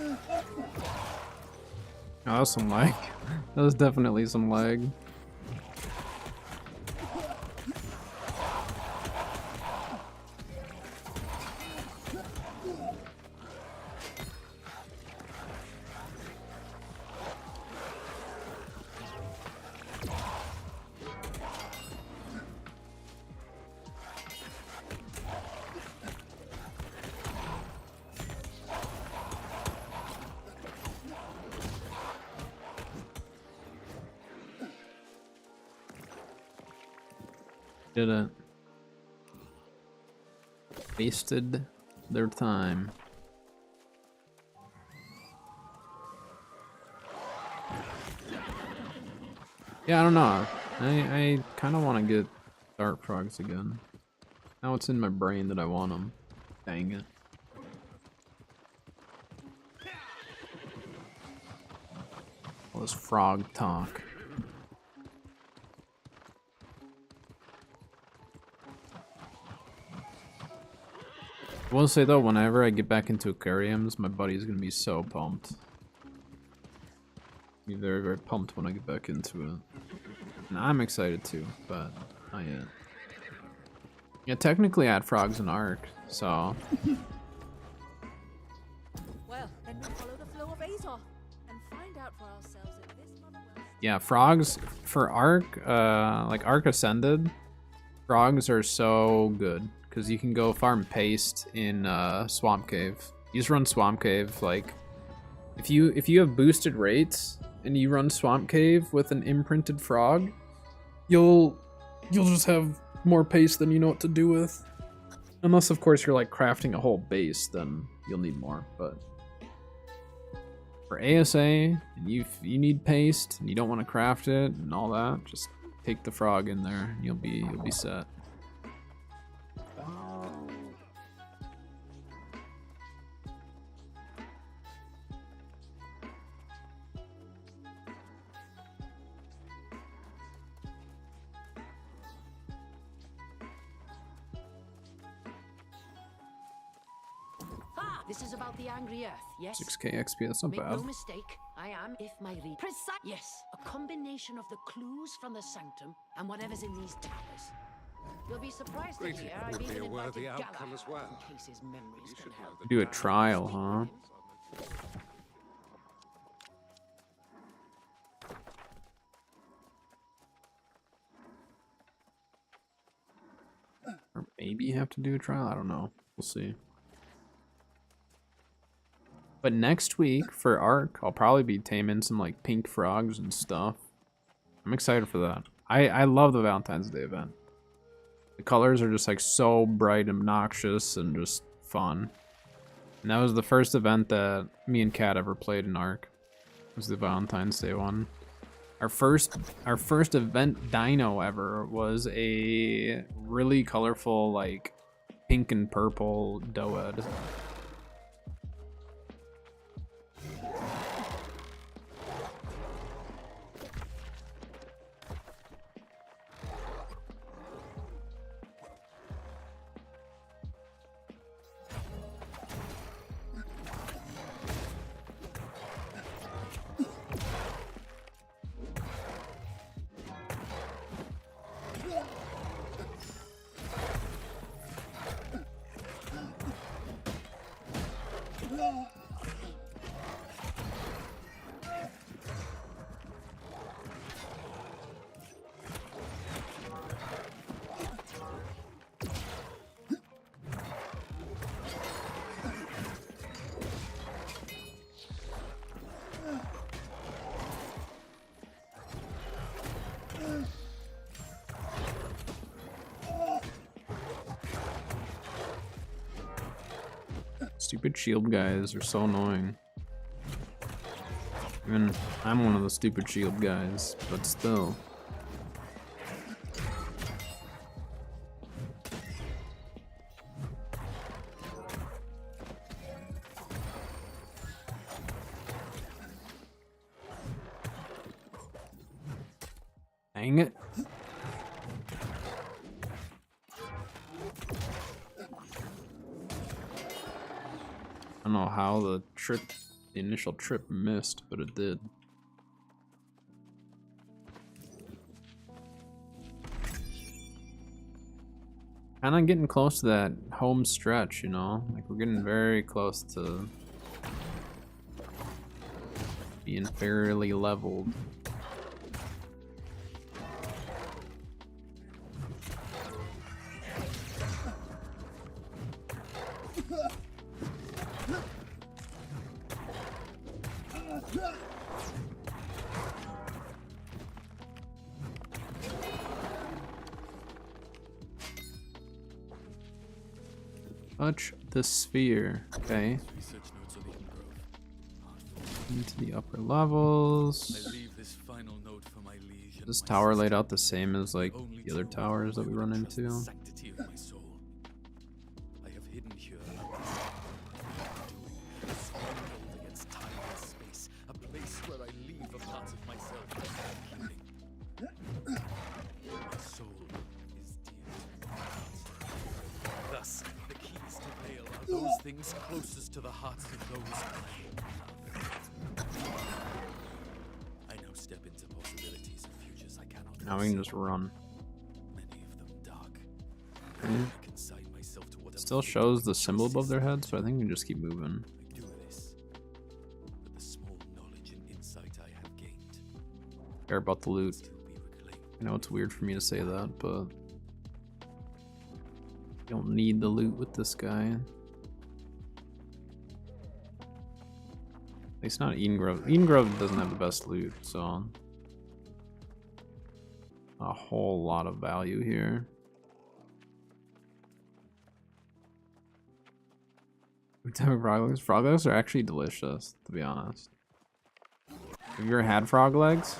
Oh, that was some lag. That was definitely some lag. Didn't. Wasted their time. Yeah, I don't know. I kind of want to get dart frogs again. Now it's in my brain that I want them. Dang it. All this frog talk. I will say though, whenever I get back into aquariums, my buddy's gonna be so pumped. Be very, very pumped when I get back into it. And I'm excited too, but not yet. Yeah, technically I had frogs in Ark, so. Well, then we follow the flow of Azor and find out for ourselves if this mother will. Yeah, frogs for Ark, like Ark Ascended, frogs are so good because you can go farm paste in Swamp Cave. You just run Swamp Cave, like if you have boosted rates and you run Swamp Cave with an imprinted frog, you'll just have more paste than you know what to do with. Unless of course you're like crafting a whole base, then you'll need more, but for ASA, and you need paste and you don't want to craft it and all that, just take the frog in there and you'll be set. Ah, this is about the angry earth, yes? 6k XP, that's not Make bad. no mistake, I am, if my read precise. Yes, a combination of the clues from the sanctum and whatever's in these towers. You'll be surprised to Great, hear it I've would be even a invited worthy outcome Galahad as well. in case his memories can help. Do a trial, huh? Or maybe have to do a trial, I don't know. We'll see. But next week for Ark, I'll probably be taming some like pink frogs and stuff. I'm excited for that. I love the Valentine's Day event. The colors are just like so bright and obnoxious and just fun. And that was the first event that me and Kat ever played in Ark. It was the Valentine's Day one. Our first event dino ever was a really colorful like pink and purple Doed. Stupid shield guys are so annoying. Even I'm one of the stupid shield guys, but still. Dang it. I don't know how the trick The initial trip missed, but it did. Kind of getting close to that home stretch, you know? Like, we're getting very close to being fairly leveled. Touch the sphere. Okay. Research notes on Eden Grove. Into the upper levels. I leave this final note for my liege and This my tower laid sister. out the same as like Only the other two towers that we will run ever trust the into. sanctity of my soul. I have hidden here a stronghold against time and space, a place where I leave a part of myself including. My soul is dear to my heart. Thus, the keys to Vale are those things closest to the hearts of those I love. I now step into possibilities of futures I cannot Now we can foresee. just run. Many of them dark. Okay. I consign myself to whatever Still shows the symbol above their heads, but I think we can just keep moving. I do this with the small knowledge and insight I have gained. Care about the loot. Still be reclaimed. I know it's weird for me to say that, but you don't need the loot with this guy. At least not Eden Grove. Eden Grove doesn't have the best loot, so a whole lot of value here. What type of frog legs? Frog legs are actually delicious, to be honest. Have you ever had frog legs?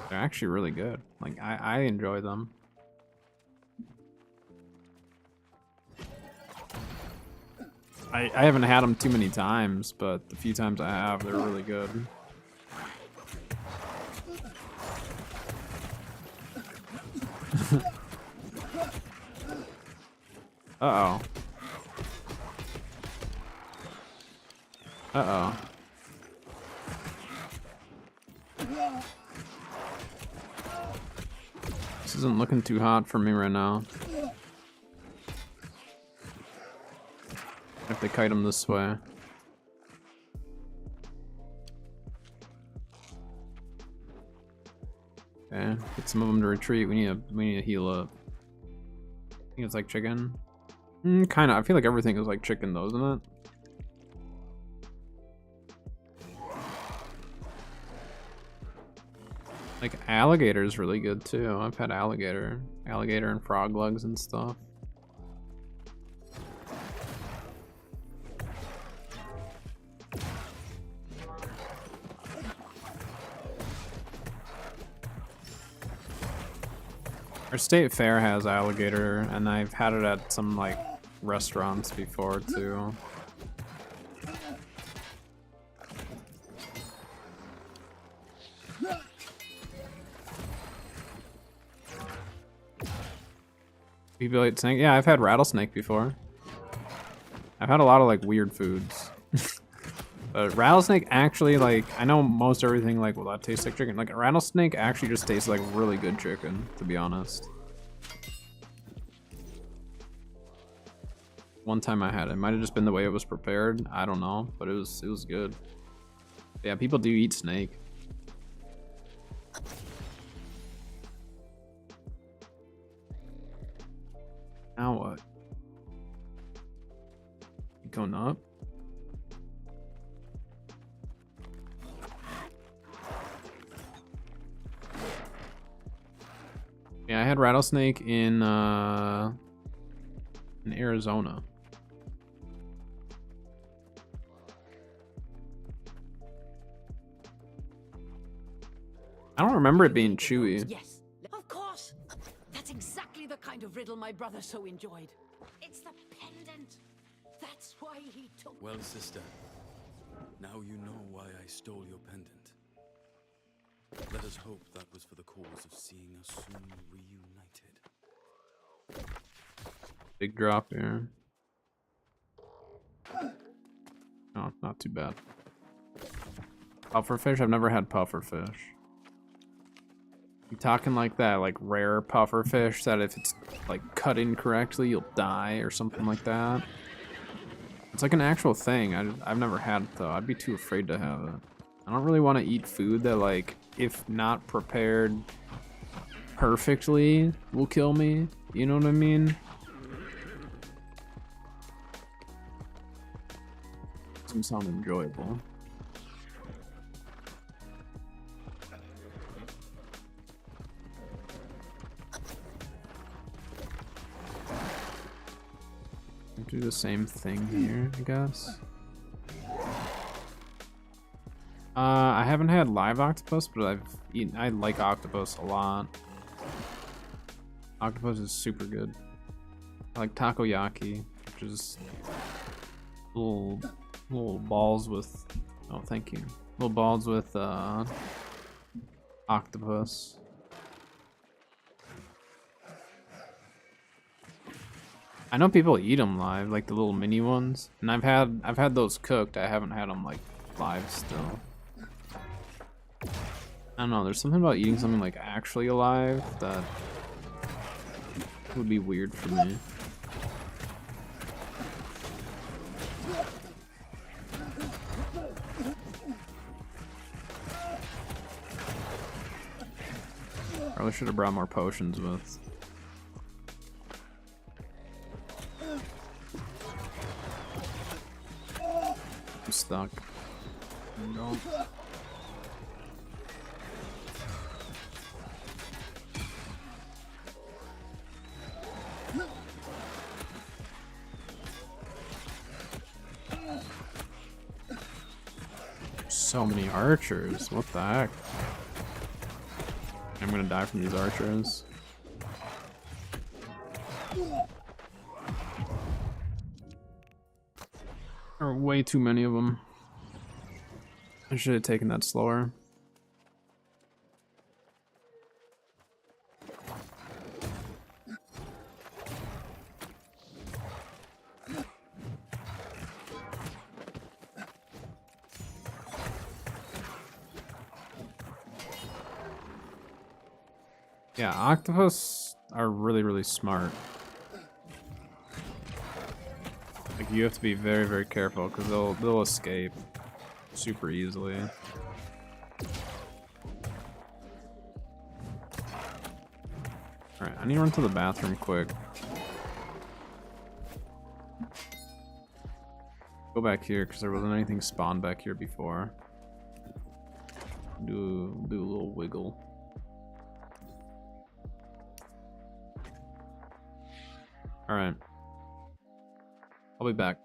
They're actually really good. Like, I enjoy them. I haven't had them too many times, but the few times I have, they're really good. Uh-oh. Uh-oh. This isn't looking too hot for me right now. If they kite him this way. Okay, get some of them to retreat. We need to heal up. I think it's like chicken. Kind of. I feel like everything is like chicken though, isn't it? Like alligator is really good too. I've had alligator and frog legs and stuff. Our state fair has alligator, and I've had it at some like restaurants before too. People eat snake? Yeah, I've had rattlesnake before. I've had a lot of like weird foods. But rattlesnake actually, like, I know most everything like, well, that tastes like chicken. Like, a rattlesnake actually just tastes like really good chicken, to be honest. One time I had it. It might have just been the way it was prepared. I don't know, but it was good. Yeah, people do eat snake. Now what? Keep going up? Yeah, I had rattlesnake in Arizona. I don't remember it being chewy. Yes, of course. That's exactly the kind of riddle my brother so enjoyed. It's the pendant. That's why he took. Well, sister, now you know why I stole your pendant. Let us hope that was for the cause of seeing us soon reunited. Big drop here. Oh, not too bad. Pufferfish? I've never had pufferfish. You talking like that, like rare pufferfish that if it's like cut incorrectly, you'll die or something like that? It's like an actual thing. I've never had it though. I'd be too afraid to have it. I don't really want to eat food that, like, if not prepared perfectly, will kill me. You know what I mean? Doesn't sound enjoyable. Do the same thing here, I guess. I haven't had live octopus, but I've eaten. I like octopus a lot. Octopus is super good. I like takoyaki, which is little balls with. Oh, thank you. Little balls with octopus. I know people eat them live, like the little mini ones, and I've had those cooked. I haven't had them like live still. I don't know. There's something about eating something like actually alive that would be weird for me. Probably should have brought more potions with. I'm stuck. No. So many archers. What the heck? I'm gonna die from these archers. There are way too many of them. I should have taken that slower. Yeah, octopus are really, really smart. Like, you have to be very, very careful because they'll escape super easily. Alright, I need to run to the bathroom quick. Go back here because there wasn't anything spawned back here before. Do a little wiggle. Alright. I'll be back.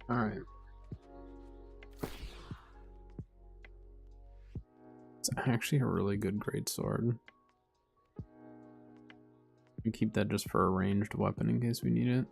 Alright. It's actually a really good greatsword. You keep that just for a ranged weapon in case we need it.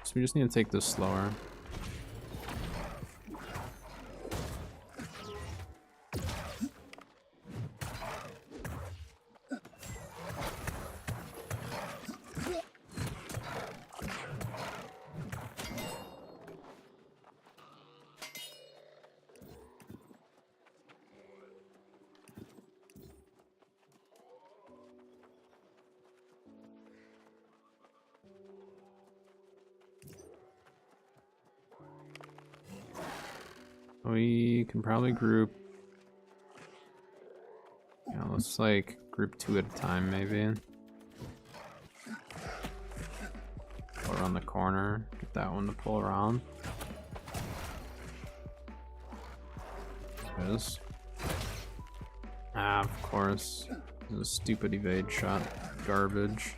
So we just need to take this slower. We can probably group. Yeah, let's like group 2 at a time, maybe. Go around the corner, get that one to pull around. There it is. Ah, of course. This is a stupid evade shot. Garbage.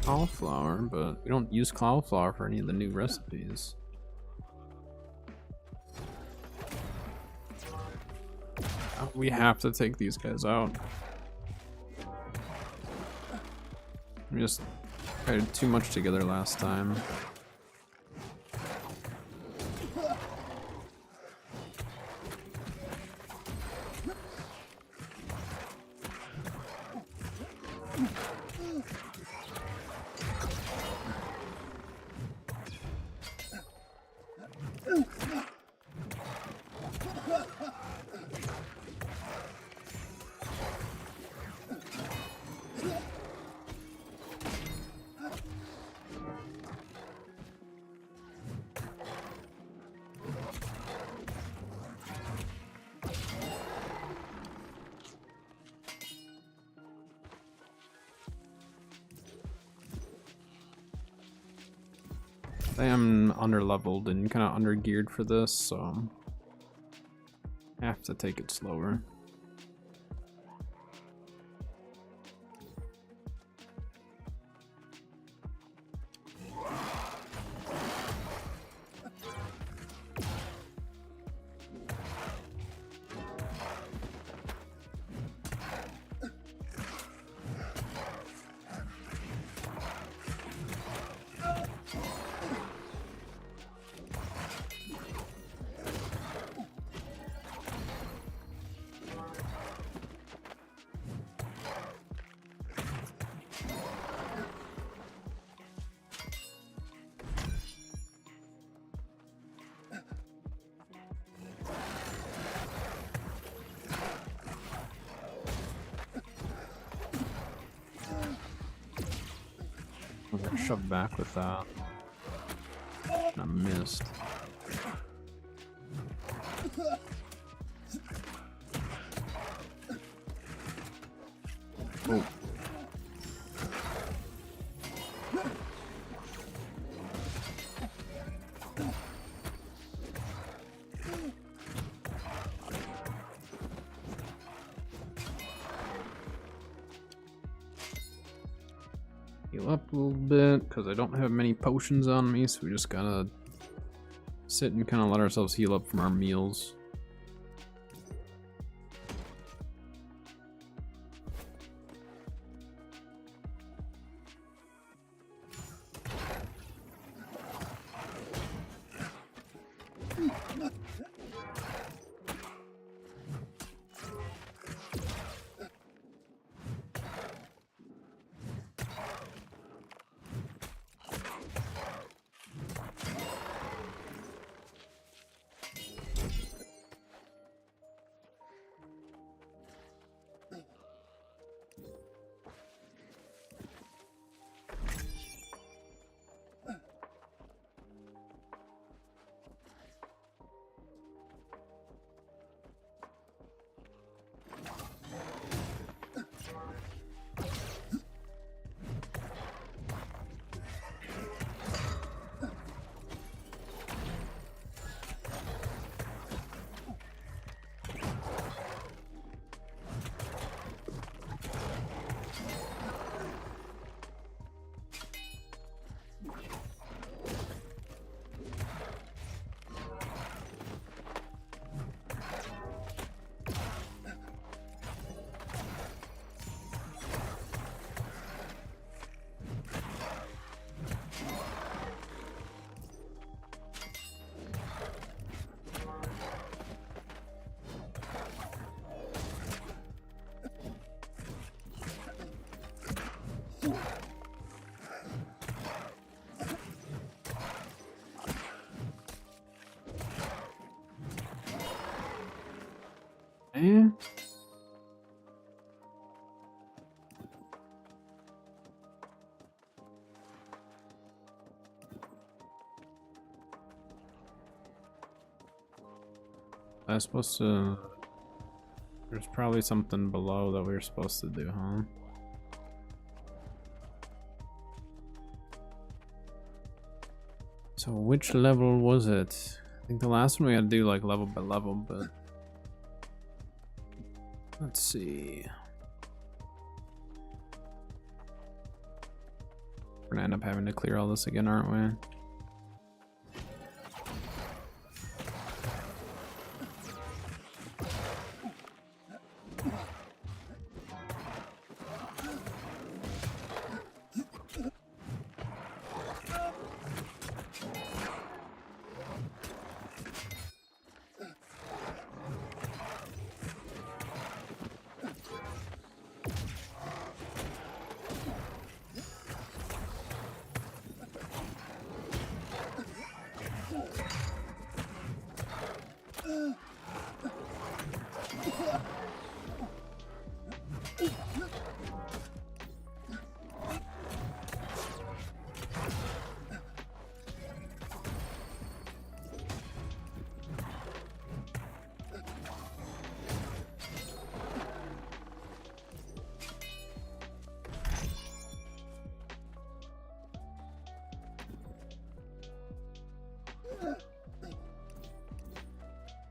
Cauliflower, but we don't use cauliflower for any of the new recipes. We have to take these guys out. We just tried too much together last time. I am under-leveled and kind of under-geared for this, so I have to take it slower. I got shoved back with that. And I missed. Oh. heal up a little bit, because I don't have many potions on me, so we just gotta sit and kind of let ourselves heal up from our meals. Eh? I was supposed to... There's probably something below that we were supposed to do, huh? So which level was it? I think the last one we had to do like level by level, but... Let's see. We're gonna end up having to clear all this again, aren't we?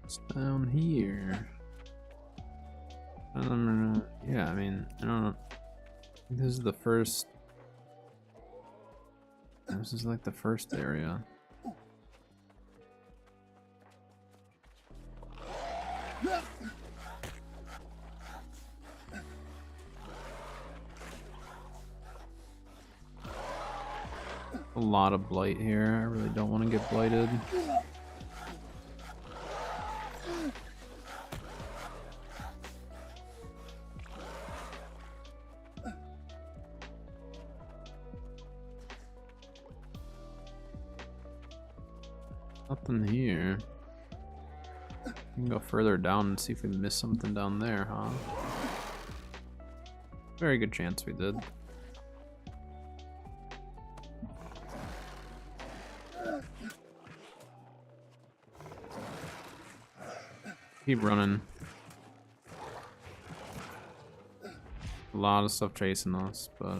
It's down here. Yeah, I mean, I don't know. I think this is the first. This is like the first area. A lot of blight here. I really don't want to get blighted. Nothing here. We can go further down and see if we missed something down there, huh? Very good chance we did. Keep running. A lot of stuff chasing us, but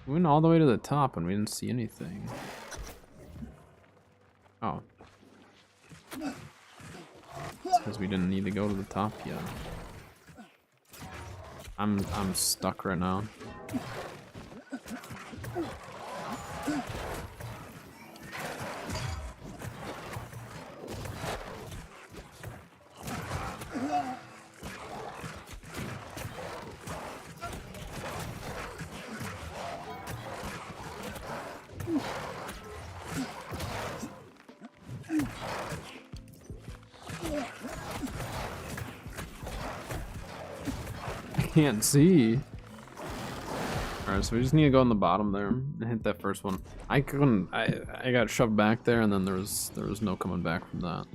we went all the way to the top and we didn't see anything. Oh. It's because we didn't need to go to the top yet. I'm stuck right now. Can't see. Alright, so we just need to go on the bottom there and hit that first one. I couldn't. I got shoved back there, and then there was no coming back from that.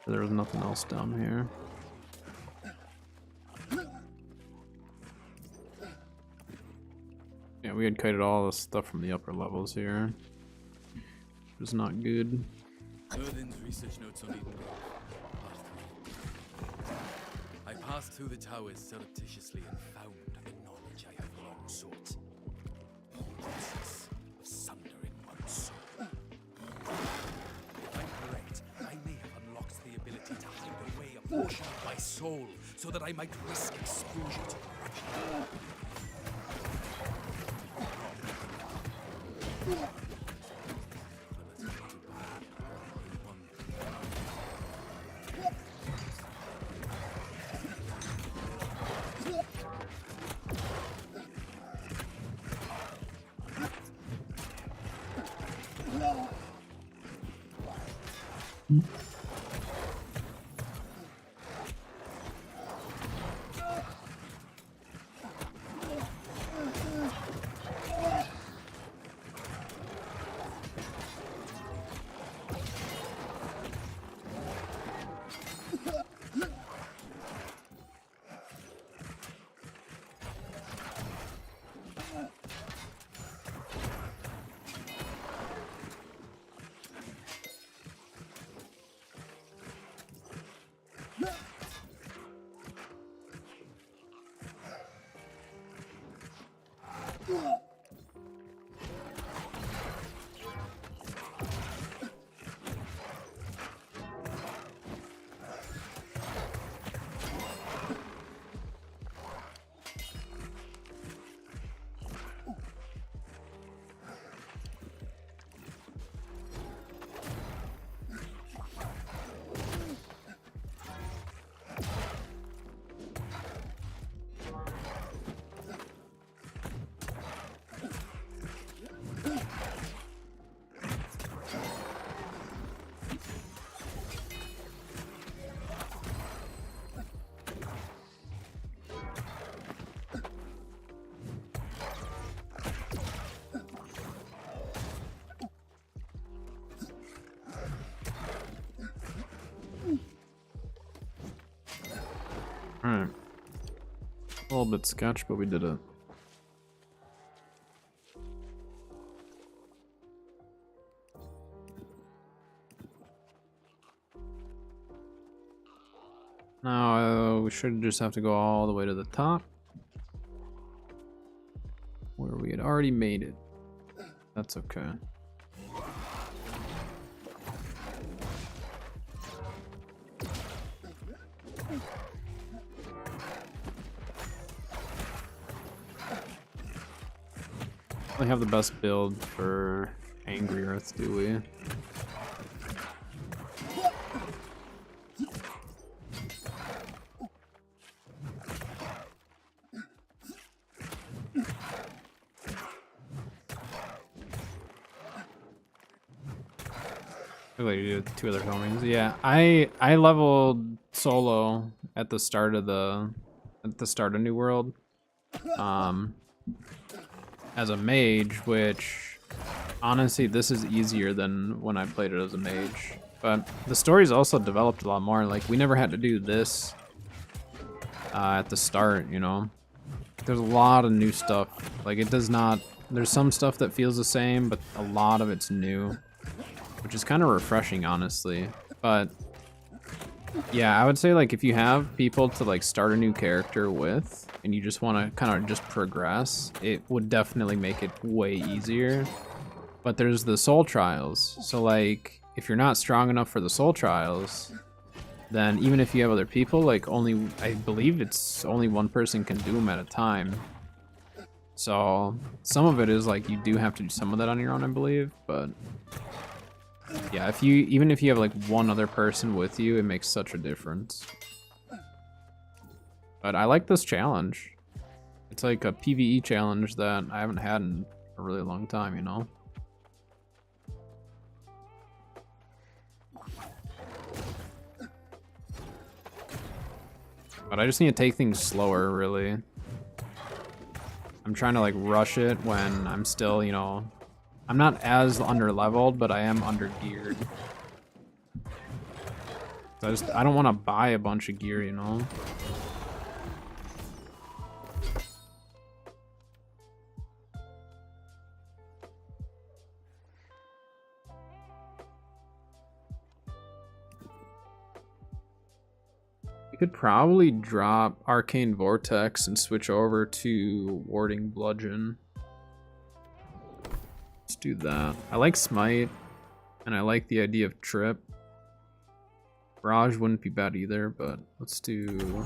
There was nothing else down here. Yeah, we had kited all the stuff from the upper levels here. It was not good. Merlin's research notes on Eden Grove. Part 3. I passed through the towers surreptitiously and found the knowledge I have long sought. The process of sundering one's soul. If I'm correct, I may have unlocked the ability to hide away a portion of my soul so that I might risk exposure to corruption. Alright. A little bit sketch, but we did it. Now, we should just have to go all the way to the top, where we had already made it. That's okay. We have the best build for Angry Earth, do we? Look like you did 2 other filmings. Yeah, I leveled solo at the start of New World. as a mage, which honestly, this is easier than when I played it as a mage. But the story's also developed a lot more. Like, we never had to do this at the start, you know? There's a lot of new stuff. Like, it does not... There's some stuff that feels the same, but a lot of it's new. Which is kind of refreshing, honestly. But, yeah, I would say, like, if you have people to, like, start a new character with, and you just want to kind of just progress, it would definitely make it way easier. But there's the soul trials. So, like, if you're not strong enough for the soul trials, then even if you have other people, like, only, I believe it's only one person can do them at a time. So some of it is like you do have to do some of that on your own, I believe, but yeah, even if you have like one other person with you, it makes such a difference. But I like this challenge. It's like a PvE challenge that I haven't had in a really long time, you know? But I just need to take things slower, really. I'm trying to like rush it when I'm still, you know, I'm not as under-leveled, but I am under-geared. So I don't want to buy a bunch of gear, you know? We could probably drop Arcane Vortex and switch over to Warding Bludgeon. Let's do that. I like Smite, and I like the idea of Trip. Barrage wouldn't be bad either, but let's do...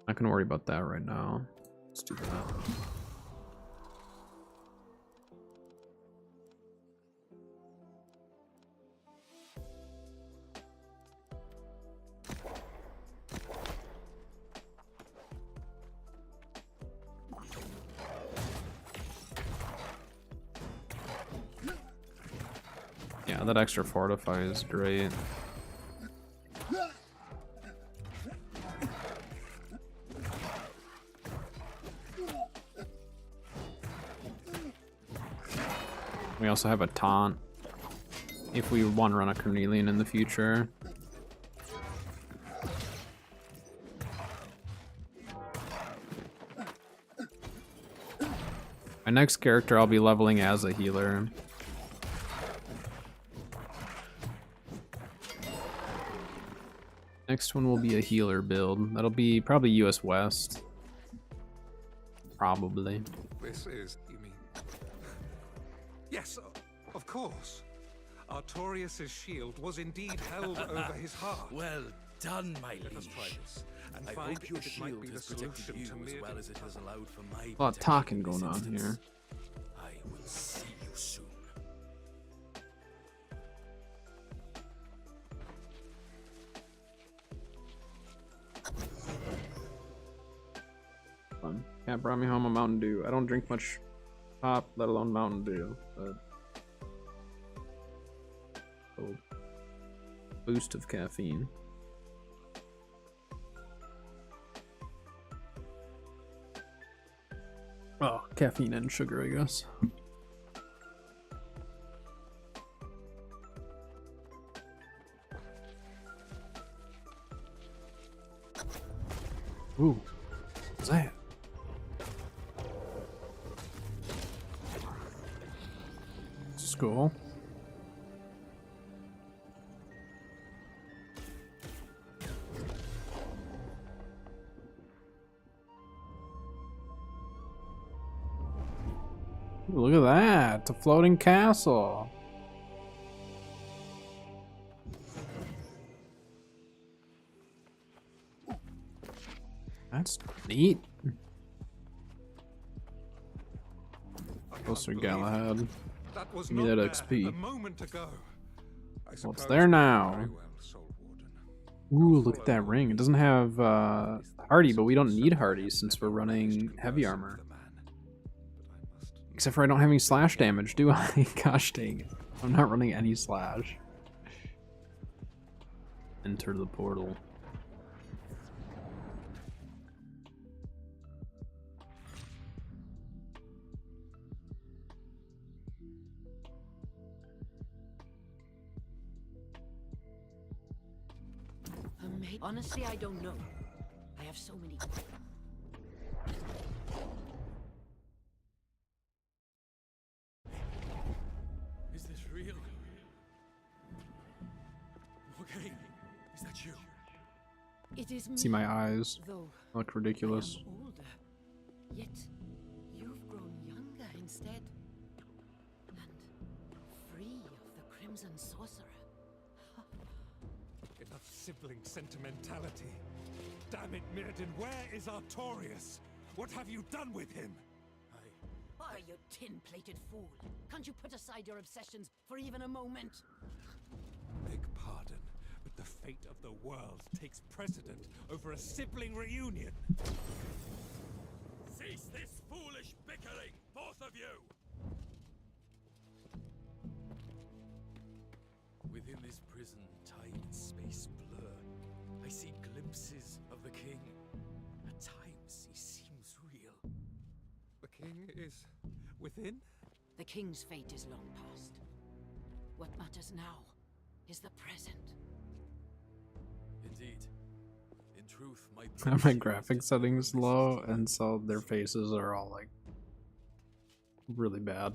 Not gonna worry about that right now. Let's do that. Yeah, that extra fortify is great. We also have a taunt if we want to run a Cornelian in the future. My next character I'll be leveling as a healer. Next one will be a healer build. That'll be probably US West. Probably. This is, you mean? Yes, of course. Artorius' shield was indeed held over his heart. Well done, my liege. Let us try this and I find hope your if it might shield be the has protected solution you to as Mirrodin's well as it has puzzle. allowed for my A lot of protection talking in this going on instance. here. I will see you soon. Fun. Cat brought me home a Mountain Dew. I don't drink much pop, let alone Mountain Dew, but oh, boost of caffeine. Oh, caffeine and sugar, I guess. Ooh, what's that? Cool. Ooh, look at that! It's a floating castle. That's neat. Closer Galahad. That was Give me not that there XP. a moment ago. I Well, it's suppose there now. very well, Soul Warden. Ooh, look at that ring. It doesn't have Hardy, but we don't need Hardy since we're running heavy armor. Except for I don't have any slash damage, do I? Gosh dang it. I'm not running any slash. enter the portal. Honestly, I don't know. I have so many. Is this real? Okay, is that you? It is me. See my eyes Though look ridiculous. I am older, yet you've grown younger instead, and free of the Crimson Sorcerer. Enough sibling sentimentality. Damn it, Mirrodin, where is Artorias? What have you done with him? Oh, you tin-plated fool! Can't you put aside your obsessions for even a moment? Beg pardon, but the fate of the world takes precedent over a sibling reunion. Cease this foolish bickering, both of you! Within this prison, time and space blur. I see glimpses of the king. At times, he seems real. The king is within? The king's fate is long past. What matters now is the present. Indeed. In truth, my I have my graphic settings low, and so their faces are all like really bad.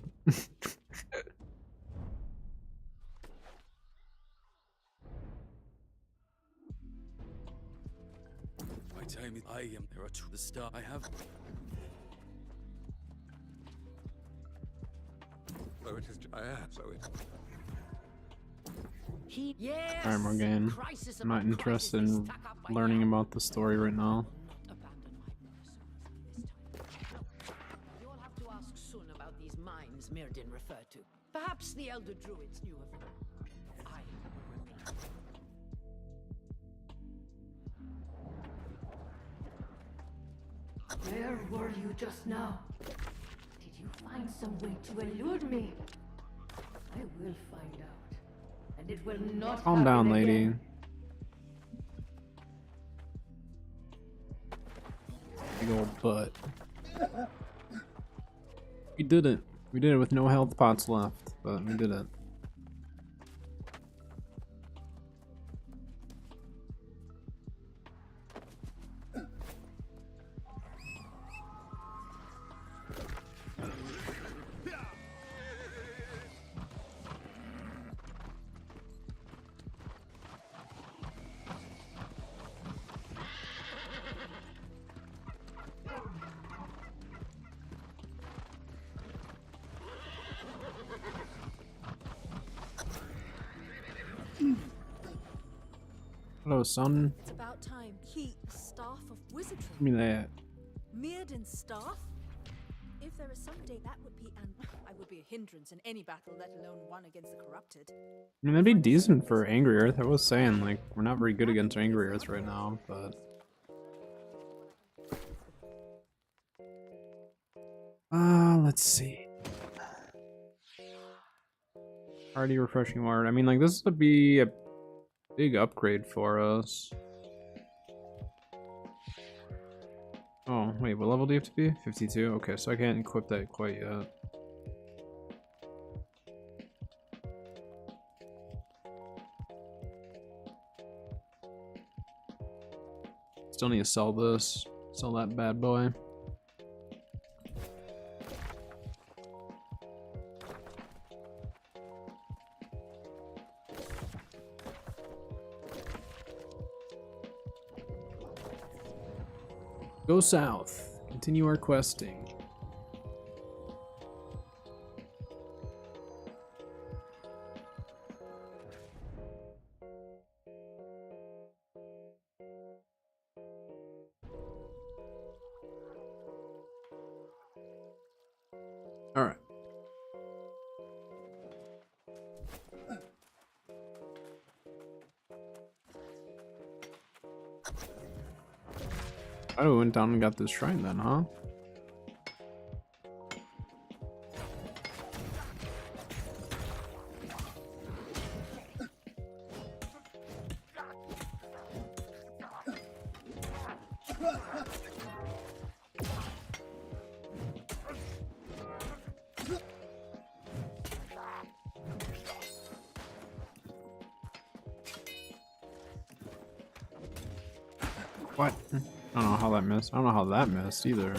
My time is. I am. There are the star. I have. So it is. I am. So it. Yes! Alright, Morgan. Crisis I'm not upon interested crisis in they stack up by learning now. about the story right now. I will not abandon my personas this time. You'll have to ask Sun about these mines Mirrodin referred to. Perhaps the Elder Druids knew of them. I will reply. Where were you just now? Did you find some way to elude me? I will find out. And it will not Calm down, happen lady. again. Big old butt. We did it. We did it with no health pots left, but we did it. Hello, son. It's about time. Staff of Wizardry. Give me that. Mirrodin's staff? If there is some day that would be I would be a hindrance in any battle, let alone one against the corrupted. I mean, that'd be decent for Angry Earth. I was saying, like, we're not very good against Angry Earth right now, but... let's see. Already refreshing water. I mean, like, this would be a big upgrade for us. Oh, wait, what level do you have to be? 52? Okay, so I can't equip that quite yet. Still need to sell this. Sell that bad boy. Go south. Continue our questing. All right. Oh, we went down and got this shrine then, huh? What? I don't know how that missed. I don't know how that missed either.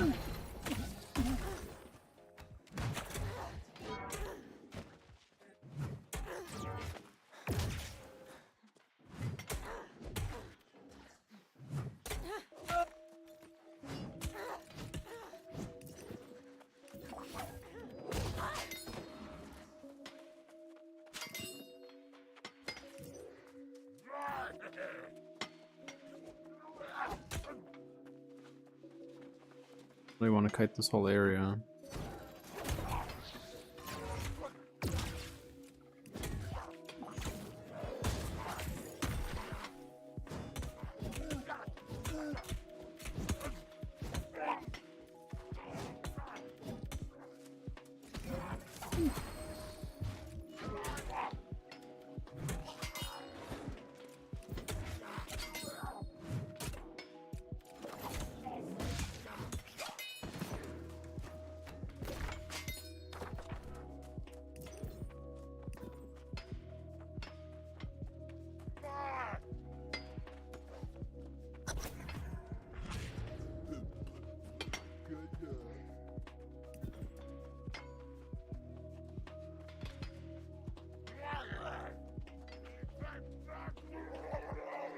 I want to kite this whole area.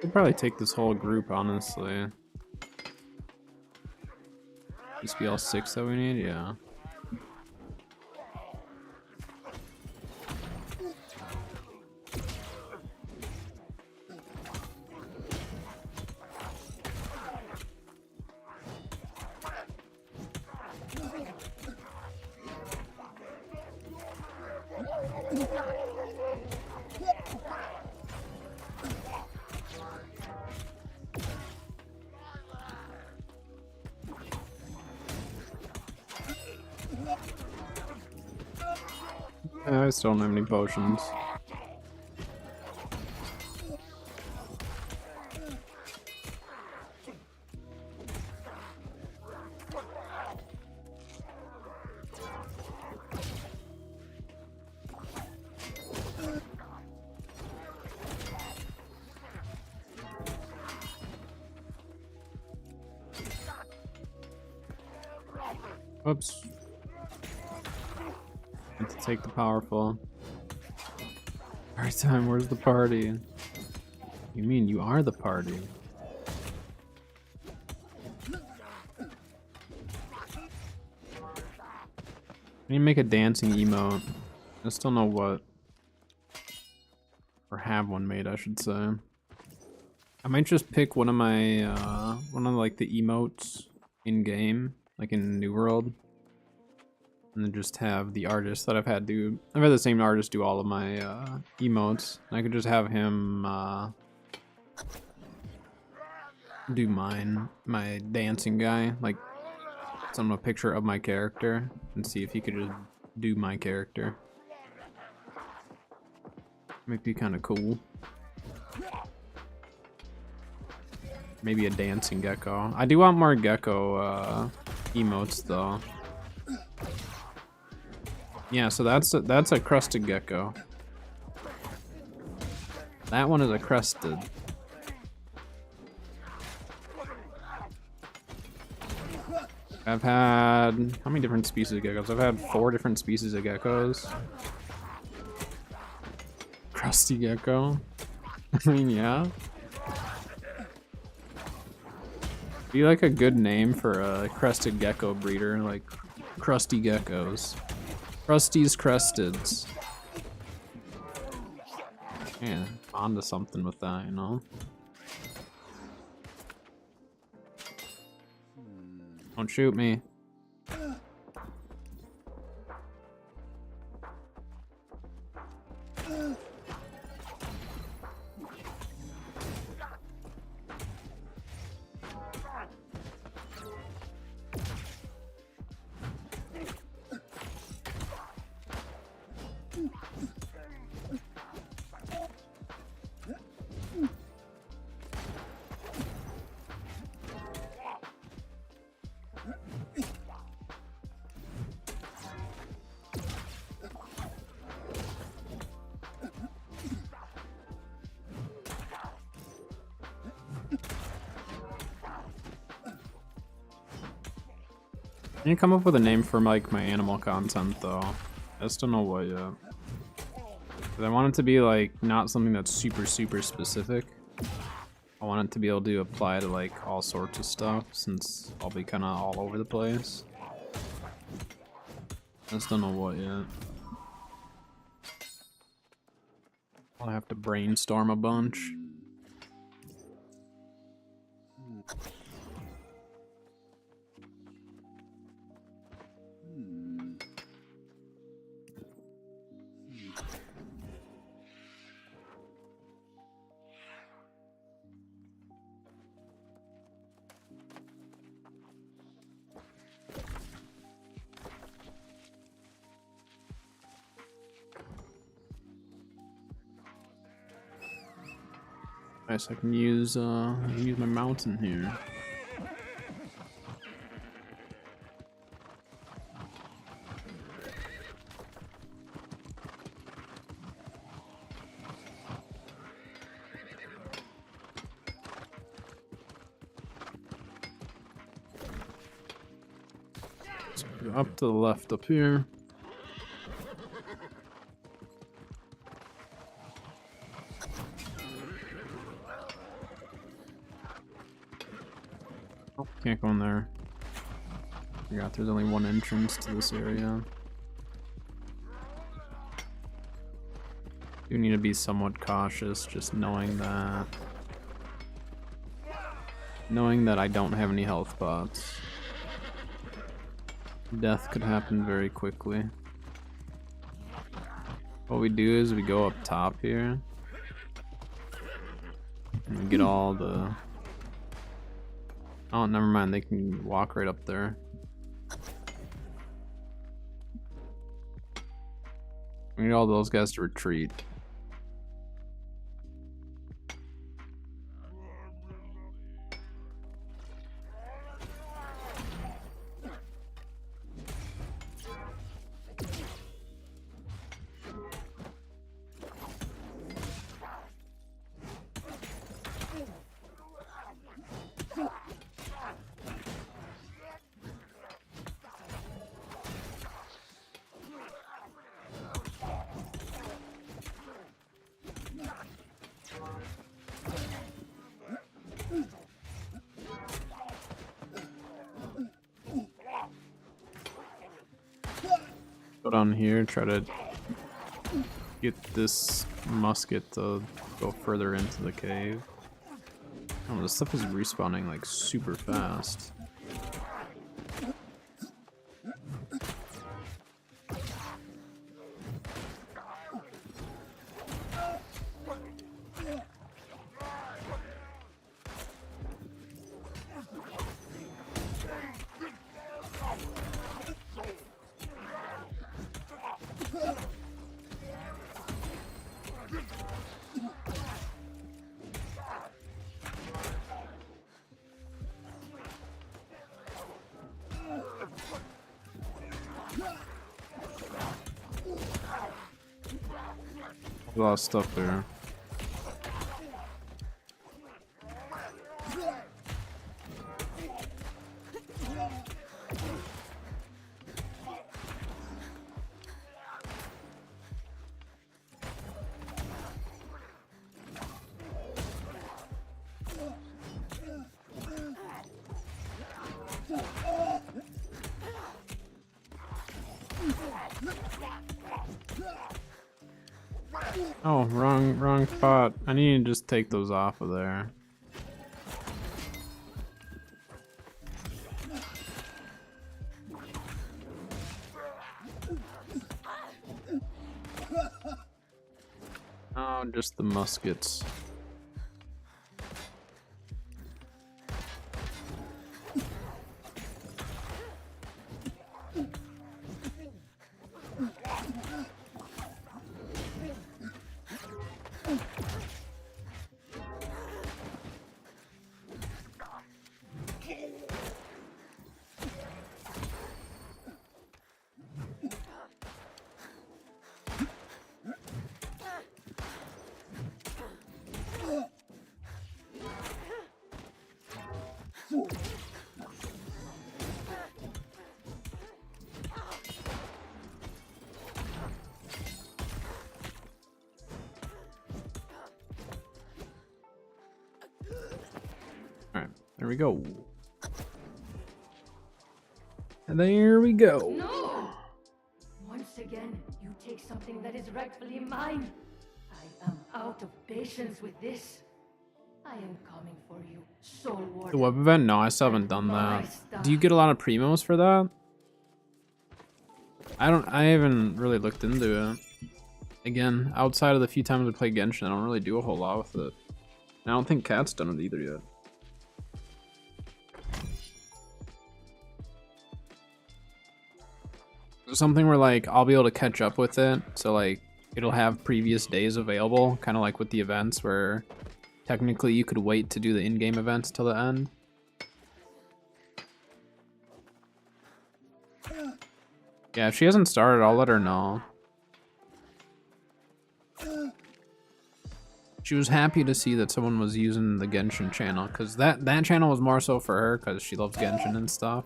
Could probably take this whole group, honestly. Just be all 6 that we need, yeah. I still don't have any potions. Oops. To take the powerful. Alright, time, where's the party? You mean you are the party? I need to make a dancing emote. I still know what. Or have one made, I should say. I might just pick one of my, one of like the emotes in game, like in New World. And then just have the artist that I've had the same artist do all of my emotes. And I could just have him do my dancing guy, like send him a picture of my character and see if he could just do my character. Might be kind of cool. Maybe a dancing gecko. I do want more gecko emotes though. Yeah, so that's a crested gecko. That one is a crested. I've had how many different species of geckos? I've had 4 different species of geckos. Crusty gecko. I mean, yeah. Be like a good name for a crested gecko breeder, like crusty geckos. Krusty's Cresteds. Yeah, onto something with that, you know? Don't shoot me. I need to come up with a name for like my animal content though. I just don't know what yet. 'Cause I want it to be like not something that's super specific. I want it to be able to apply to like all sorts of stuff since I'll be kind of all over the place. I just don't know what yet. I'll have to brainstorm a bunch. Nice, I can use my mountain here. Let's go up to the left up here. Oh, can't go in there. Forgot there's only one entrance to this area. Do need to be somewhat cautious, just knowing that I don't have any health pots. Death could happen very quickly. What we do is we go up top here and we get all the... Oh, never mind, they can walk right up there. We need all those guys to retreat. Go down here, try to get this musket to go further into the cave. Oh, this stuff is respawning like super fast. A lot of stuff there. Oh, wrong spot. I need to just take those off of there. Oh, just the muskets. There we go. And there we go. No! Once again, you take something that is rightfully mine. I am out of patience with this. I am coming for you, Soul Warden. The web event? No, I still haven't done that. Do you get a lot of primos for that? I haven't really looked into it. Again, outside of the few times I play Genshin, I don't really do a whole lot with it. And I don't think Kat's done it either yet. Something where like I'll be able to catch up with it, so like it'll have previous days available, kind of like with the events where technically you could wait to do the in-game events till the end. Yeah, if she hasn't started, I'll let her know. She was happy to see that someone was using the Genshin channel, because that channel was more so for her, because she loves Genshin and stuff.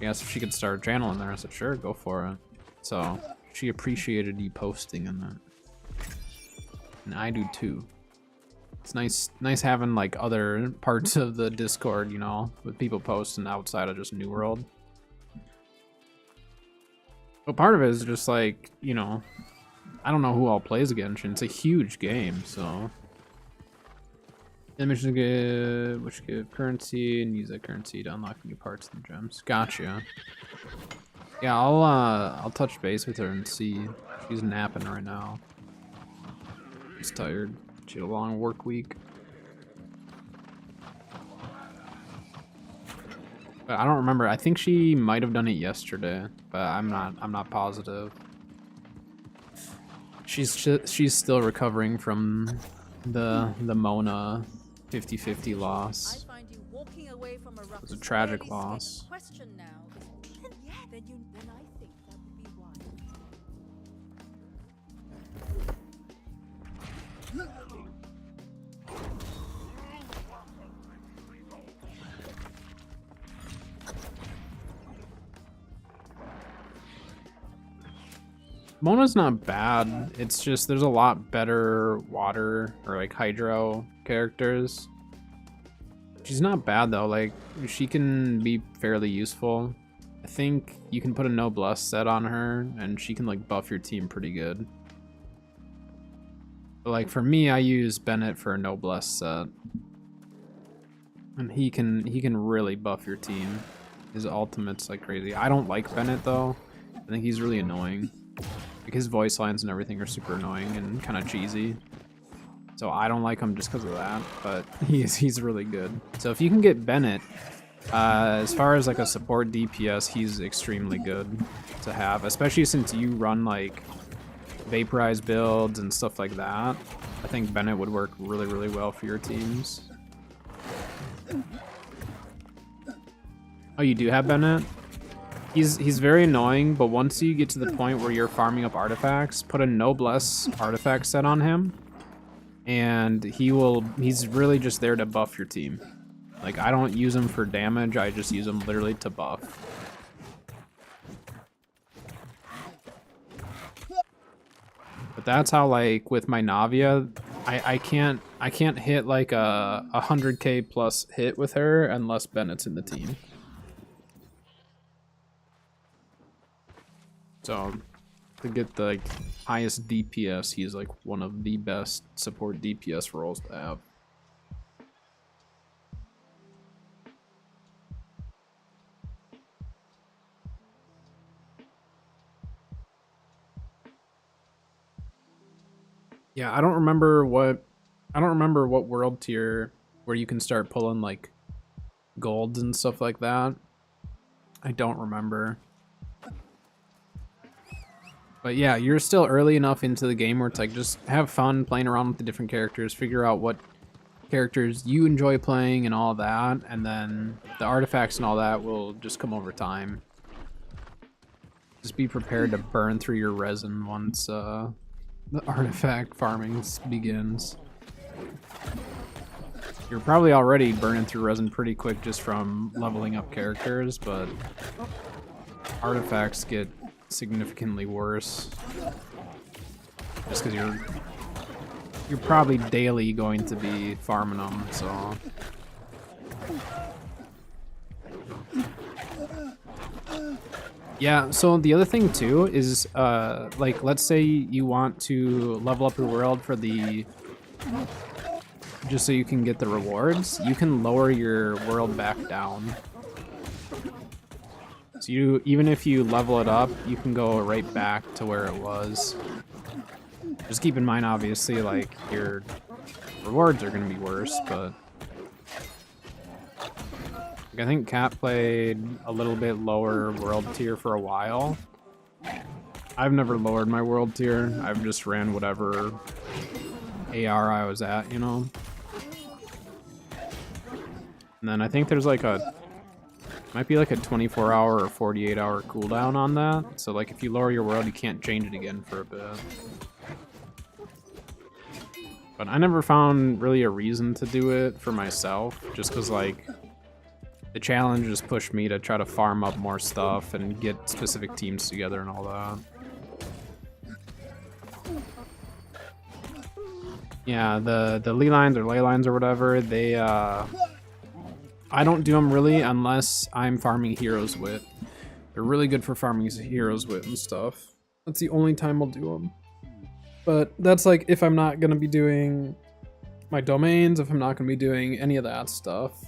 She asked if she could start a channel in there. I said, sure, go for it. So, she appreciated you posting in that. And I do too. It's nice having like other parts of the Discord, you know, with people posting outside of just New World. But part of it is just like, you know, I don't know who all plays Genshin. It's a huge game, so. Image which give currency and use that currency to unlock new parts and gems. Gotcha. Yeah, I'll touch base with her and see. She's napping right now. She's tired. She had a long work week. But I don't remember. I think she might have done it yesterday, but I'm not positive. She's still recovering from the Mona 50-50 loss. I find you walking away from It was a tragic really loss. strange question now. Then I think that would be wise. Mona's not bad. It's just there's a lot better water or like hydro characters. She's not bad though. Like she can be fairly useful. I think you can put a Noblesse set on her and she can like buff your team pretty good. But like for me, I use Bennett for a Noblesse set. And he can really buff your team. His ultimate's like crazy. I don't like Bennett though. I think he's really annoying. Like his voice lines and everything are super annoying and kind of cheesy. So I don't like him just because of that, but he's really good. So if you can get Bennett, as far as like a support DPS, he's extremely good to have, especially since you run like Vaporize builds and stuff like that. I think Bennett would work really, really well for your teams. Oh, you do have Bennett? He's very annoying, but once you get to the point where you're farming up artifacts, put a Noblesse artifact set on him, and he's really just there to buff your team. Like, I don't use him for damage, I just use him literally to buff. But that's how, like, with my Navia, I can't hit like a 100k plus hit with her unless Bennett's in the team. So, to get the like, highest DPS, he's like one of the best support DPS roles to have. Yeah, I don't remember what world tier where you can start pulling like golds and stuff like that. I don't remember. But yeah, you're still early enough into the game where it's like just have fun playing around with the different characters, figure out what characters you enjoy playing and all that, and then the artifacts and all that will just come over time. Just be prepared to burn through your resin once the artifact farming begins. You're probably already burning through resin pretty quick just from leveling up characters, but artifacts get significantly worse just because you're probably daily going to be farming them, so Yeah, so the other thing too is, like, let's say you want to level up your world for the, just so you can get the rewards, you can lower your world back down. So you, even if you level it up, you can go right back to where it was. Just keep in mind, obviously, like, your rewards are gonna be worse, but I think Cat played a little bit lower world tier for a while. I've never lowered my world tier. I've just ran whatever AR I was at, you know? And then I think there's like a, might be like a 24-hour or 48-hour cooldown on that. So like if you lower your world, you can't change it again for a bit. But I never found really a reason to do it for myself, just because like the challenge just pushed me to try to farm up more stuff and get specific teams together and all that. Yeah, the ley lines or ley lines or whatever, they I don't do them really unless I'm farming Heroes Wit. They're really good for farming Heroes Wit and stuff. That's the only time I'll do them. But that's like if I'm not gonna be doing my domains, if I'm not gonna be doing any of that stuff.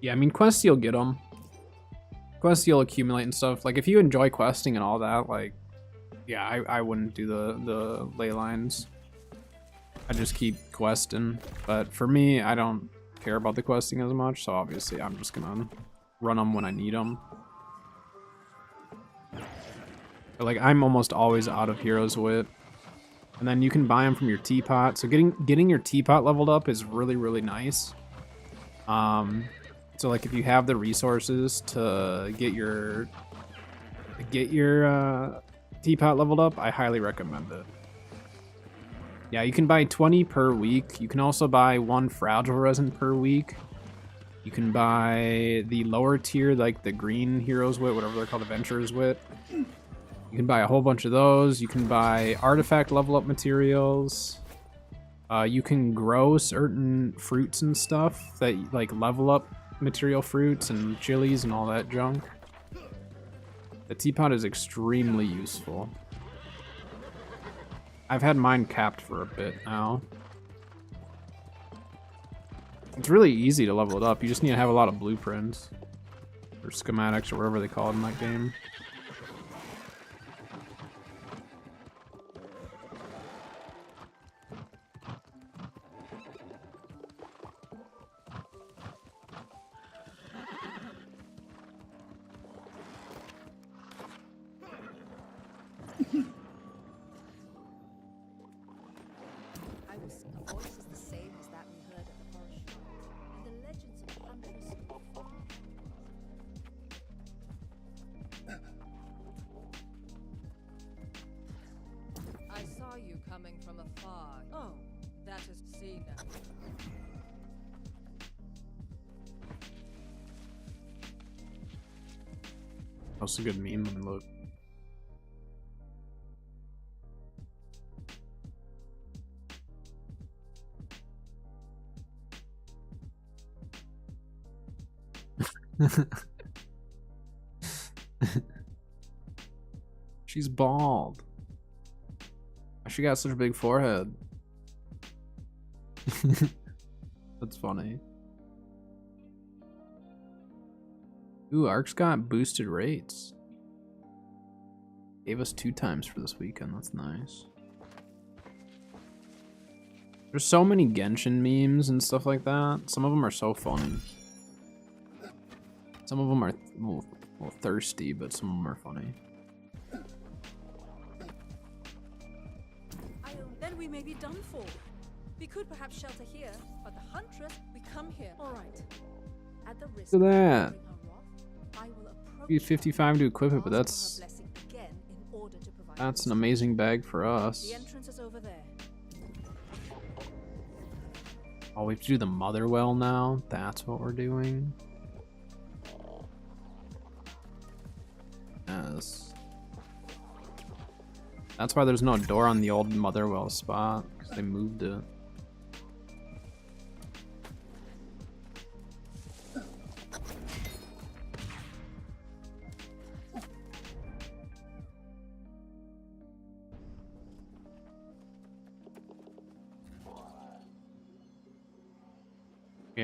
Yeah, I mean, quests, you'll get them. Quests, you'll accumulate and stuff. Like, if you enjoy questing and all that, like, yeah, I wouldn't do the ley lines. I just keep questing. But for me, I don't care about the questing as much, so obviously I'm just gonna run them when I need them. But, like, I'm almost always out of Heroes Wit. And then you can buy them from your teapot. So getting your teapot leveled up is really, really nice. So like if you have the resources to get your teapot leveled up, I highly recommend it. Yeah, you can buy 20 per week. You can also buy 1 fragile resin per week. You can buy the lower tier, like the green Heroes Wit, whatever they're called, Adventurers Wit. You can buy a whole bunch of those. You can buy artifact level up materials. You can grow certain fruits and stuff that like level up material fruits and chilies and all that junk. The teapot is extremely useful. I've had mine capped for a bit now. It's really easy to level it up. You just need to have a lot of blueprints or schematics or whatever they call it in that game. That's a good meme. Let me look. She's bald. She got such a big forehead. That's funny. Ooh, Ark's got boosted rates. Gave us 2 times for this weekend. That's nice. There's so many Genshin memes and stuff like that. Some of them are so funny. Some of them are a little thirsty, but some of them are funny. Then we may be done for. We could perhaps shelter here, but the Huntress, we come here. All right. At the risk Look at that. I will approach Use 55 to equip it, but that's an amazing bag for us. The entrance is over there. Oh, we have to do the Motherwell now? That's what we're doing? Yes. That's why there's no door on the old Motherwell spot, because they moved it.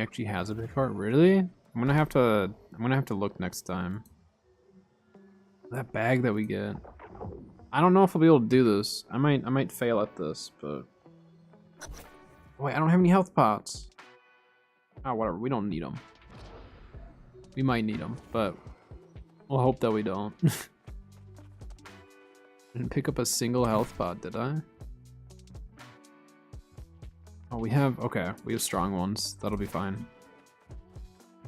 actually has a big heart. Really? I'm gonna have to look next time. That bag that we get. I don't know if I'll be able to do this. I might fail at this, but wait, I don't have any health pots. Oh, whatever. We don't need them. We might need them, but we'll hope that we don't. Didn't pick up a single health pot, did I? Oh, we have strong ones. That'll be fine.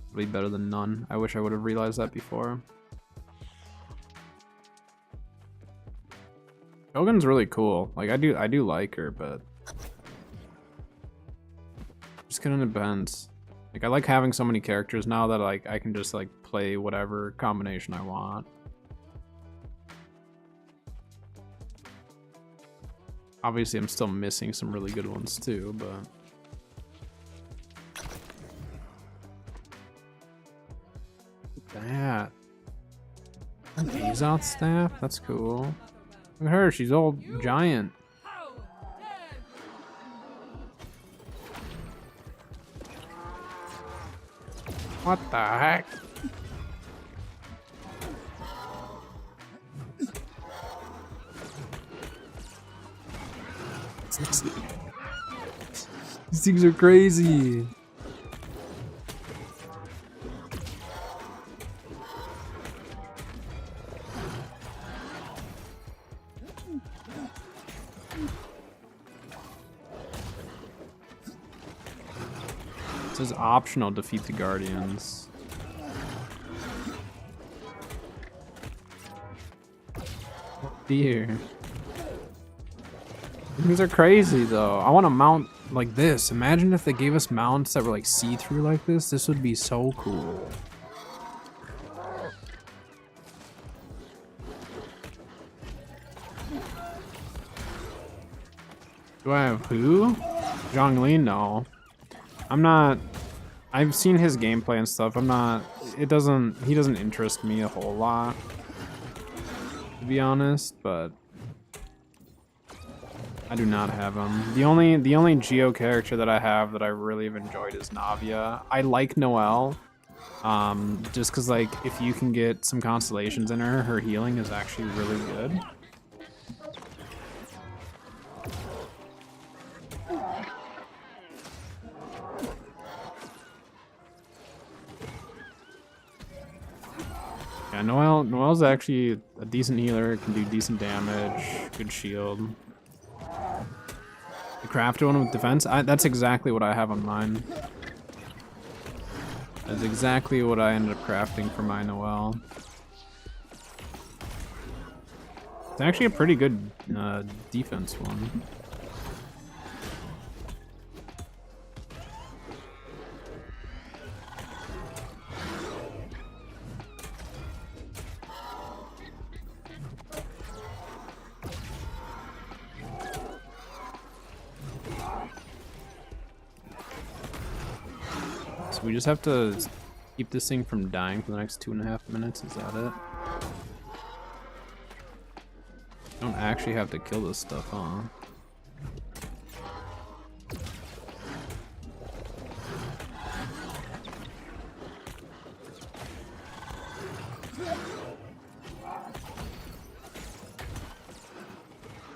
It'll be better than none. I wish I would have realized that before. Shogun's really cool. Like I do like her, but just kind of depends. Like I like having so many characters now that like I can just like play whatever combination I want. Obviously, I'm still missing some really good ones too, but that Azoth staff, that's cool. Look at her, she's all giant. What the heck? These things are crazy. It says optional, defeat the Guardians. Oh dear. These are crazy though. I want to mount like this. Imagine if they gave us mounts that were like see-through like this. This would be so cool. Do I have who? Zhongli? No. I'm not. I've seen his gameplay and stuff. I'm not. He doesn't interest me a whole lot, to be honest, but I do not have him. The only Geo character that I have that I really have enjoyed is Navia. I like Noelle, just because like if you can get some constellations in her, her healing is actually really good. Yeah, Noelle's actually a decent healer, can do decent damage, good shield. The crafted one with defense, that's exactly what I have on mine. That's exactly what I ended up crafting for my Noelle. It's actually a pretty good defense one. We just have to keep this thing from dying for the next 2.5 minutes, is that it? Don't actually have to kill this stuff, huh?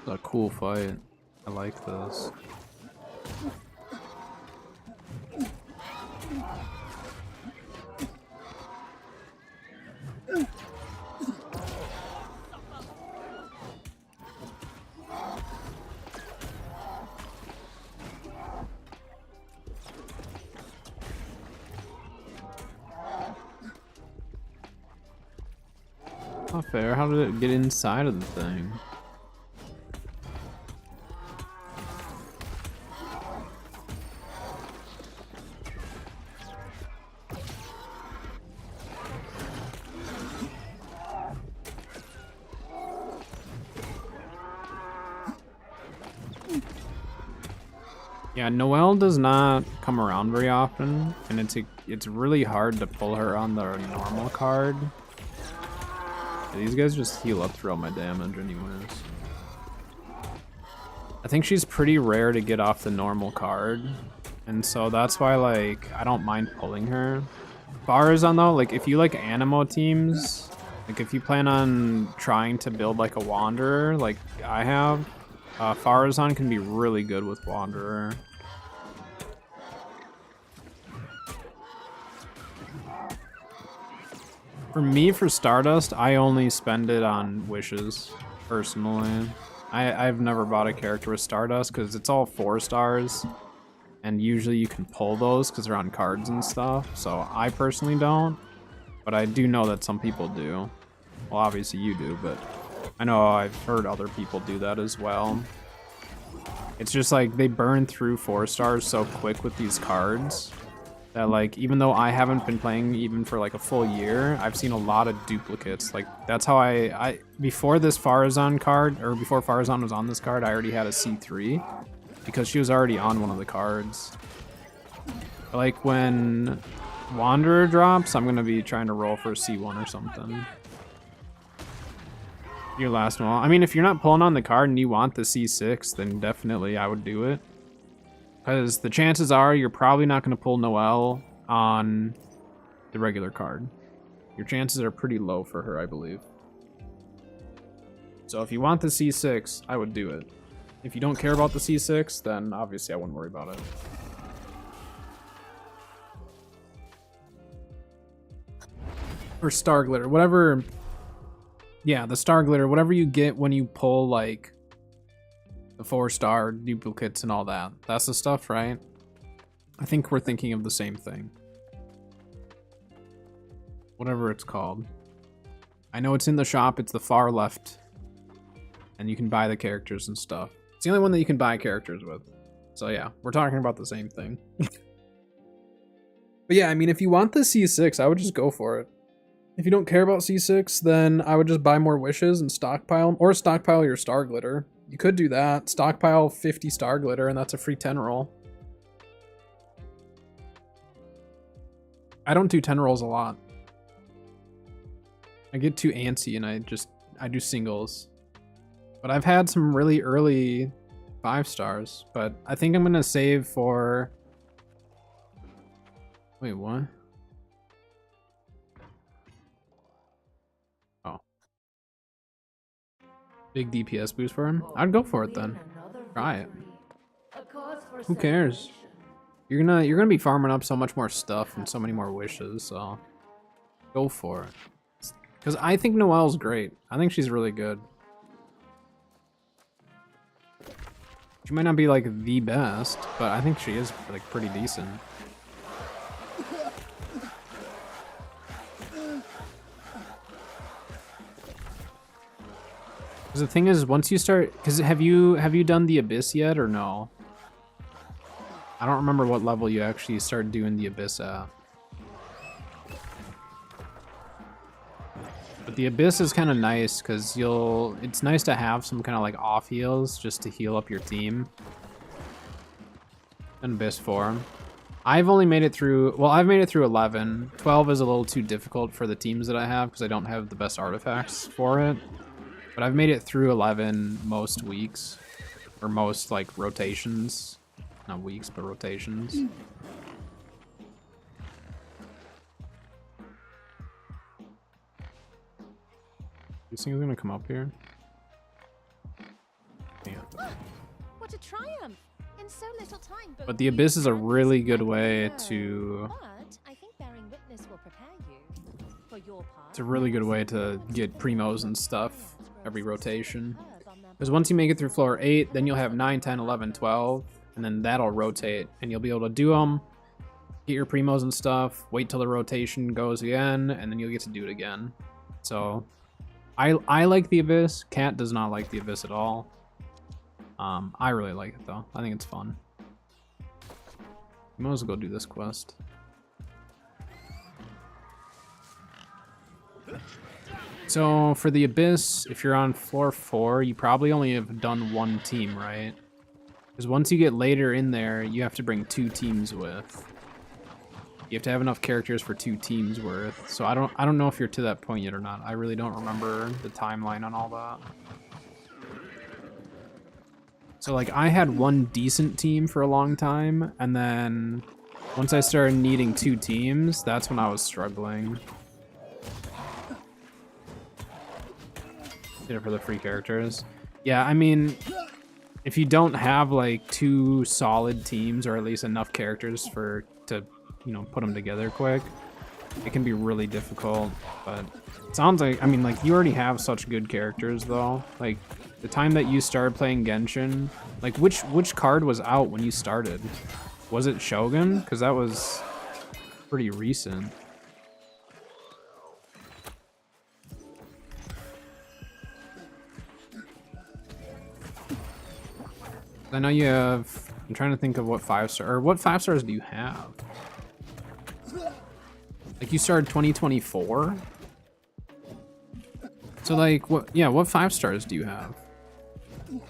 It's a cool fight. I like this. Not fair. How did it get inside of the thing? Yeah, Noelle does not come around very often, and it's really hard to pull her on the normal card. Yeah, these guys just heal up through all my damage anyways. I think she's pretty rare to get off the normal card. And so that's why, like, I don't mind pulling her. Farazan, though, like, if you like Animo teams, like, if you plan on trying to build, like, a Wanderer, like I have, Farazan can be really good with Wanderer. For me, for Stardust, I only spend it on wishes, personally. I've never bought a character with Stardust because it's all 4 stars. And usually you can pull those because they're on cards and stuff. So I personally don't. But I do know that some people do. Well, obviously you do, but I know I've heard other people do that as well. It's just like they burn through 4 stars so quick with these cards that, like, even though I haven't been playing even for like a full year, I've seen a lot of duplicates. Like, that's how I before this Farazan card, or before Farazan was on this card, I already had a C3 because she was already on one of the cards. Like, when Wanderer drops, I'm gonna be trying to roll for a C1 or something. Your last one. I mean, if you're not pulling on the card and you want the C6, then definitely I would do it. Because the chances are you're probably not going to pull Noelle on the regular card. Your chances are pretty low for her, I believe. So if you want the C6, I would do it. If you don't care about the C6, then obviously I wouldn't worry about it. Or Star Glitter, whatever. Yeah, the Star Glitter, whatever you get when you pull, like, the 4-star duplicates and all that. That's the stuff, right? I think we're thinking of the same thing. Whatever it's called. I know it's in the shop, it's the far left. And you can buy the characters and stuff. It's the only one that you can buy characters with. So yeah, we're talking about the same thing. But yeah, I mean, if you want the C6, I would just go for it. If you don't care about C6, then I would just buy more wishes and stockpile them, or stockpile your Star Glitter. You could do that. Stockpile 50 Star Glitter, and that's a free 10 roll. I don't do 10 rolls a lot. I get too antsy and I do singles. But I've had some really early 5 stars, but I think I'm gonna save for... Wait, what? Big DPS boost for him? I'd go for it then. Try it. Who cares? You're gonna be farming up so much more stuff and so many more wishes, so go for it. Because I think Noelle's great. I think she's really good. She might not be like the best, but I think she is like pretty decent. The thing is, once you start, because have you done the Abyss yet or no? I don't remember what level you actually started doing the Abyss at. But the Abyss is kind of nice because it's nice to have some kind of like off heals just to heal up your team. An Abyss form. I've only made it through, well, I've made it through 11. 12 is a little too difficult for the teams that I have because I don't have the best artifacts for it. But I've made it through 11 most weeks, or most, like, rotations. Not weeks, but rotations. This thing's gonna come up here. Yeah. What a triumph! In so little time. But the Abyss is a really good way to... But I think bearing witness will prepare you for your part. It's a really good way to get primos and stuff every rotation. Because once you make it through floor 8, then you'll have 9, 10, 11, 12, and then that'll rotate, and you'll be able to do them, get your primos and stuff, wait till the rotation goes again, and then you'll get to do it again. So, I like the Abyss. Kat does not like the Abyss at all. I really like it though. I think it's fun. You might as well go do this quest. So for the Abyss, if you're on floor 4, you probably only have done 1 team, right? Because once you get later in there, you have to bring 2 teams with. You have to have enough characters for 2 teams worth. So I don't know if you're to that point yet or not. I really don't remember the timeline on all that. So like I had one decent team for a long time, and then once I started needing 2 teams, that's when I was struggling. Did it for the free characters. Yeah, I mean, if you don't have like 2 solid teams or at least enough characters to, you know, put them together quick, it can be really difficult. But it sounds like, I mean, like you already have such good characters though. Like the time that you started playing Genshin, like which card was out when you started? Was it Shogun? Because that was pretty recent. I know you have, I'm trying to think of what 5-star, or what 5 stars do you have? Like you started 2024? So like, what 5 stars do you have?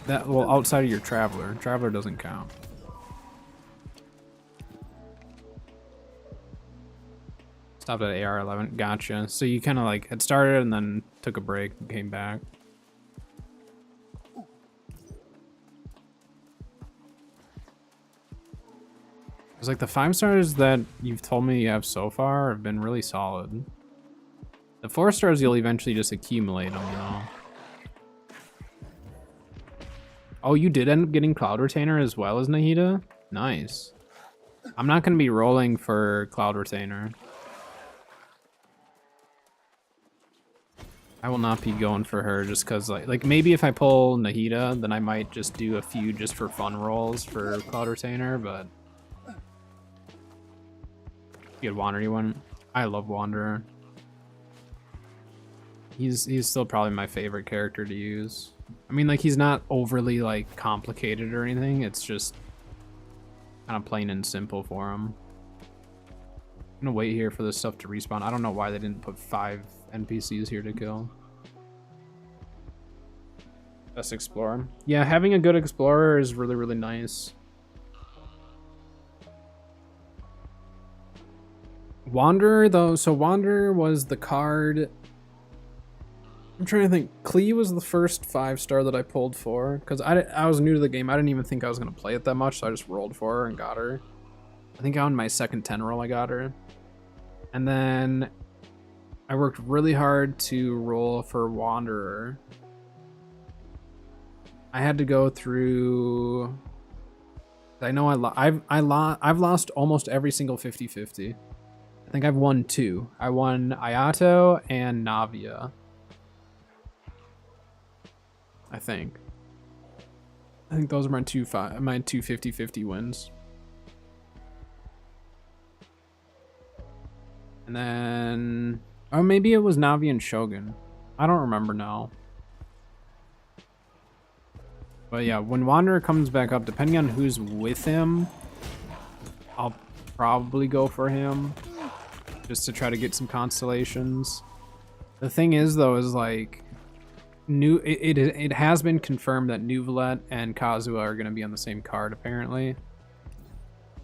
That, well, outside of your Traveler. Traveler doesn't count. Stopped at AR11, gotcha. So you kind of like had started and then took a break and came back. It's like the 5 stars that you've told me you have so far have been really solid. The 4 stars you'll eventually just accumulate them, you know. Oh, you did end up getting Cloud Retainer as well as Nahida? Nice. I'm not going to be rolling for Cloud Retainer. I will not be going for her just because, like maybe if I pull Nahida, then I might just do a few just for fun rolls for Cloud Retainer, but... You had Wanderer, you want? I love Wanderer. He's still probably my favorite character to use. I mean, like, he's not overly, like, complicated or anything. It's just kind of plain and simple for him. I'm gonna wait here for this stuff to respawn. I don't know why they didn't put 5 NPCs here to kill. Best Explorer. Yeah, having a good Explorer is really, really nice. Wanderer, though, so Wanderer was the card... I'm trying to think. Klee was the first 5-star that I pulled for, because I was new to the game. I didn't even think I was going to play it that much, so I just rolled for her and got her. I think on my second 10 roll I got her. And then I worked really hard to roll for Wanderer. I had to go through... I know I've lost almost every single 50-50. I think I've won 2. I won Ayato and Navia. I think those are my two 50-50 wins. And then, oh, maybe it was Navi and Shogun. I don't remember now. But yeah, when Wanderer comes back up, depending on who's with him, I'll probably go for him just to try to get some constellations. The thing is, though, is like it has been confirmed that Neuvillette and Kazuha are going to be on the same card, apparently.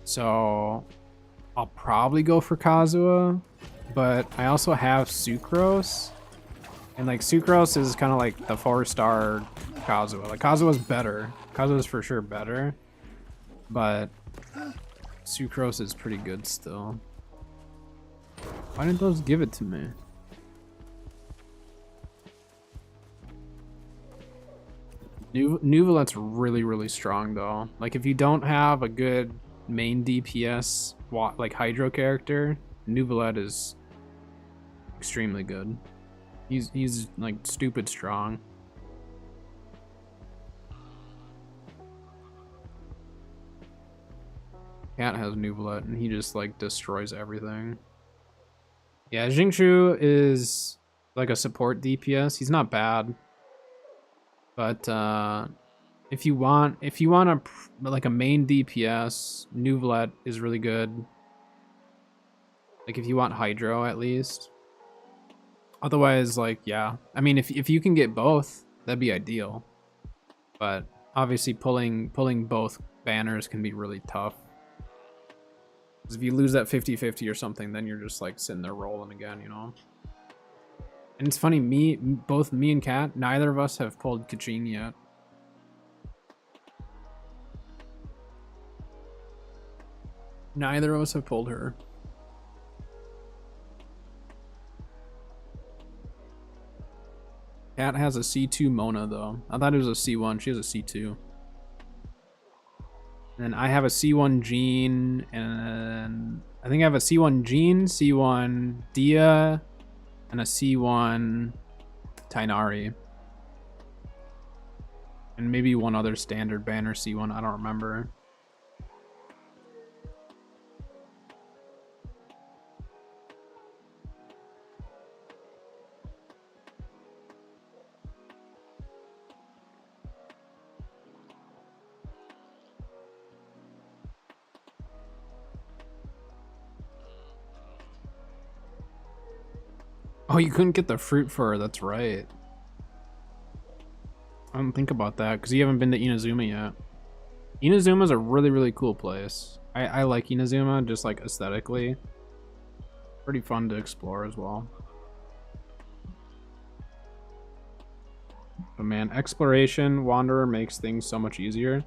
So I'll probably go for Kazuha, but I also have Sucrose, and like Sucrose is kind of like the 4-star Kazuha. Like Kazuha's better. Kazuha's for sure better, but Sucrose is pretty good still. Why didn't those give it to me? Neuvillette's really, really strong though. Like if you don't have a good main DPS like Hydro character, Neuvillette is extremely good. He's like stupid strong. Cat has Neuvillette and he just like destroys everything. Yeah, Xingqiu is like a support DPS. He's not bad. But if you want like a main DPS, Neuvillette is really good. Like if you want Hydro at least. Otherwise, like yeah, I mean if you can get both, that'd be ideal. But obviously pulling both banners can be really tough. Because if you lose that 50-50 or something, then you're just like sitting there rolling again, you know. And it's funny, both me and Kat, neither of us have pulled Keqing yet. Neither of us have pulled her. Cat has a C2 Mona though. I thought it was a C1. She has a C2. And then I have a C1 Jean, and I think I have a C1 Jean, C1 Dia, and a C1 Tainari. And maybe one other standard banner C1, I don't remember. Oh, you couldn't get the fruit for her, that's right. I didn't think about that because you haven't been to Inazuma yet. Inazuma's a really, really cool place. I like Inazuma just like aesthetically. Pretty fun to explore as well. But man, exploration, Wanderer makes things so much easier.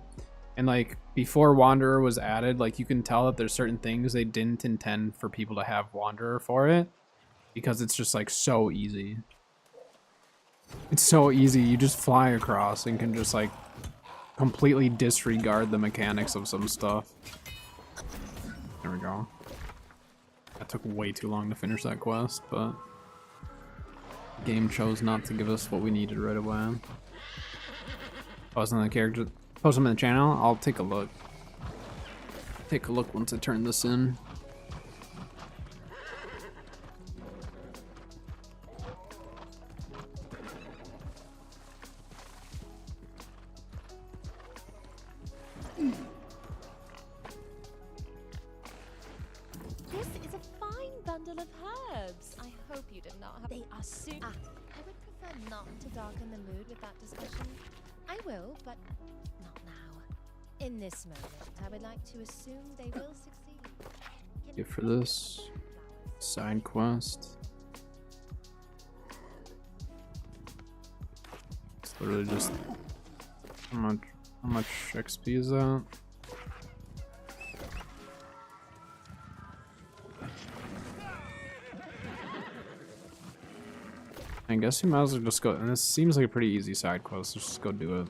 And like before Wanderer was added, like you can tell that there's certain things they didn't intend for people to have Wanderer for it. Because it's just like so easy. It's so easy, you just fly across and can just like completely disregard the mechanics of some stuff. There we go. That took way too long to finish that quest, but the game chose not to give us what we needed right away. Post on the character, post them in the channel, I'll take a look. Take a look once I turn this in. This is a fine bundle of herbs. I hope you did not have. They are soon. I would prefer not to darken the mood with that discussion. I will, but not now. In this moment, I would like to assume they will succeed. Get for this side quest. It's literally just how much XP is that? I guess you might as well just go, and this seems like a pretty easy side quest, let's just go do it.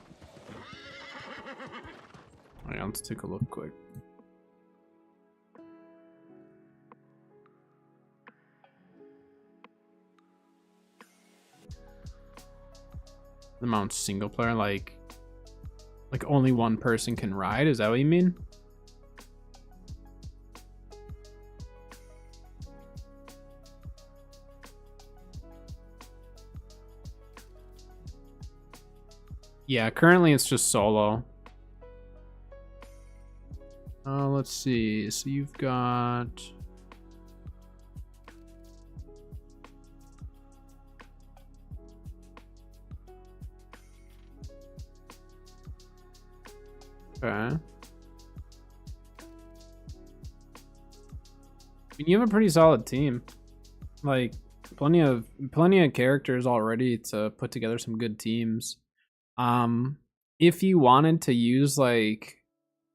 Alright, let's take a look quick. The mount single player, like only one person can ride, is that what you mean? Yeah, currently it's just solo. Let's see. So you've got... Okay. I mean, you have a pretty solid team. Like, plenty of characters already to put together some good teams. If you wanted to use like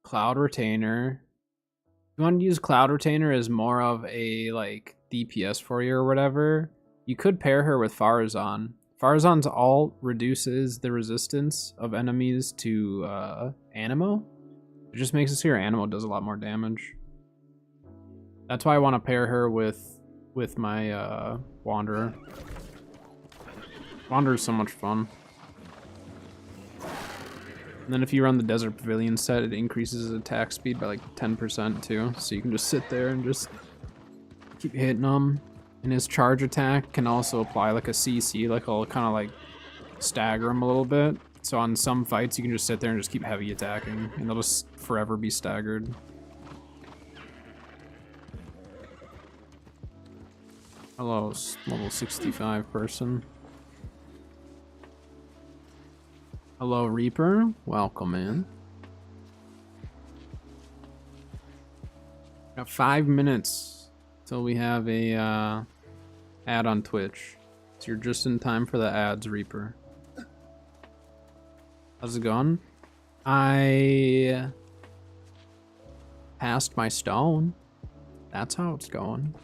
Cloud Retainer, if you wanted to use Cloud Retainer as more of a like DPS for you or whatever, you could pair her with Farazan. Farazan's ult reduces the resistance of enemies to Anemo. It just makes it so your Anemo does a lot more damage. That's why I want to pair her with my Wanderer. Wanderer's so much fun. And then if you run the Desert Pavilion set, it increases his attack speed by like 10% too. So you can just sit there and just keep hitting them. And his charge attack can also apply like a CC, like I'll kind of like stagger him a little bit. So on some fights, you can just sit there and just keep heavy attacking, and they'll just forever be staggered. Hello, level 65 person. Hello, Reaper. Welcome in. Got 5 minutes till we have a ad on Twitch. So you're just in time for the ads, Reaper. How's it going? I Passed my stone. That's how it's going.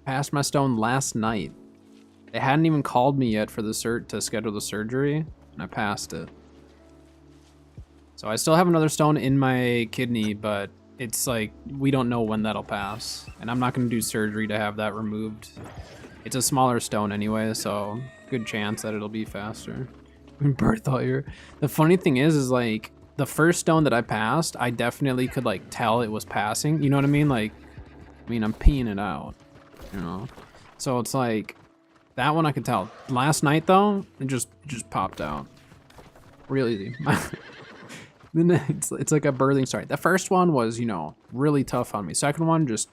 Passed my stone last night. They hadn't even called me yet for the to schedule the surgery, and I passed it. So I still have another stone in my kidney, but it's like, we don't know when that'll pass. And I'm not gonna do surgery to have that removed. It's a smaller stone anyway, so good chance that it'll be faster. Birth all year. The funny thing is like, the first stone that I passed, I definitely could like tell it was passing. You know what I mean? Like, I mean, I'm peeing it out, you know? So it's like, that one I could tell. Last night though, it just popped out. Really. It's like a birthing start. The first one was, you know, really tough on me. Second one just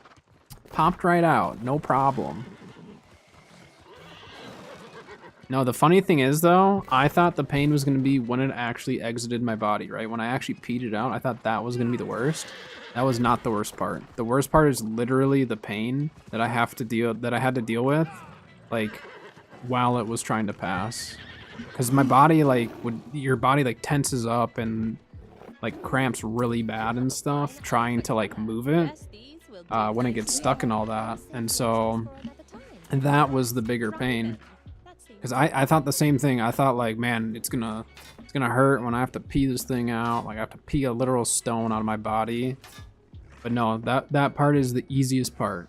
popped right out, no problem. No, the funny thing is though, I thought the pain was gonna be when it actually exited my body, right? When I actually peed it out, I thought that was gonna be the worst. That was not the worst part. The worst part is literally the pain that I had to deal with, like, while it was trying to pass. Because my body, like, your body like tenses up and like cramps really bad and stuff trying to like move it when it gets stuck and all that. And so that was the bigger pain, because I thought the same thing. I thought like, man, it's gonna hurt when I have to pee this thing out. Like I have to pee a literal stone out of my body. But no, that part is the easiest part.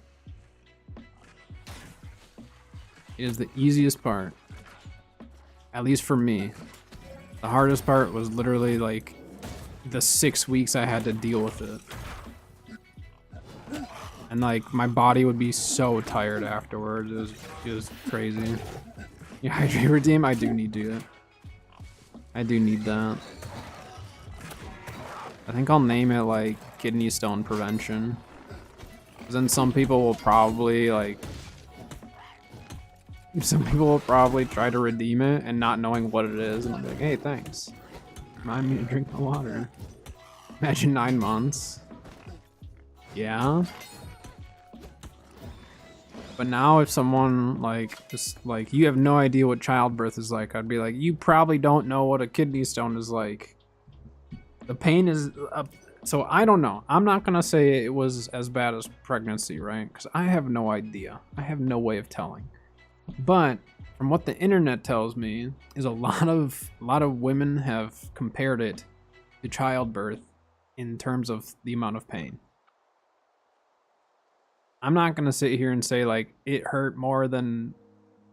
It is the easiest part, at least for me. The hardest part was literally like the 6 weeks I had to deal with it. And like my body would be so tired afterwards. It was crazy. Yeah, hydrate redeem, I do need to. I do need that. I think I'll name it like kidney stone prevention. 'Cause then some people will probably try to redeem it and not knowing what it is, and I'll be like, hey, thanks. Remind me to drink my water. Imagine 9 months. Yeah. But now if someone like just like, you have no idea what childbirth is like, I'd be like, you probably don't know what a kidney stone is like. The pain is so I don't know. I'm not gonna say it was as bad as pregnancy, right? Because I have no idea. I have no way of telling. But from what the internet tells me is a lot of women have compared it to childbirth in terms of the amount of pain. I'm not gonna sit here and say like it hurt more than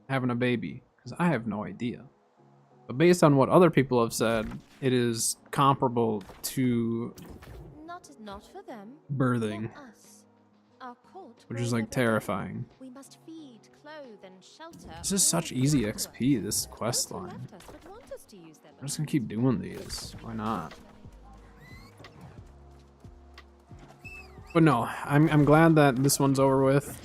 having a baby, because I have no idea. But based on what other people have said, it is comparable to Not for them. birthing, For us. Our court which is grows like every day. terrifying. We must feed, clothe, and shelter. This is such all easy around XP, us. this quest Those who line. left us would want us to use their I'm just gonna keep doing these. Why not? But no, I'm glad that this one's over with.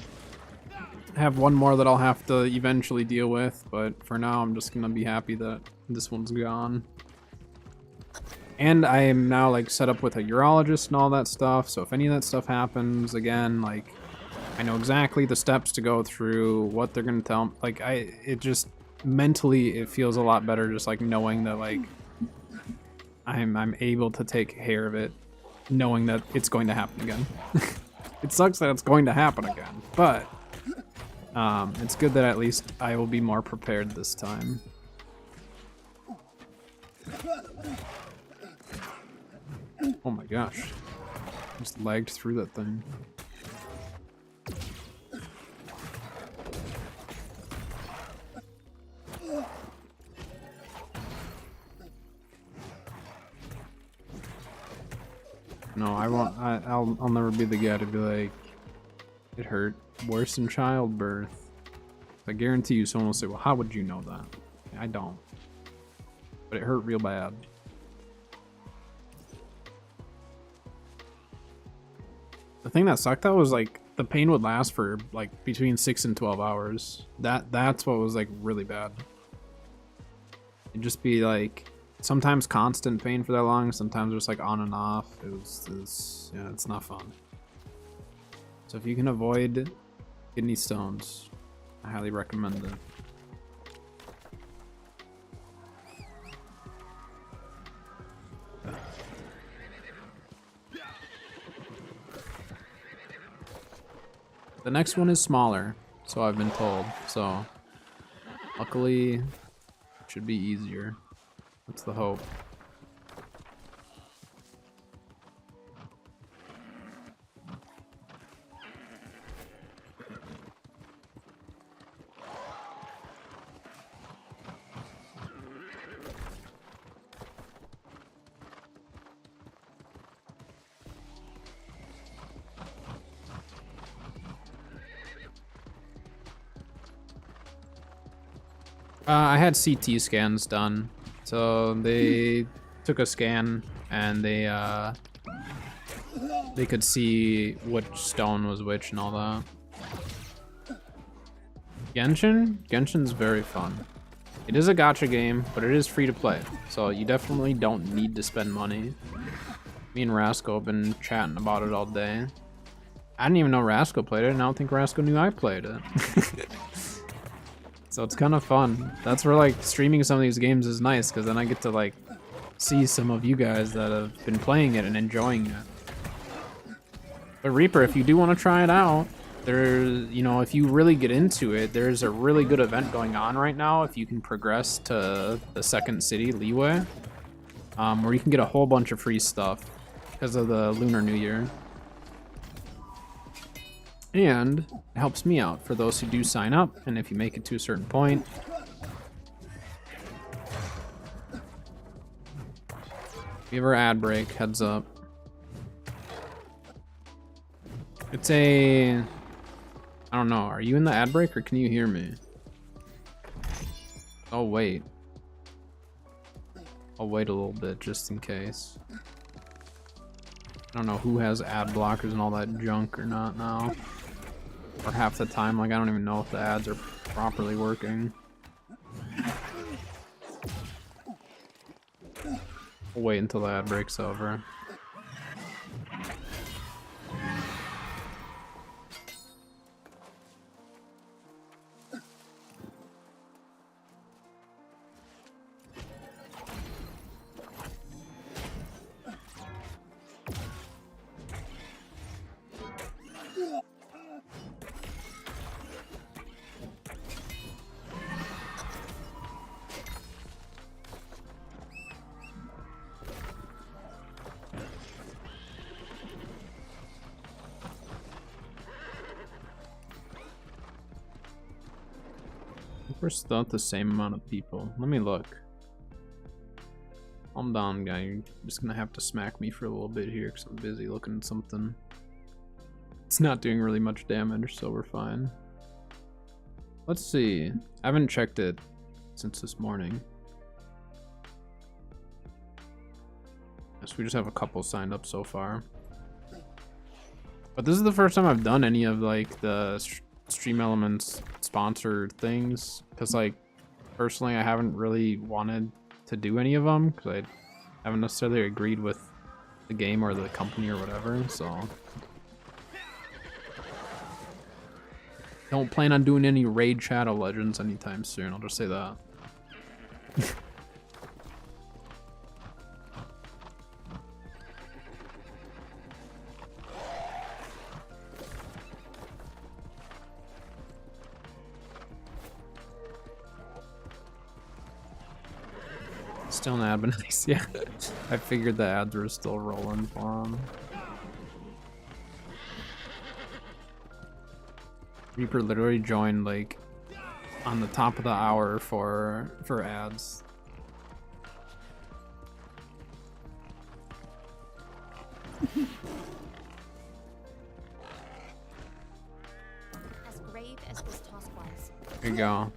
I have one more that I'll have to eventually deal with, but for now I'm just gonna be happy that this one's gone. And I am now like set up with a urologist and all that stuff, so if any of that stuff happens again, like I know exactly the steps to go through, what they're gonna tell me. Like it just mentally it feels a lot better just like knowing that like I'm able to take care of it, knowing that it's going to happen again. It sucks that it's going to happen again, but it's good that at least I will be more prepared this time. Oh my gosh. Just lagged through that thing. No, I won't. I'll never be the guy to be like, it hurt worse than childbirth. I guarantee you someone will say, well, how would you know that? I don't. But it hurt real bad. The thing that sucked though was like the pain would last for like between 6 and 12 hours. That's what was like really bad. It'd just be like sometimes constant pain for that long, sometimes just like on and off. It was yeah, it's not fun. So if you can avoid kidney stones, I highly recommend it. The next one is smaller, so I've been told. So luckily, it should be easier. That's the hope. I had CT scans done, so they took a scan and they could see which stone was which and all that. Genshin's very fun. It is a gacha game, but it is free to play, so you definitely don't need to spend money. Me and Rasco have been chatting about it all day. I didn't even know Rasco played it, and I don't think Rasco knew I played it. So it's kind of fun. That's where like streaming some of these games is nice, because then I get to like see some of you guys that have been playing it and enjoying it. But Reaper, if you do want to try it out, there's, you know, if you really get into it, there's a really good event going on right now. If you can progress to the second city, Liyue, where you can get a whole bunch of free stuff because of the Lunar New Year. And it helps me out for those who do sign up, and if you make it to a certain point. If you ever ad break, heads up. It's a... I don't know, are you in the ad break or can you hear me? Oh wait. I'll wait a little bit just in case. I don't know who has ad blockers and all that junk or not now. Or half the time, like I don't even know if the ads are properly working. We'll wait until the ad break's over. We're still at the same amount of people. Let me look. Calm down, guy. You're just gonna have to smack me for a little bit here because I'm busy looking at something. It's not doing really much damage, so we're fine. Let's see. I haven't checked it since this morning. Yes, we just have a couple signed up so far. But this is the first time I've done any of like the Stream Elements sponsored things, because like personally I haven't really wanted to do any of them because I haven't necessarily agreed with the game or the company or whatever, so don't plan on doing any Raid Shadow Legends anytime soon, I'll just say that. Still an ad, but nice. Yeah, I figured the ads were still rolling for them. Reaper literally joined like on the top of the hour for ads. As grave as this task was. There you go.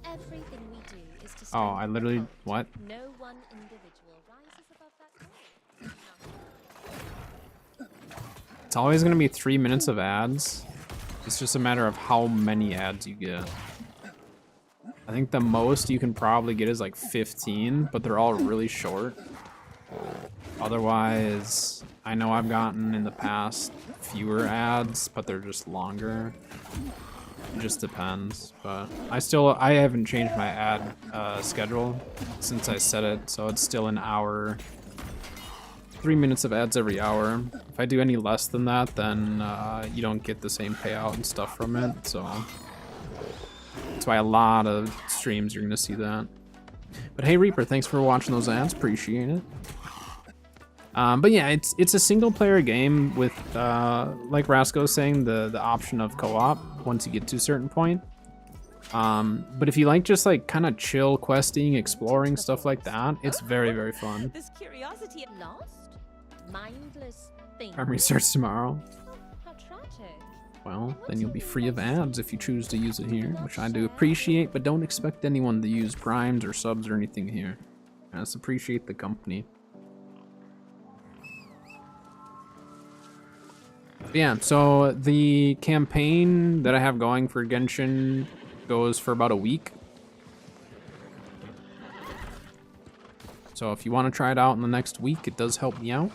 Everything we do is to Oh, I literally, what? no one individual rises above that goal. It's always gonna be 3 minutes of ads. It's just a matter of how many ads you get. I think the most you can probably get is like 15, but they're all really short. Otherwise, I know I've gotten in the past fewer ads, but they're just longer. It just depends, but I haven't changed my ad schedule since I set it, so it's still an hour 3 minutes of ads every hour. If I do any less than that, then you don't get the same payout and stuff from it. So that's why a lot of streams you're gonna see that. But hey, Reaper, thanks for watching those ads. Appreciate it. But yeah, it's a single player game with, like Rasco was saying, the option of co-op once you get to a certain point. But if you like just like kind of chill questing, exploring, stuff like that, it's very, very fun. This curiosity lost? Mindless thing. Armory starts tomorrow. Oh, how tragic. Well, then you'll be free of ads if you choose to use it here, which I do appreciate, but don't expect anyone to use primes or subs or anything here. I just appreciate the company. But yeah, so the campaign that I have going for Genshin goes for about a week. So if you want to try it out in the next week, it does help me out.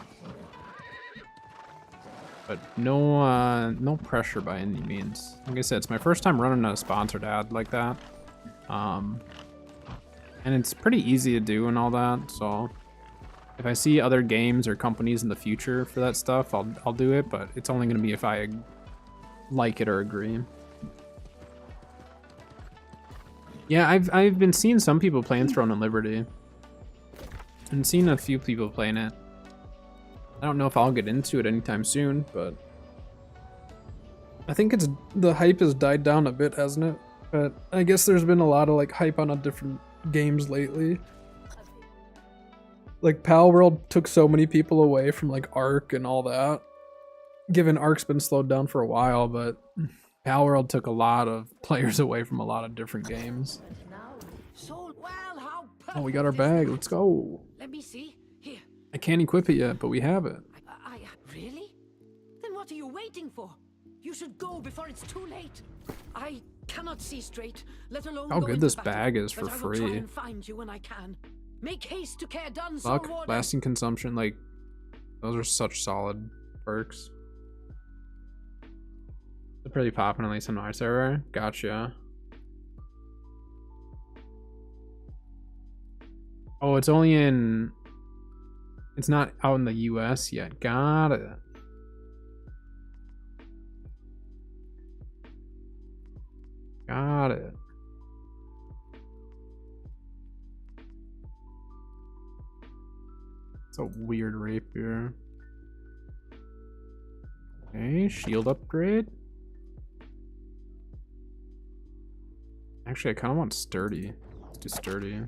But no pressure by any means. Like I said, it's my first time running a sponsored ad like that. And it's pretty easy to do and all that, so if I see other games or companies in the future for that stuff, I'll do it, but it's only gonna be if I like it or agree. Yeah, I've been seeing some people playing Throne and Liberty. And seen a few people playing it. I don't know if I'll get into it anytime soon, but I think the hype has died down a bit, hasn't it? But I guess there's been a lot of like hype on different games lately. Like Palworld took so many people away from like Ark and all that. Given Ark's been slowed down for a while, but Palworld took a lot of players away from a lot of different games. Oh, we got our bag. Let's go. Let me see. Here. I can't equip it yet, but we have it. Really? Then what are you waiting for? You should go before it's too late. I cannot see straight, let alone How go good into this battle, bag is for but I will free. try and find you when I can. Make haste to Care Done, Soul Fuck, Warden. lasting consumption, like, those are such solid perks. They're pretty popping, at least on my server. Gotcha. Oh, it's only in... It's not out in the US yet. Got it. Got it. It's a weird rapier. Okay, shield upgrade. Actually, I kind of want sturdy. Let's do sturdy.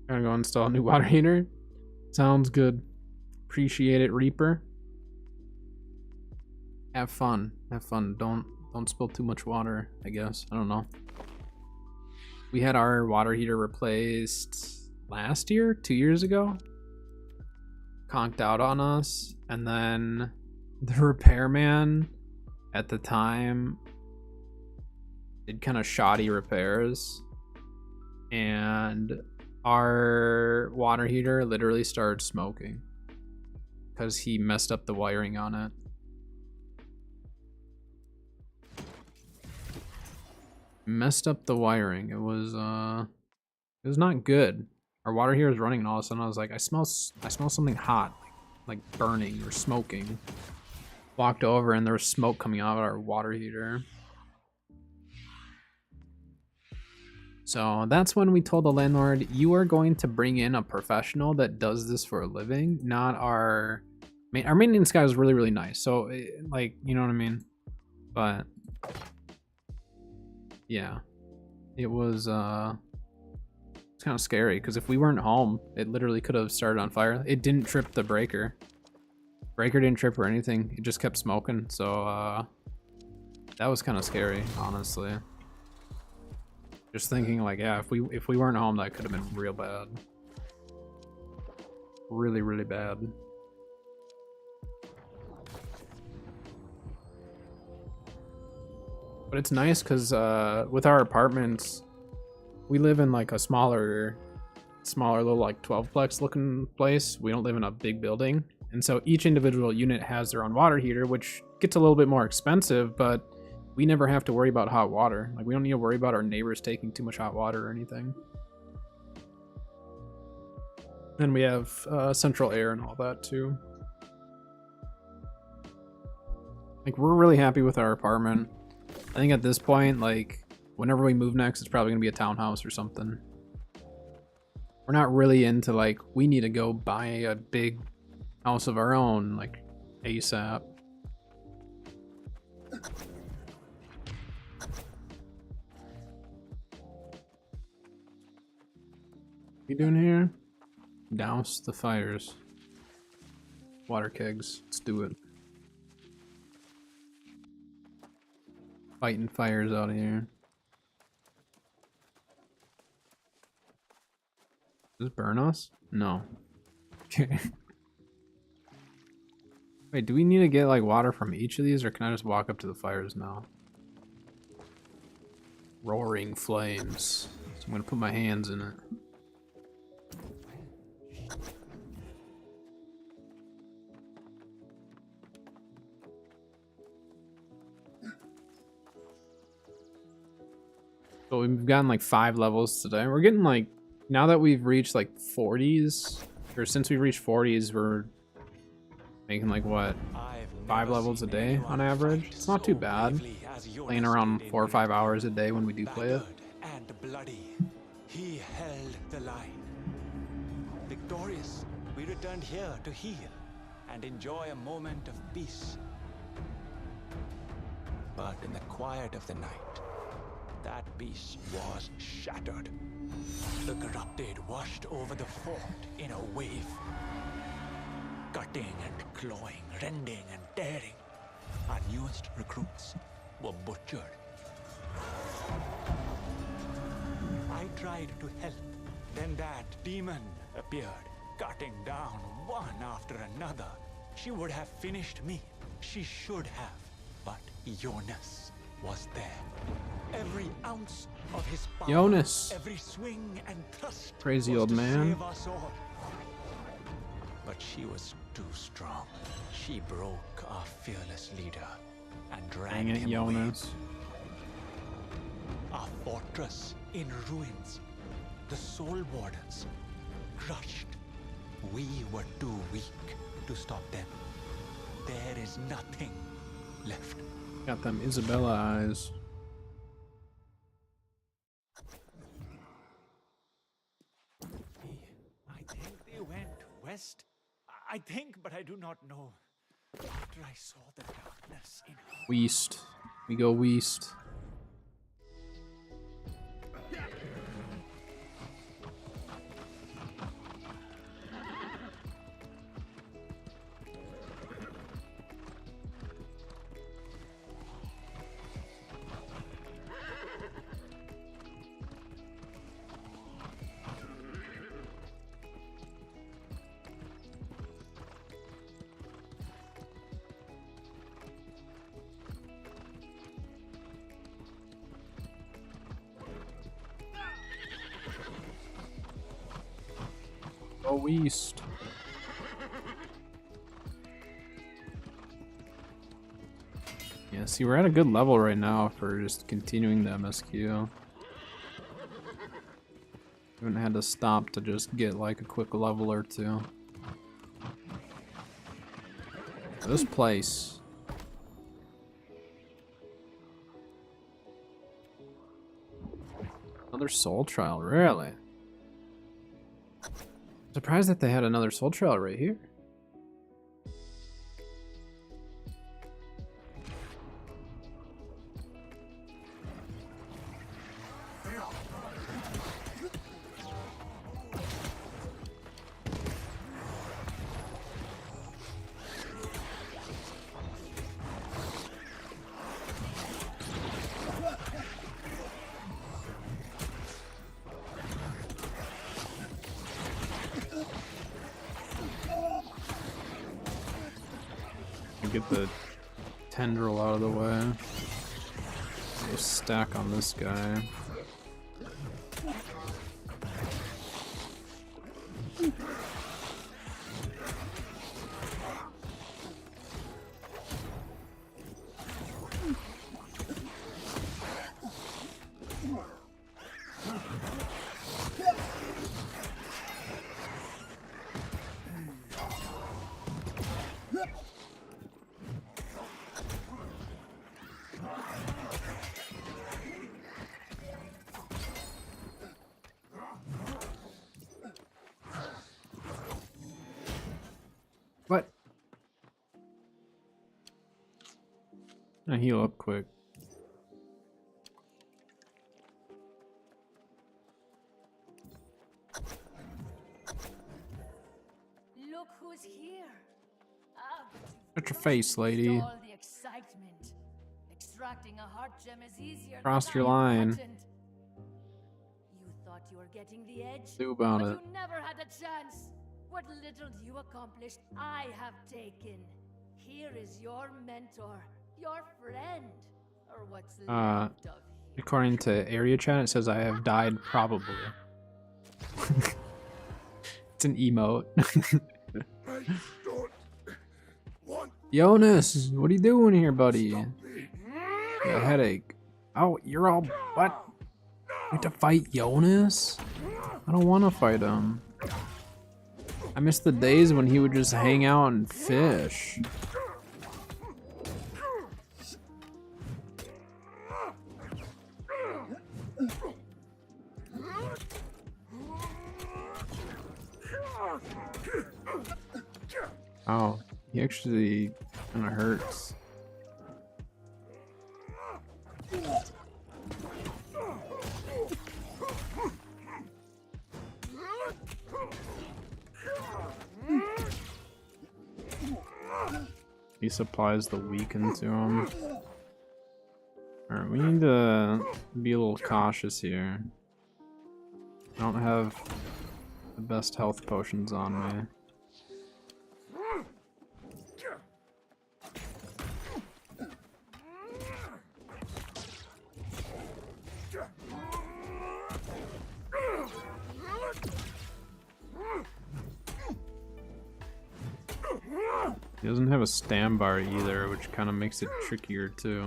Gonna go install a new water heater. Sounds good. Appreciate it, Reaper. Have fun. Have fun. Don't spill too much water, I guess. I don't know. We had our water heater replaced last year, 2 years ago. Conked out on us, and then the repairman at the time did kind of shoddy repairs, and our water heater literally started smoking because he messed up the wiring on it. Messed up the wiring. It was not good. Our water heater was running, and all of a sudden I was like, I smell something hot, like burning or smoking. Walked over, and there was smoke coming out of our water heater. So that's when we told the landlord, you are going to bring in a professional that does this for a living, not our maintenance guy was really, really nice. So like, you know what I mean? But yeah, it was it's kind of scary because if we weren't home, it literally could have started on fire. It didn't trip the breaker. Breaker didn't trip or anything. It just kept smoking. So that was kind of scary, honestly. Just thinking like, yeah, if we weren't home, that could have been real bad. Really, really bad. But it's nice because with our apartments, we live in like a smaller little like 12-plex looking place. We don't live in a big building. And so each individual unit has their own water heater, which gets a little bit more expensive, but we never have to worry about hot water. Like, we don't need to worry about our neighbors taking too much hot water or anything. And we have central air and all that too. Like, we're really happy with our apartment. I think at this point, like, whenever we move next, it's probably gonna be a townhouse or something. We're not really into, like, we need to go buy a big house of our own, like, ASAP. What you doing here? Douse the fires. Water kegs. Let's do it. Fighting fires out here. Does this burn us? No. Okay. Wait, do we need to get like water from each of these, or can I just walk up to the fires now? Roaring flames. So I'm gonna put my hands in it. So we've gotten like 5 levels today. We're getting like, now that we've reached like 40s, or since we've reached 40s, we're making like what, 5 levels a day on average. It's not too bad. Playing around 4 or 5 hours a day when we do play it. And bloody, he held the line. Victorious, we returned here to heal and enjoy a moment of peace. But in the quiet of the night, that peace was shattered. The corrupted washed over the fort in a wave. Cutting and clawing, rending and tearing. Our newest recruits were butchered. I tried to help. Then that demon appeared, cutting down one after another. She would have finished me. She should have. But Jonas was there. Every ounce of his power, Jonas. every swing and thrust. Crazy was old to man. save us all. But she was too strong. She broke our fearless leader and dragged Dang it, him Jonas. away. Our fortress in ruins. The Soul Wardens crushed. We were too weak to stop them. There is nothing left. Got them Isabella eyes. I think they went west. I think, but I do not know. After I saw the darkness in her. West. We go west. Go east. Yeah, see, we're at a good level right now for just continuing the MSQ. Haven't had to stop to just get like a quick level or two. This place. Another soul trial, really? Surprised that they had another soul trial right here. Get the tendril out of the way. Go stack on this guy. I heal up quick. Look who's here. Shut your face, lady. All the excitement. Extracting a heart gem is easier. Crossed your line. You thought you were getting the edge, Do about but it. you never had a chance. What little you accomplished, I have taken. Here is your mentor, your friend, or what's left of him. According to area chat, it says I have died probably. It's an emote. Jonas, what are you doing here, buddy? Got a headache. Oh, you're all what? You have to fight Jonas? I don't want to fight him. I miss the days when he would just hang out and fish. Oh, he actually kind of hurts. He supplies the weaken to him. Alright, we need to be a little cautious here. I don't have the best health potions on me. He doesn't have a stam bar either, which kind of makes it trickier too.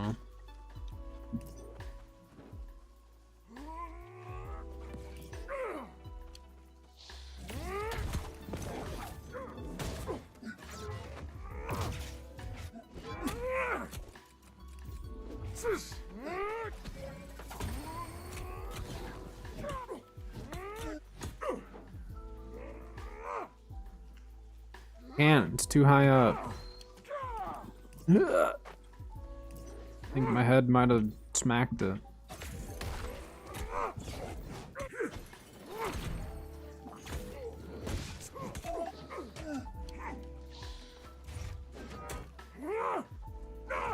Can't, it's too high up. I think my head might have smacked it.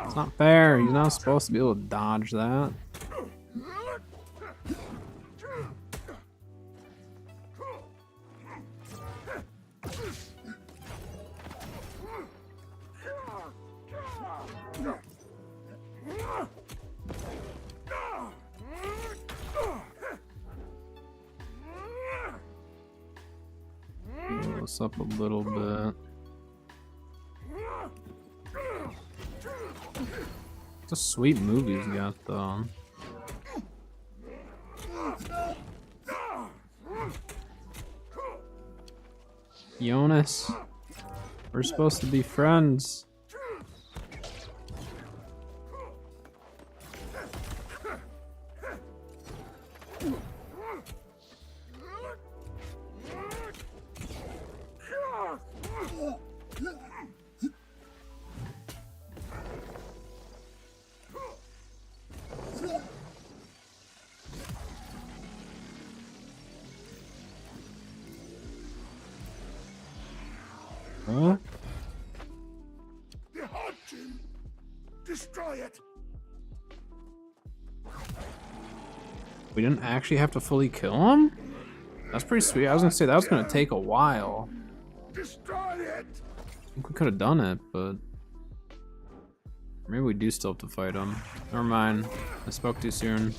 It's not fair, he's not supposed to be able to dodge that. Heal this up a little bit. It's a sweet movie he's got though. Jonas, we're supposed to be friends. Huh? The heart gem! Destroy it! We didn't actually have to fully kill him? That's pretty sweet. I was gonna say that was gonna take a while. Destroy it! I think we could have done it, but maybe we do still have to fight him. Never mind. I spoke too soon.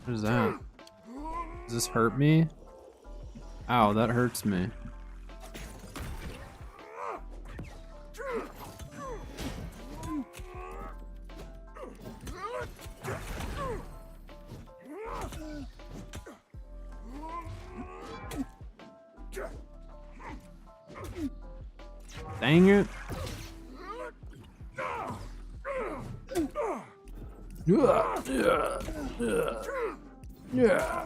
What is that? Does this hurt me? Ow, that hurts me. Dang it. Yeah.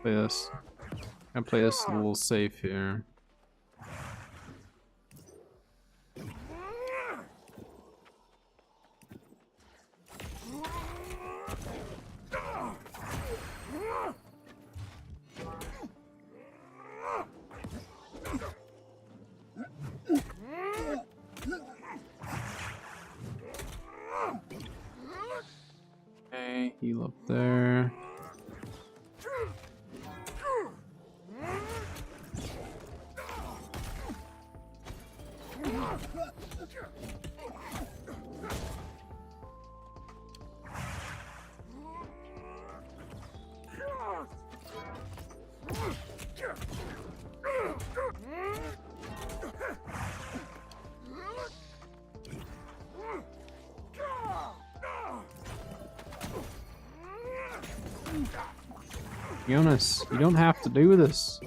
play this. Gonna play this a little safe here. Okay, heal up there. Jonas, you don't have to do this.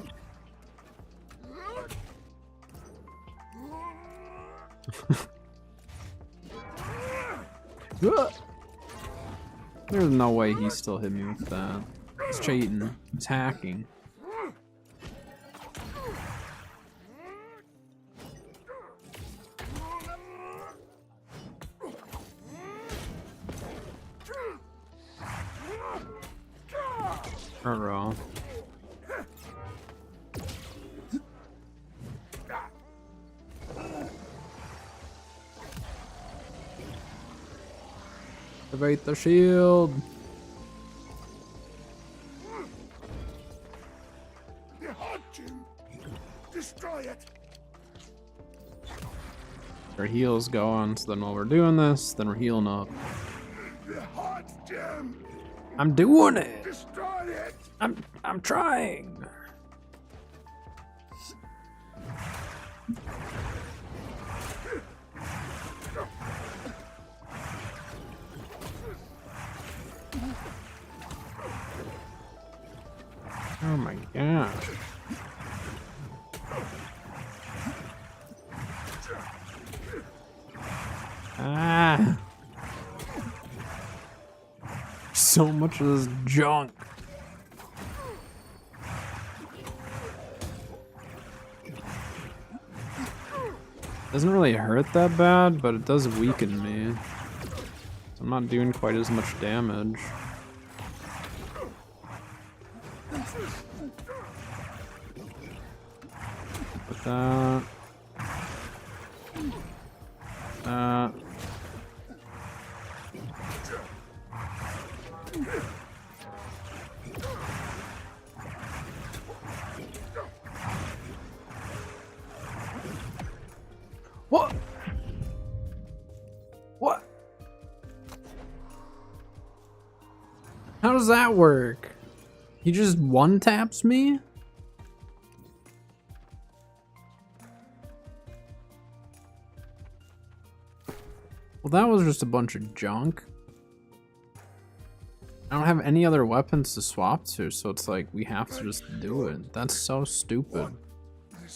There's no way he still hit me with that. He's cheating. He's hacking. Ruh-roh. Activate the shield. The hot gem. Destroy it. Our heal's going, so then while we're doing this, then we're healing up. The hot gem. I'm doing it. Destroy it. I'm trying. Oh my gosh. Ah. So much of this junk. Doesn't really hurt that bad, but it does weaken me. So I'm not doing quite as much damage. Put that. What? What? How does that work? He just one taps me? Well, that was just a bunch of junk. I don't have any other weapons to swap to, so it's like we have to just do it. That's so stupid.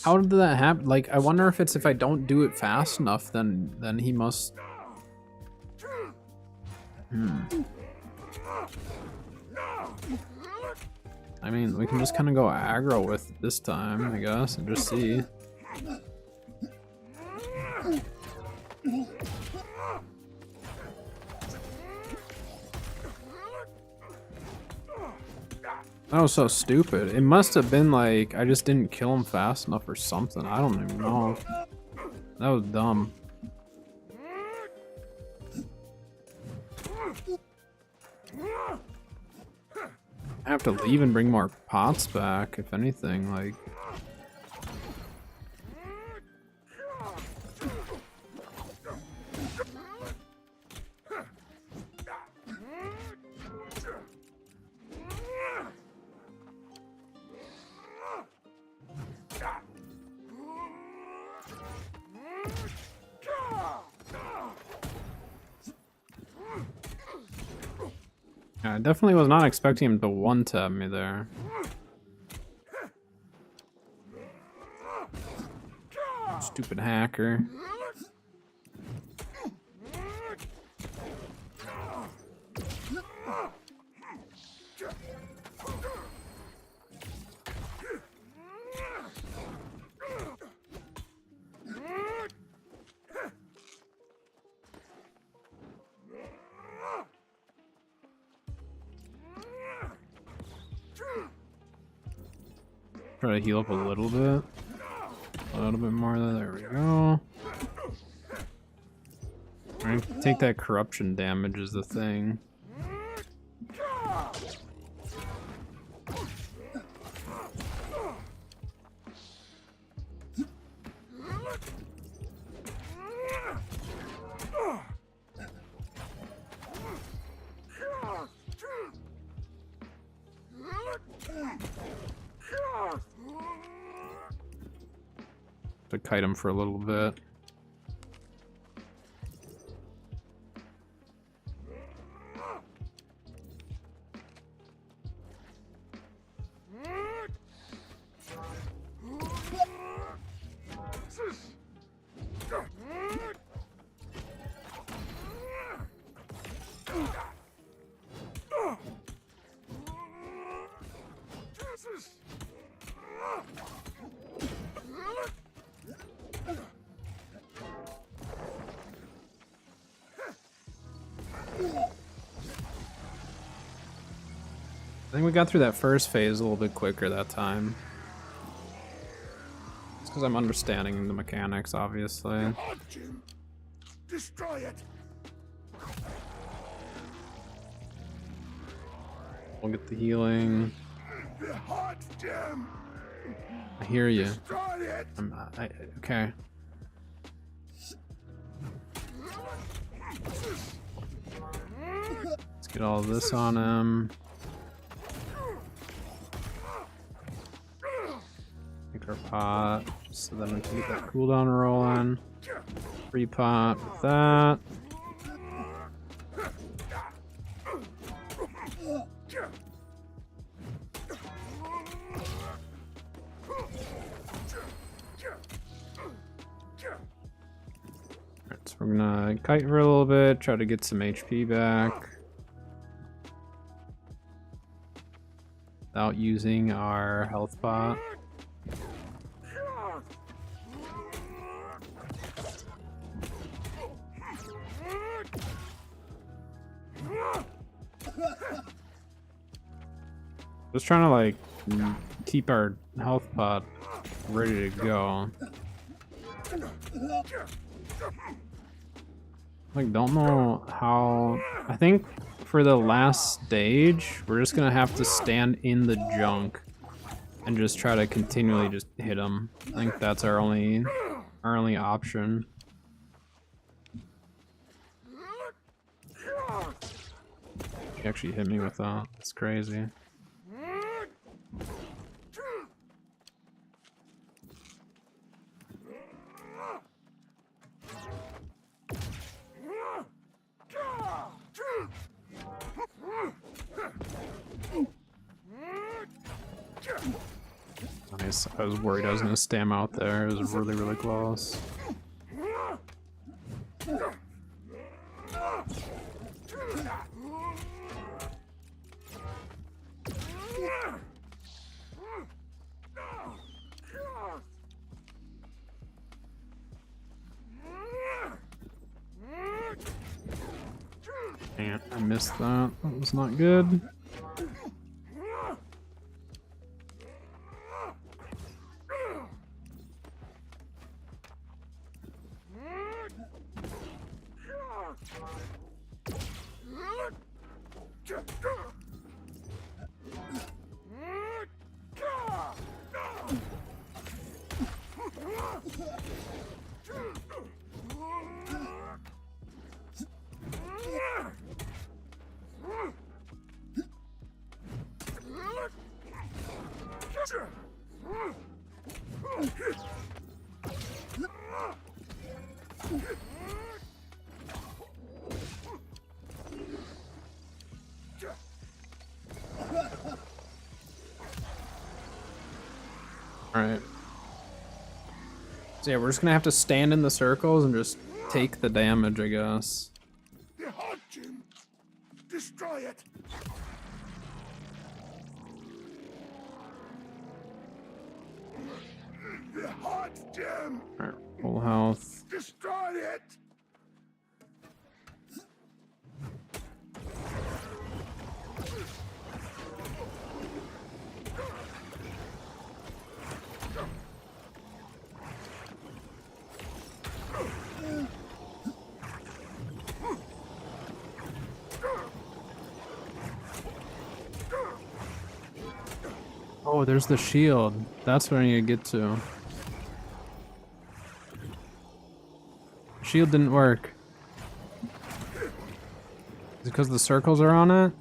How did that happen? Like, I wonder if it's if I don't do it fast enough, then he must. I mean, we can just kind of go aggro with it this time, I guess, and just see. That was so stupid. It must have been like I just didn't kill him fast enough or something. I don't even know. That was dumb. I have to leave and bring more pots back, if anything, like. I definitely was not expecting him to one-tap me there. Stupid hacker. Try to heal up a little bit. A little bit more. There we go. Alright, take that corruption damage is the thing. To kite him for a little bit. I think we got through that first phase a little bit quicker that time. It's because I'm understanding the mechanics, obviously. Hot Jim. Destroy it. We'll get the healing. The hot gem. I hear you. Destroy it. Okay. Let's get all this on him. Make our pot, so then we can get that cooldown rolling. Free pot with that. Alright, so we're gonna kite for a little bit, try to get some HP back. Without using our health pot. Just trying to like keep our health pot ready to go. Like, don't know how. I think for the last stage, we're just gonna have to stand in the junk and just try to continually just hit them. I think that's our only option. He actually hit me with that. It's crazy. Nice. I was worried I was gonna stam out there. It was really, really close. Man, I missed that. That was not good. Alright. So yeah, we're just gonna have to stand in the circles and just take the damage, I guess. The hot gem. Destroy it. The hot gem. Alright, full health. Destroy it. there's the shield. That's what I need to get to. Shield didn't work. Is it because the circles are on it?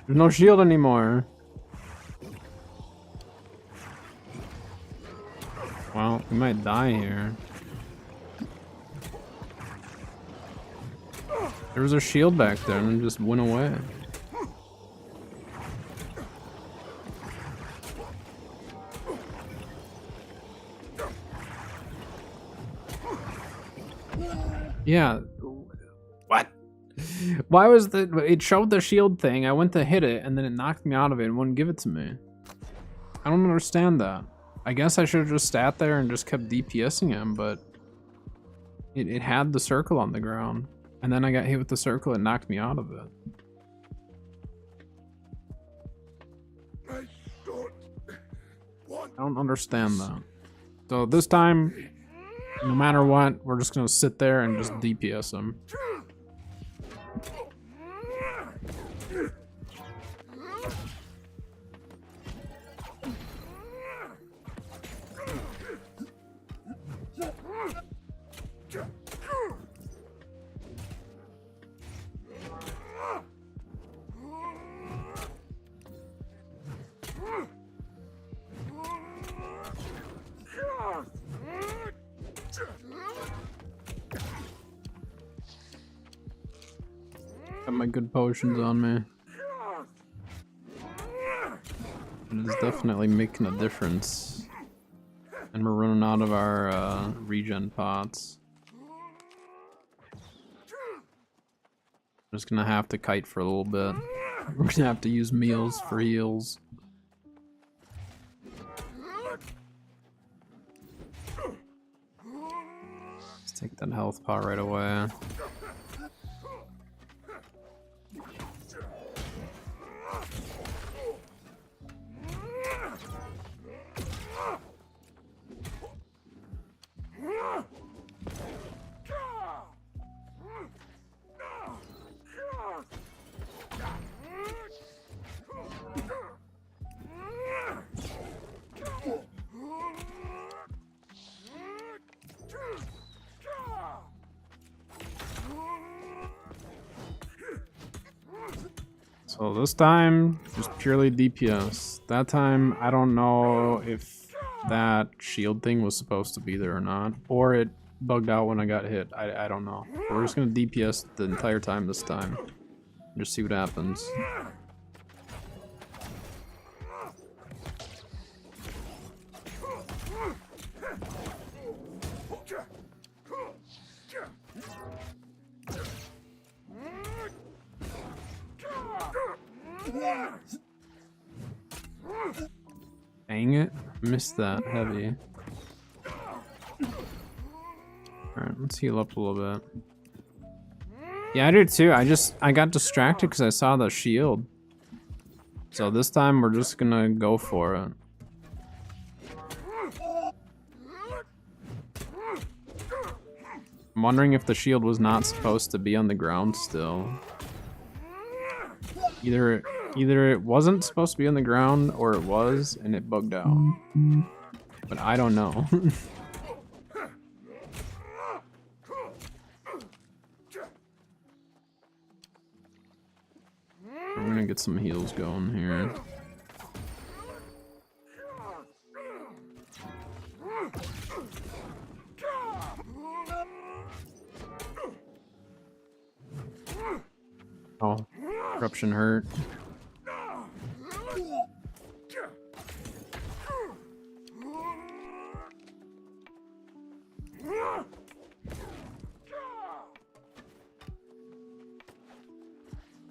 There's no shield anymore. Well, we might die here. There was a shield back there and it just went away. Yeah. What? Why was it showed the shield thing, I went to hit it, and then it knocked me out of it and wouldn't give it to me. I don't understand that. I guess I should have just sat there and just kept DPSing him, but it had the circle on the ground. And then I got hit with the circle and knocked me out of it. I don't understand that. So this time, no matter what, we're just gonna sit there and just DPS him. Got my good potions on me. It is definitely making a difference. And we're running out of our regen pots. I'm just gonna have to kite for a little bit. We're gonna have to use meals for heals. Let's take that health pot right away. So this time, just purely DPS. That time, I don't know if that shield thing was supposed to be there or not. Or it bugged out when I got hit. I don't know. We're just gonna DPS the entire time this time. Just see what happens. Dang it, missed that heavy. Alright, let's heal up a little bit. Yeah, I do too. I got distracted because I saw the shield. So this time we're just gonna go for it. I'm wondering if the shield was not supposed to be on the ground still. Either it wasn't supposed to be on the ground or it was and it bugged out. But I don't know. I'm gonna get some heals going here. Oh, corruption hurt.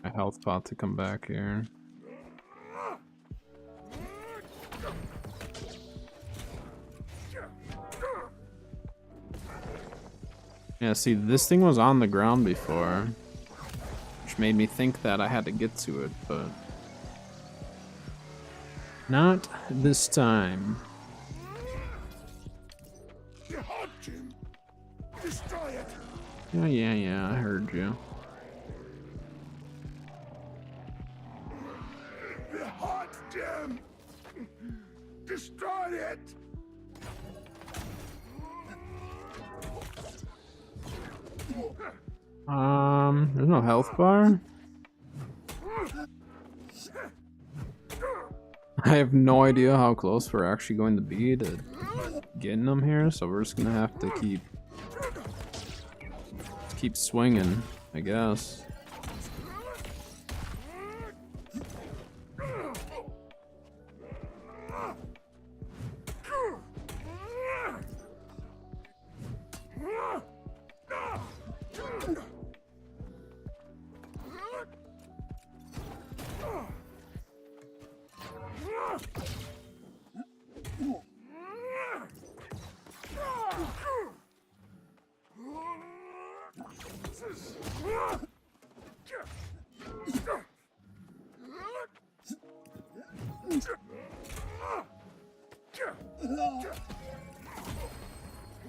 My health pot to come back here. Yeah, see, this thing was on the ground before, which made me think that I had to get to it, but not this time. Yeah, I heard you. Goddamn! Destroy it! There's no health bar. I have no idea how close we're actually going to be to getting them here, so we're just gonna have to keep swinging, I guess.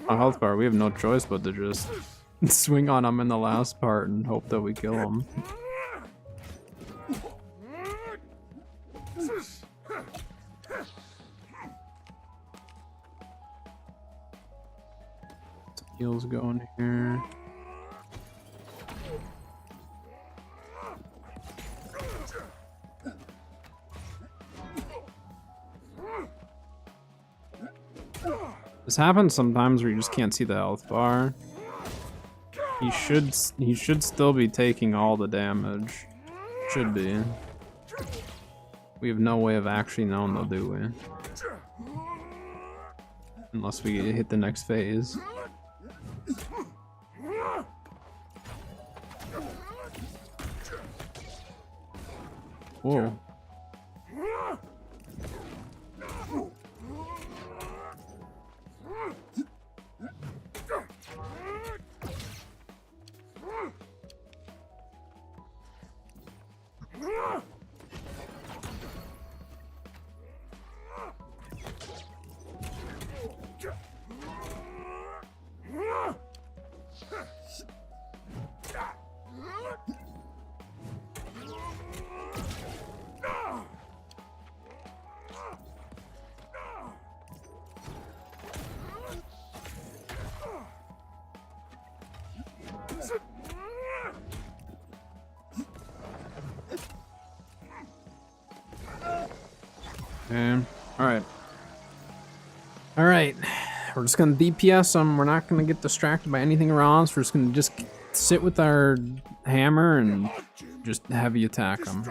A health bar, we have no choice but to just swing on him in the last part and hope that we kill him. Heals going here. This happens sometimes where you just can't see the health bar. He should still be taking all the damage. Should be. We have no way of actually knowing though, do we? Unless we hit the next phase. Whoa. Okay. Alright. We're just gonna DPS them. We're not gonna get distracted by anything around us. We're just gonna sit with our hammer and just heavy attack them.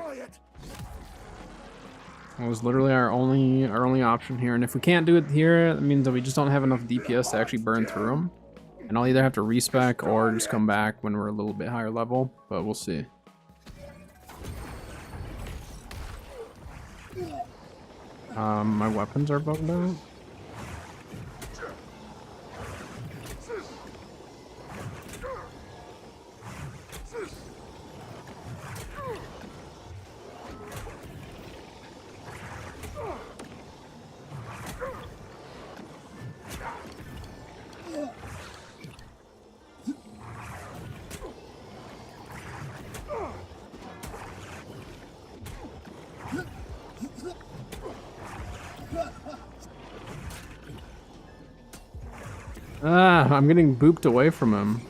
That was literally our only option here. And if we can't do it here, that means that we just don't have enough DPS to actually burn through them. And I'll either have to respec or just come back when we're a little bit higher level, but we'll see. My weapons are bugged out. I'm getting booped away from him.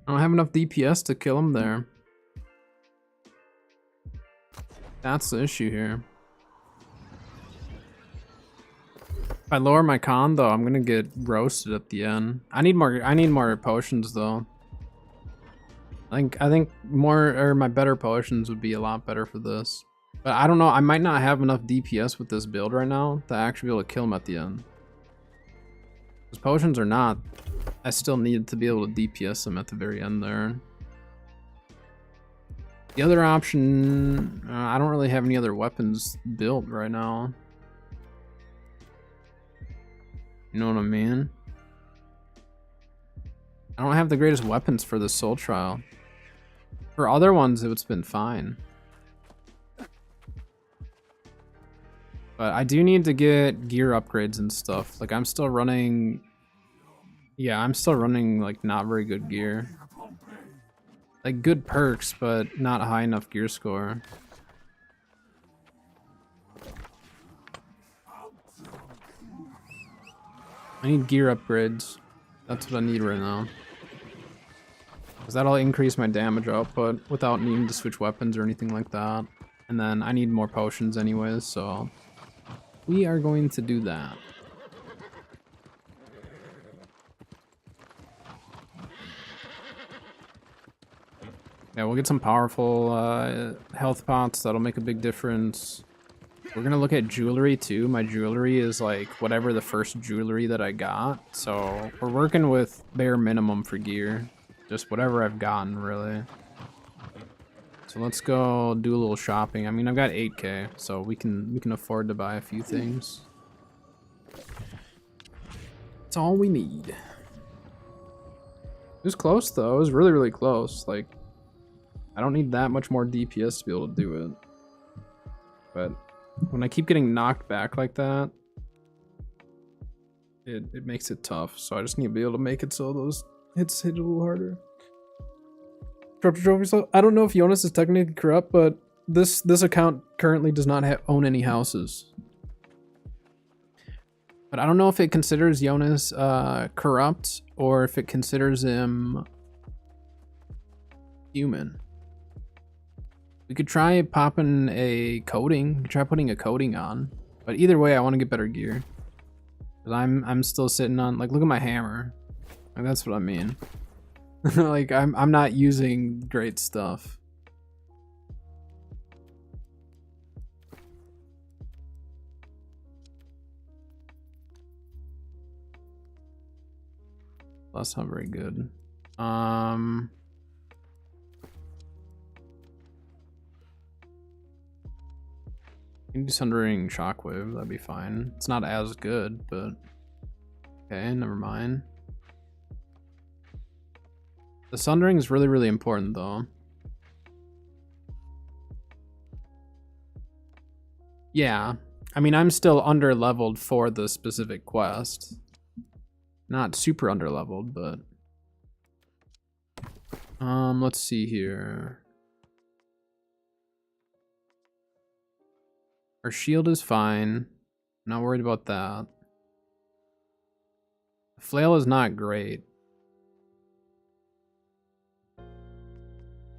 I don't have enough DPS to kill him there. That's the issue here. If I lower my con though, I'm gonna get roasted at the end. I need more potions though. I think my better potions would be a lot better for this. But I don't know, I might not have enough DPS with this build right now to actually be able to kill him at the end. Because potions or not, I still need to be able to DPS him at the very end there. The other option, I don't really have any other weapons built right now. You know what I mean? I don't have the greatest weapons for the soul trial. For other ones, it's been fine. But I do need to get gear upgrades and stuff. Like, I'm still running... Yeah, I'm still running, like, not very good gear. Like, good perks, but not a high enough gear score. I need gear upgrades. That's what I need right now. Because that'll increase my damage output without needing to switch weapons or anything like that. And then I need more potions anyways, so... we are going to do that. Yeah, we'll get some powerful health pots. That'll make a big difference. We're gonna look at jewelry too. My jewelry is like whatever the first jewelry that I got. So we're working with bare minimum for gear. Just whatever I've gotten, really. So let's go do a little shopping. I mean, I've got 8K, so we can afford to buy a few things. That's all we need. It was close though. It was really, really close. Like, I don't need that much more DPS to be able to do it. But when I keep getting knocked back like that, it makes it tough. So I just need to be able to make it so those hits hit a little harder. Trophy. I don't know if Jonas is technically corrupt, but this account currently does not own any houses. But I don't know if it considers Jonas corrupt or if it considers him human. We could try popping a coating. We could try putting a coating on. But either way, I want to get better gear. Cause I'm still sitting on, like, look at my hammer. Like, that's what I mean. Like, I'm not using great stuff. That's not very good. You can do Sundering Shockwave, that'd be fine. It's not as good, but okay, never mind. The Sundering is really, really important though. Yeah, I mean, I'm still under leveled for the specific quest. Not super under leveled, but let's see here. Our shield is fine. Not worried about that. The flail is not great.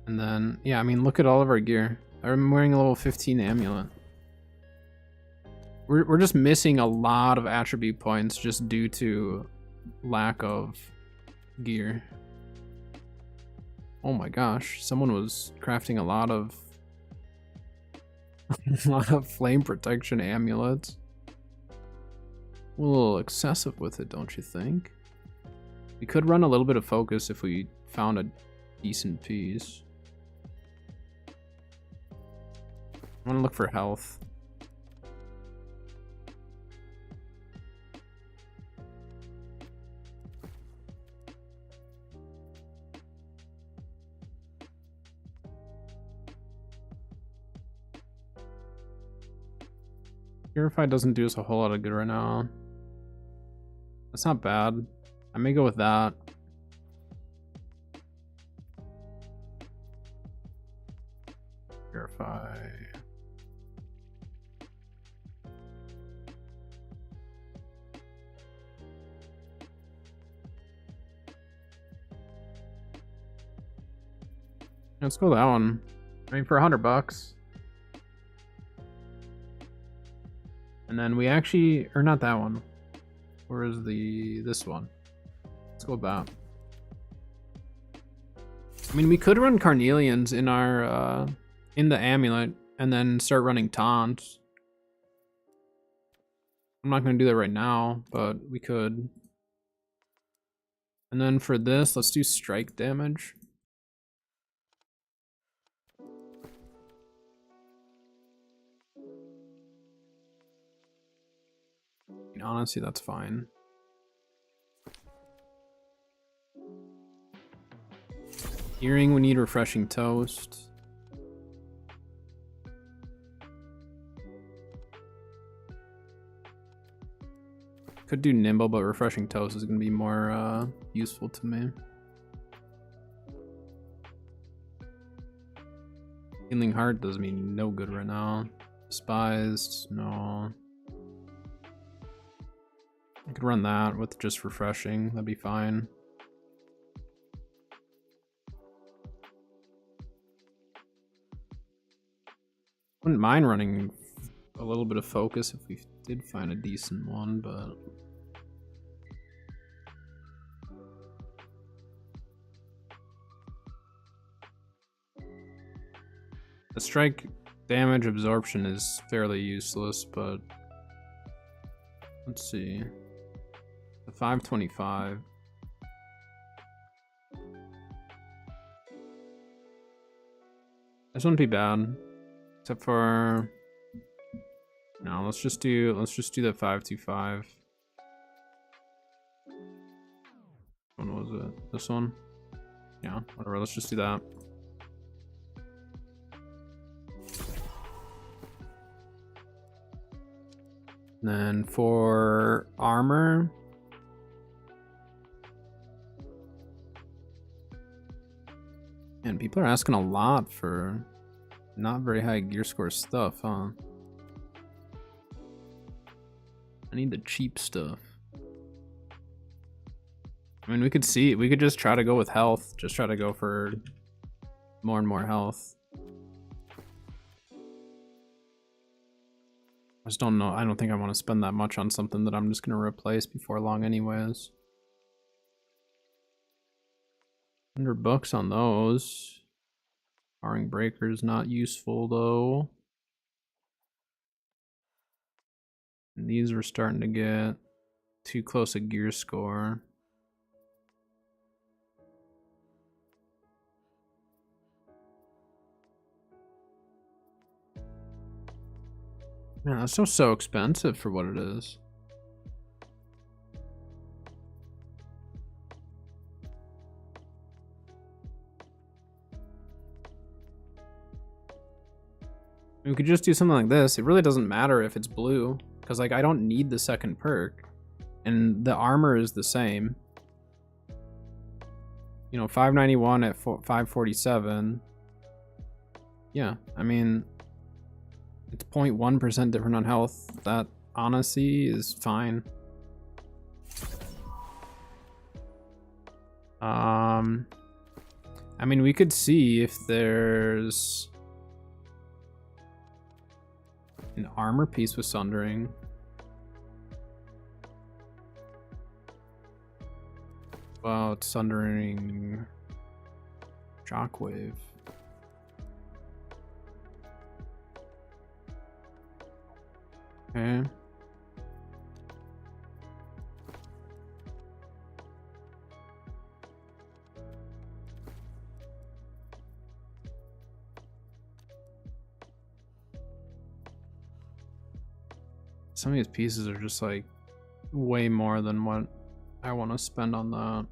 And then, yeah, I mean, look at all of our gear. I'm wearing a level 15 amulet. We're just missing a lot of attribute points just due to lack of gear. Oh my gosh, someone was crafting a lot of flame protection amulets. A little excessive with it, don't you think? We could run a little bit of focus if we found a decent piece. I want to look for health. Purify doesn't do us a whole lot of good right now. That's not bad. I may go with that. Purify. Let's go with that one. I mean, for $100. And then we actually, or not that one. Where is this one? Let's go with that. I mean, we could run Carnelians in our, in the amulet and then start running taunts. I'm not going to do that right now, but we could. And then for this, let's do strike damage. Honestly, that's fine. Earring, we need refreshing toast. Could do nimble, but refreshing toast is gonna be more useful to me. Healing heart does me no good right now. Despised, no. I could run that with just refreshing, that'd be fine. Wouldn't mind running a little bit of focus if we did find a decent one, but the strike damage absorption is fairly useless, but let's see. The 525. This wouldn't be bad. Except for no, let's just do the 525. What was it? This one? Yeah, whatever, let's just do that. And then for armor, and people are asking a lot for not very high gear score stuff, huh? I need the cheap stuff. I mean, we could just try to go with health. Just try to go for more and more health. I just don't know. I don't think I want to spend that much on something that I'm just going to replace before long anyways. 100 bucks on those. Barring breakers, not useful though. And these were starting to get too close a gear score. Man, that's so expensive for what it is. We could just do something like this. It really doesn't matter if it's blue, because like I don't need the second perk, and the armor is the same. You know, 591 at 547. Yeah, I mean, it's 0.1% different on health. That honestly is fine. I mean, we could see if there's an armor piece with sundering. Well, it's sundering shockwave. Okay. Some of these pieces are just like way more than what I want to spend on that.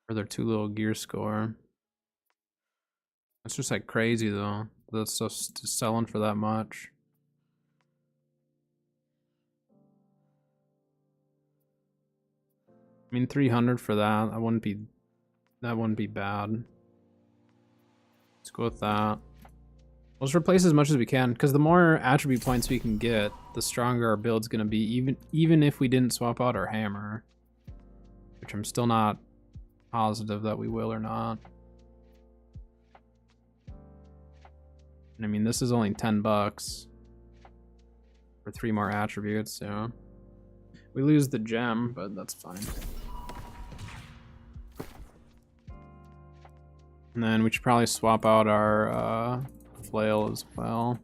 Or their too little gear score. It's just like crazy though. That's just selling for that much. I mean, 300 for that. That wouldn't be bad. Let's go with that. Let's replace as much as we can, because the more attribute points we can get, the stronger our build's gonna be, even if we didn't swap out our hammer. Which I'm still not positive that we will or not. And I mean, this is only 10 bucks for 3 more attributes, so we lose the gem, but that's fine. And then we should probably swap out our flail as well.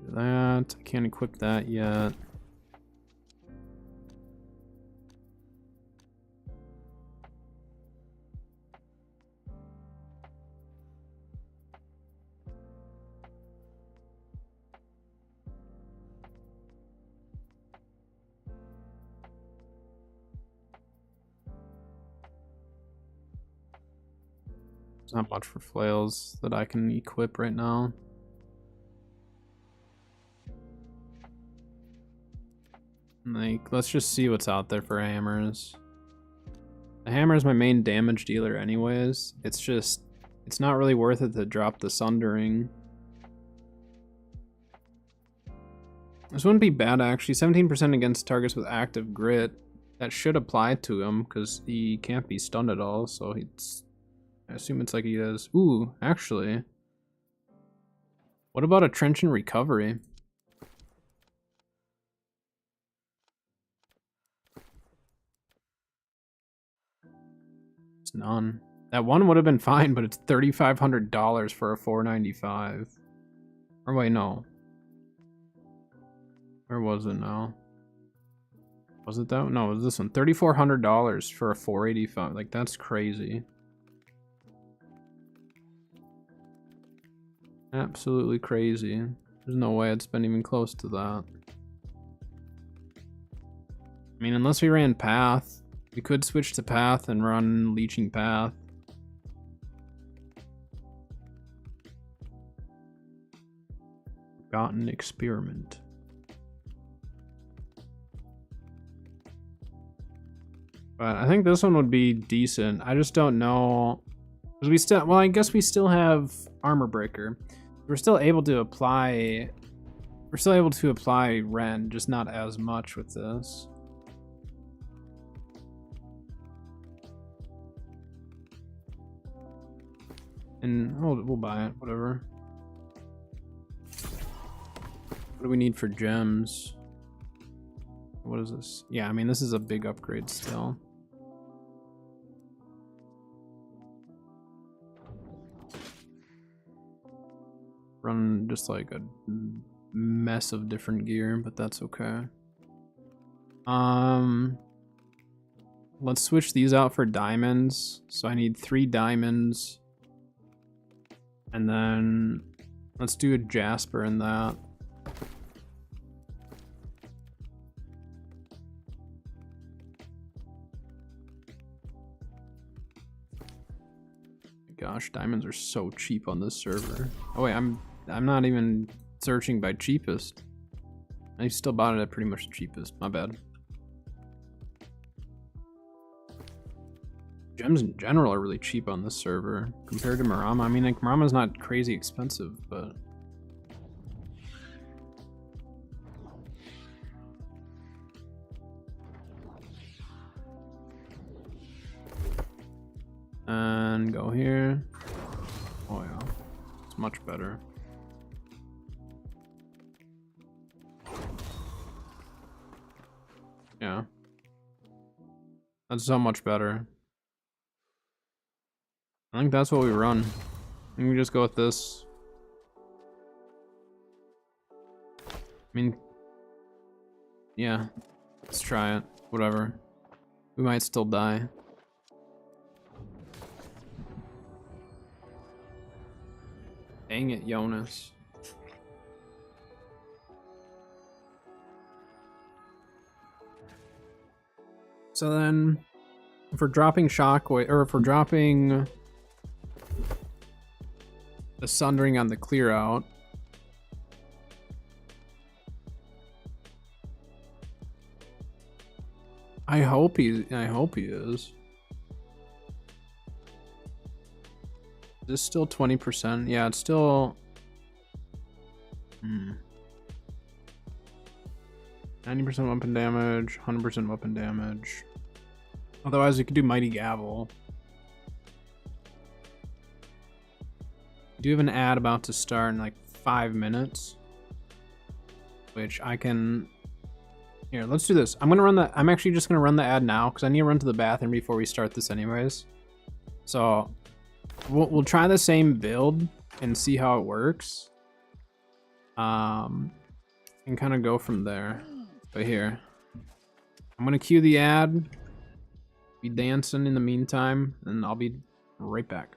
Do that. I can't equip that yet. There's not much for flails that I can equip right now. Like, let's just see what's out there for hammers. The hammer is my main damage dealer anyways. It's just, it's not really worth it to drop the Sundering. This wouldn't be bad actually. 17% against targets with active grit. That should apply to him because he can't be stunned at all. So he's, I assume it's like he does. Ooh, actually. What about a Trenchant Recovery? It's none. That one would have been fine, but it's $3,500 for a 495. Or wait, no. Where was it now? Was it that? No, it was this one. $3,400 for a 485. Like, that's crazy. Absolutely crazy. There's no way I'd spend even close to that. I mean, unless we ran Path. We could switch to Path and run Leeching Path. Forgotten Experiment. But I think this one would be decent. I just don't know. Because we still, well, I guess we still have Armor Breaker. We're still able to apply Rend, just not as much with this. And we'll buy it, whatever. What do we need for gems? What is this? Yeah, I mean, this is a big upgrade still. Run just like a mess of different gear, but that's okay. Let's switch these out for diamonds. So I need 3 diamonds. And then let's do a Jasper in that. Gosh, diamonds are so cheap on this server. Oh wait, I'm not even searching by cheapest. I still bought it at pretty much the cheapest. My bad. Gems in general are really cheap on this server compared to Marama. I mean, like, Marama's not crazy expensive, but and go here. Oh yeah, it's much better. Yeah, that's so much better. I think that's what we run. I think we just go with this. I mean, yeah, let's try it. Whatever. We might still die. Dang it, Jonas. So then, if we're dropping Shockwave, or if we're dropping the Sundering on the clear out, I hope he is. Is this still 20%? Yeah, it's still 90% weapon damage, 100% weapon damage. Otherwise, we could do Mighty Gavel. We do have an ad about to start in like 5 minutes, which I can. Here, let's do this. I'm actually just gonna run the ad now because I need to run to the bathroom before we start this, anyways. So we'll try the same build and see how it works. And kind of go from there. But here, I'm gonna cue the ad. Be dancing in the meantime, and I'll be right back.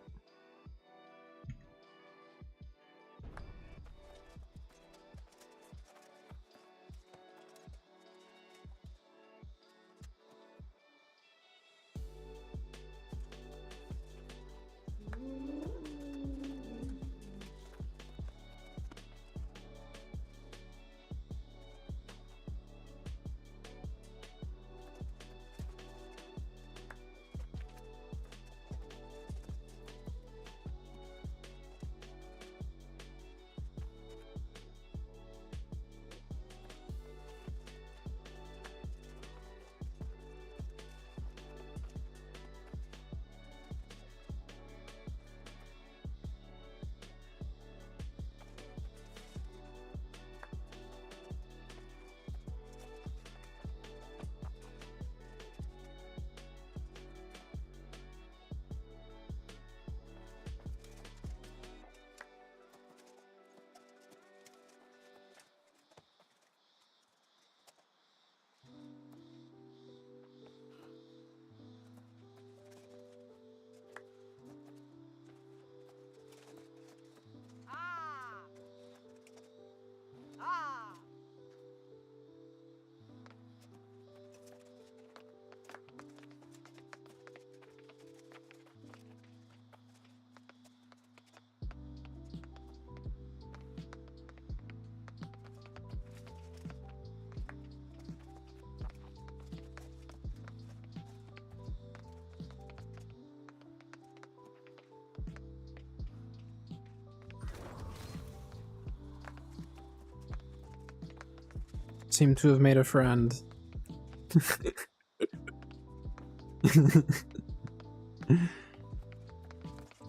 Seem to have made a friend.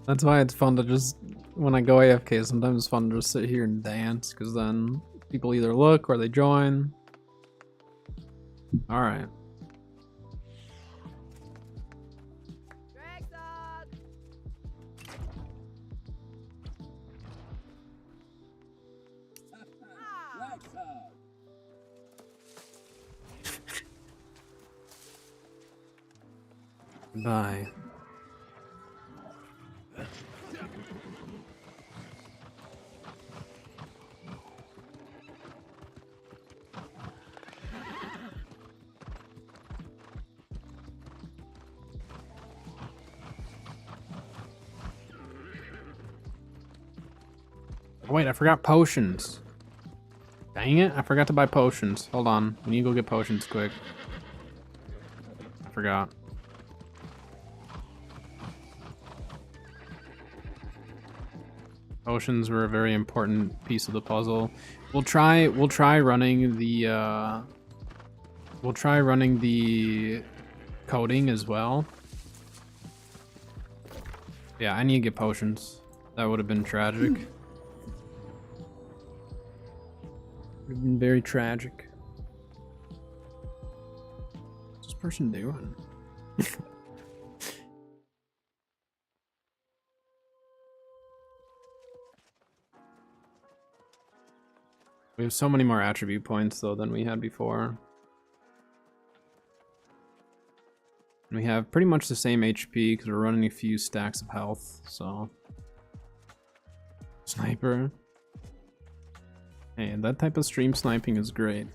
That's why it's fun to just, when I go AFK, sometimes it's fun to just sit here and dance, because then people either look or they join. Alright. Bye. Wait, I forgot potions. Dang it, I forgot to buy potions. Hold on, we need to go get potions quick. I forgot. Potions were a very important piece of the puzzle. We'll try running the coding as well. Yeah, I need to get potions. That would have been tragic. Would have been very tragic. What's this person doing? We have so many more attribute points though than we had before. And we have pretty much the same HP because we're running a few stacks of health, so. Sniper. Hey, that type of stream sniping is great.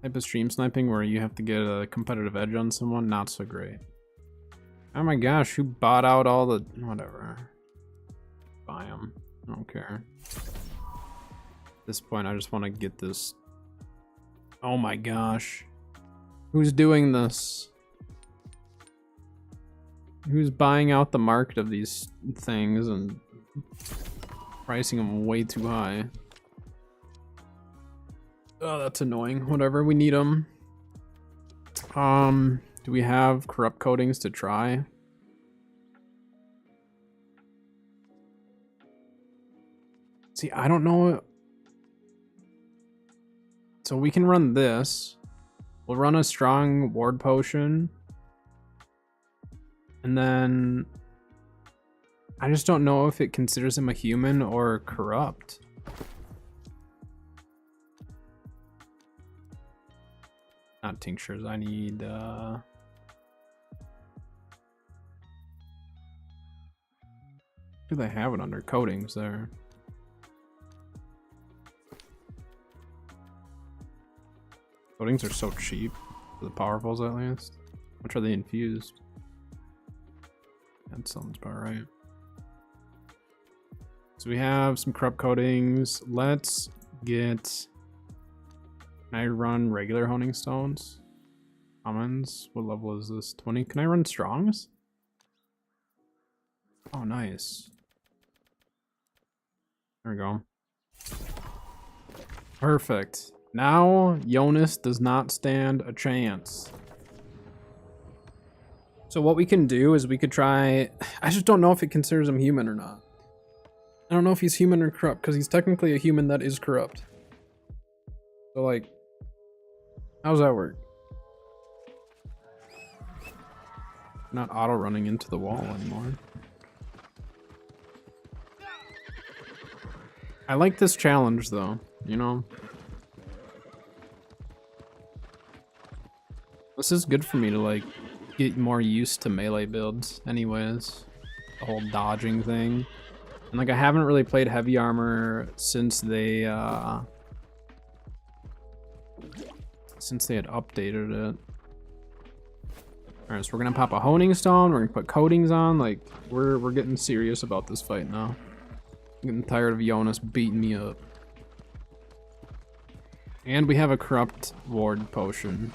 Type of stream sniping where you have to get a competitive edge on someone, not so great. Oh my gosh, who bought out all the... whatever. Buy them. I don't care. At this point, I just want to get this. Oh my gosh. Who's doing this? Who's buying out the market of these things and pricing them way too high? Oh, that's annoying. Whatever, we need them. Do we have corrupt coatings to try? See, I don't know. So we can run this. We'll run a strong ward potion. And then I just don't know if it considers him a human or corrupt. Not tinctures, I need do they have it under coatings there? Coatings are so cheap, for the powerfuls at least. How much are they infused? That sounds about right. So we have some corrupt coatings. Let's get... Can I run regular honing stones? Commons? What level is this? 20? Can I run strongs? Oh, nice. There we go. Perfect. Now, Jonas does not stand a chance. So what we can do is we could try... I just don't know if it considers him human or not. I don't know if he's human or corrupt, because he's technically a human that is corrupt. So, like... How does that work? Not auto-running into the wall anymore. I like this challenge, though, you know? This is good for me to, like, get more used to melee builds anyways. The whole dodging thing. And, like, I haven't really played heavy armor since they had updated it. Alright, so we're gonna pop a honing stone, we're gonna put coatings on, like, we're getting serious about this fight now. I'm getting tired of Jonas beating me up. And we have a corrupt ward potion.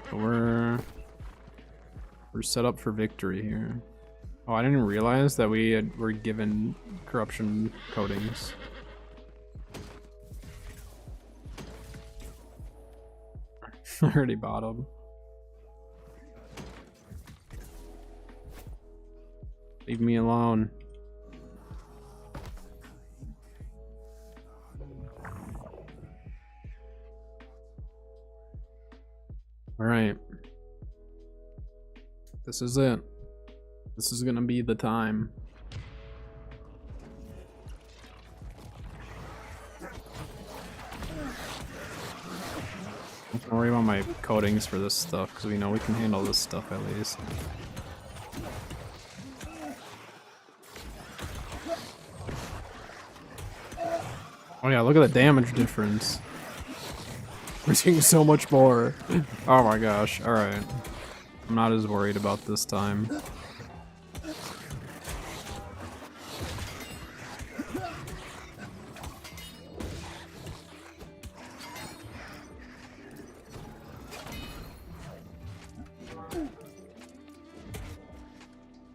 So we're set up for victory here. Oh, I didn't realize that were given corruption coatings. I already bought them. Leave me alone. All right. This is it. This is gonna be the time. Don't worry about my coatings for this stuff, because we know we can handle this stuff at least. Oh yeah, look at the damage difference. We're seeing so much more. Oh my gosh, alright. I'm not as worried about this time.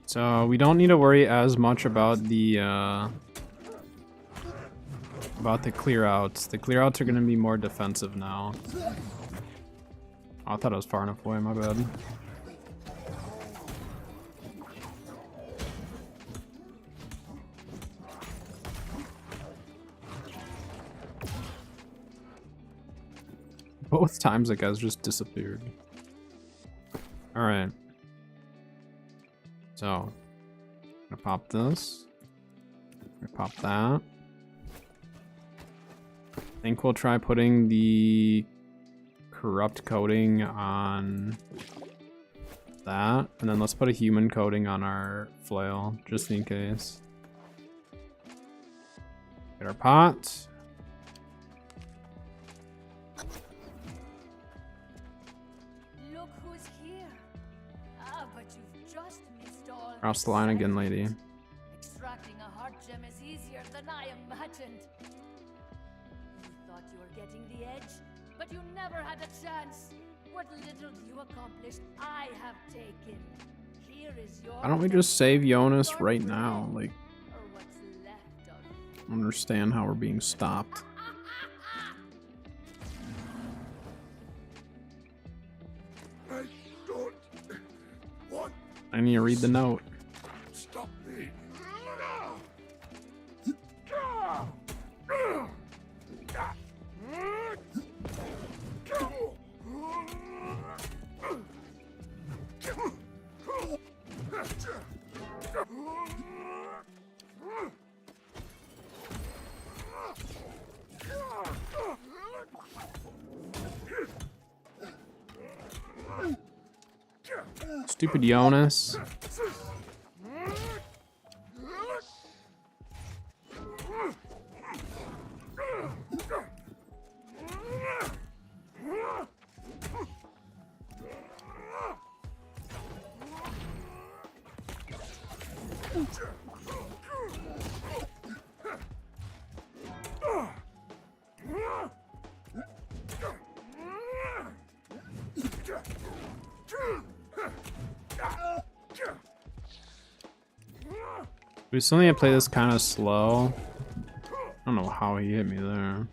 So we don't need to worry as much about the clear outs. The clear outs are going to be more defensive now. Oh, I thought I was far enough away, my bad. Both times the guys just disappeared. Alright. So, I'm gonna pop this. I'm gonna pop that. I think we'll try putting the corrupt coating on that, and then let's put a human coating on our flail, just in case. Get our pot. Look who's here. Ah, but you've just missed all. Cross the line again, lady. Extracting a heart gem is easier than I imagined. You thought you were getting the edge, but you never had a chance. What little you accomplished, I have taken. Here is your. Why don't we just save Jonas right now? Like, or what's left of. I don't understand how we're being stopped. I don't want. I need to read the note. Stop me. Stupid Jonas. We still need to play this kind of slow. I don't know how he hit me there.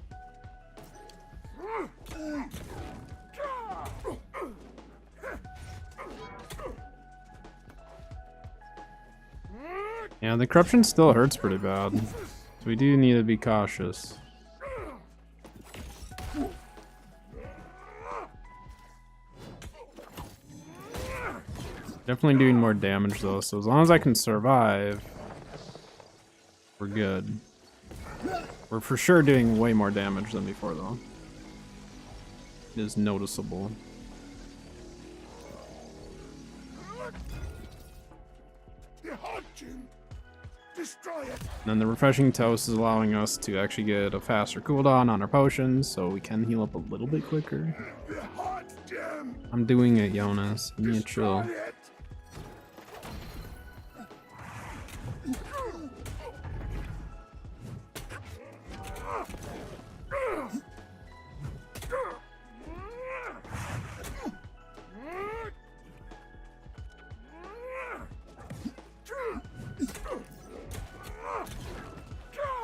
Yeah, the corruption still hurts pretty bad. So we do need to be cautious. Definitely doing more damage though, so as long as I can survive, we're good. We're for sure doing way more damage than before though. It is noticeable. The heart gem. Destroy it. And then the refreshing toast is allowing us to actually get a faster cooldown on our potions, so we can heal up a little bit quicker. The heart gem. I'm doing it, Jonas. Give me a chill. Destroy it.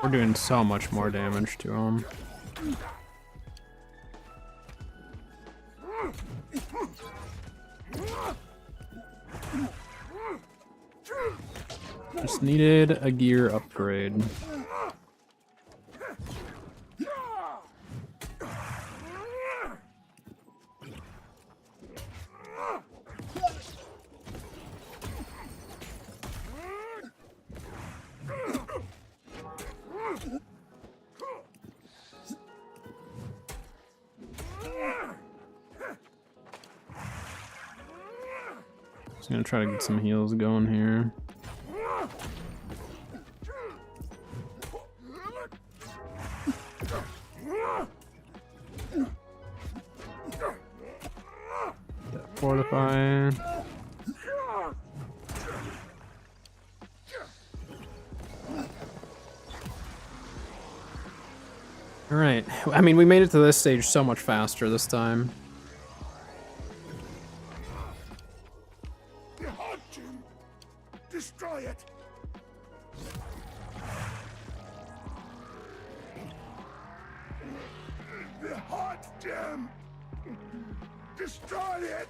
We're doing so much more damage to him. Just needed a gear upgrade. Just gonna try to get some heals going here. Fortify. Alright, I mean, we made it to this stage so much faster this time. The heart gem. Destroy it. The heart gem. Destroy it.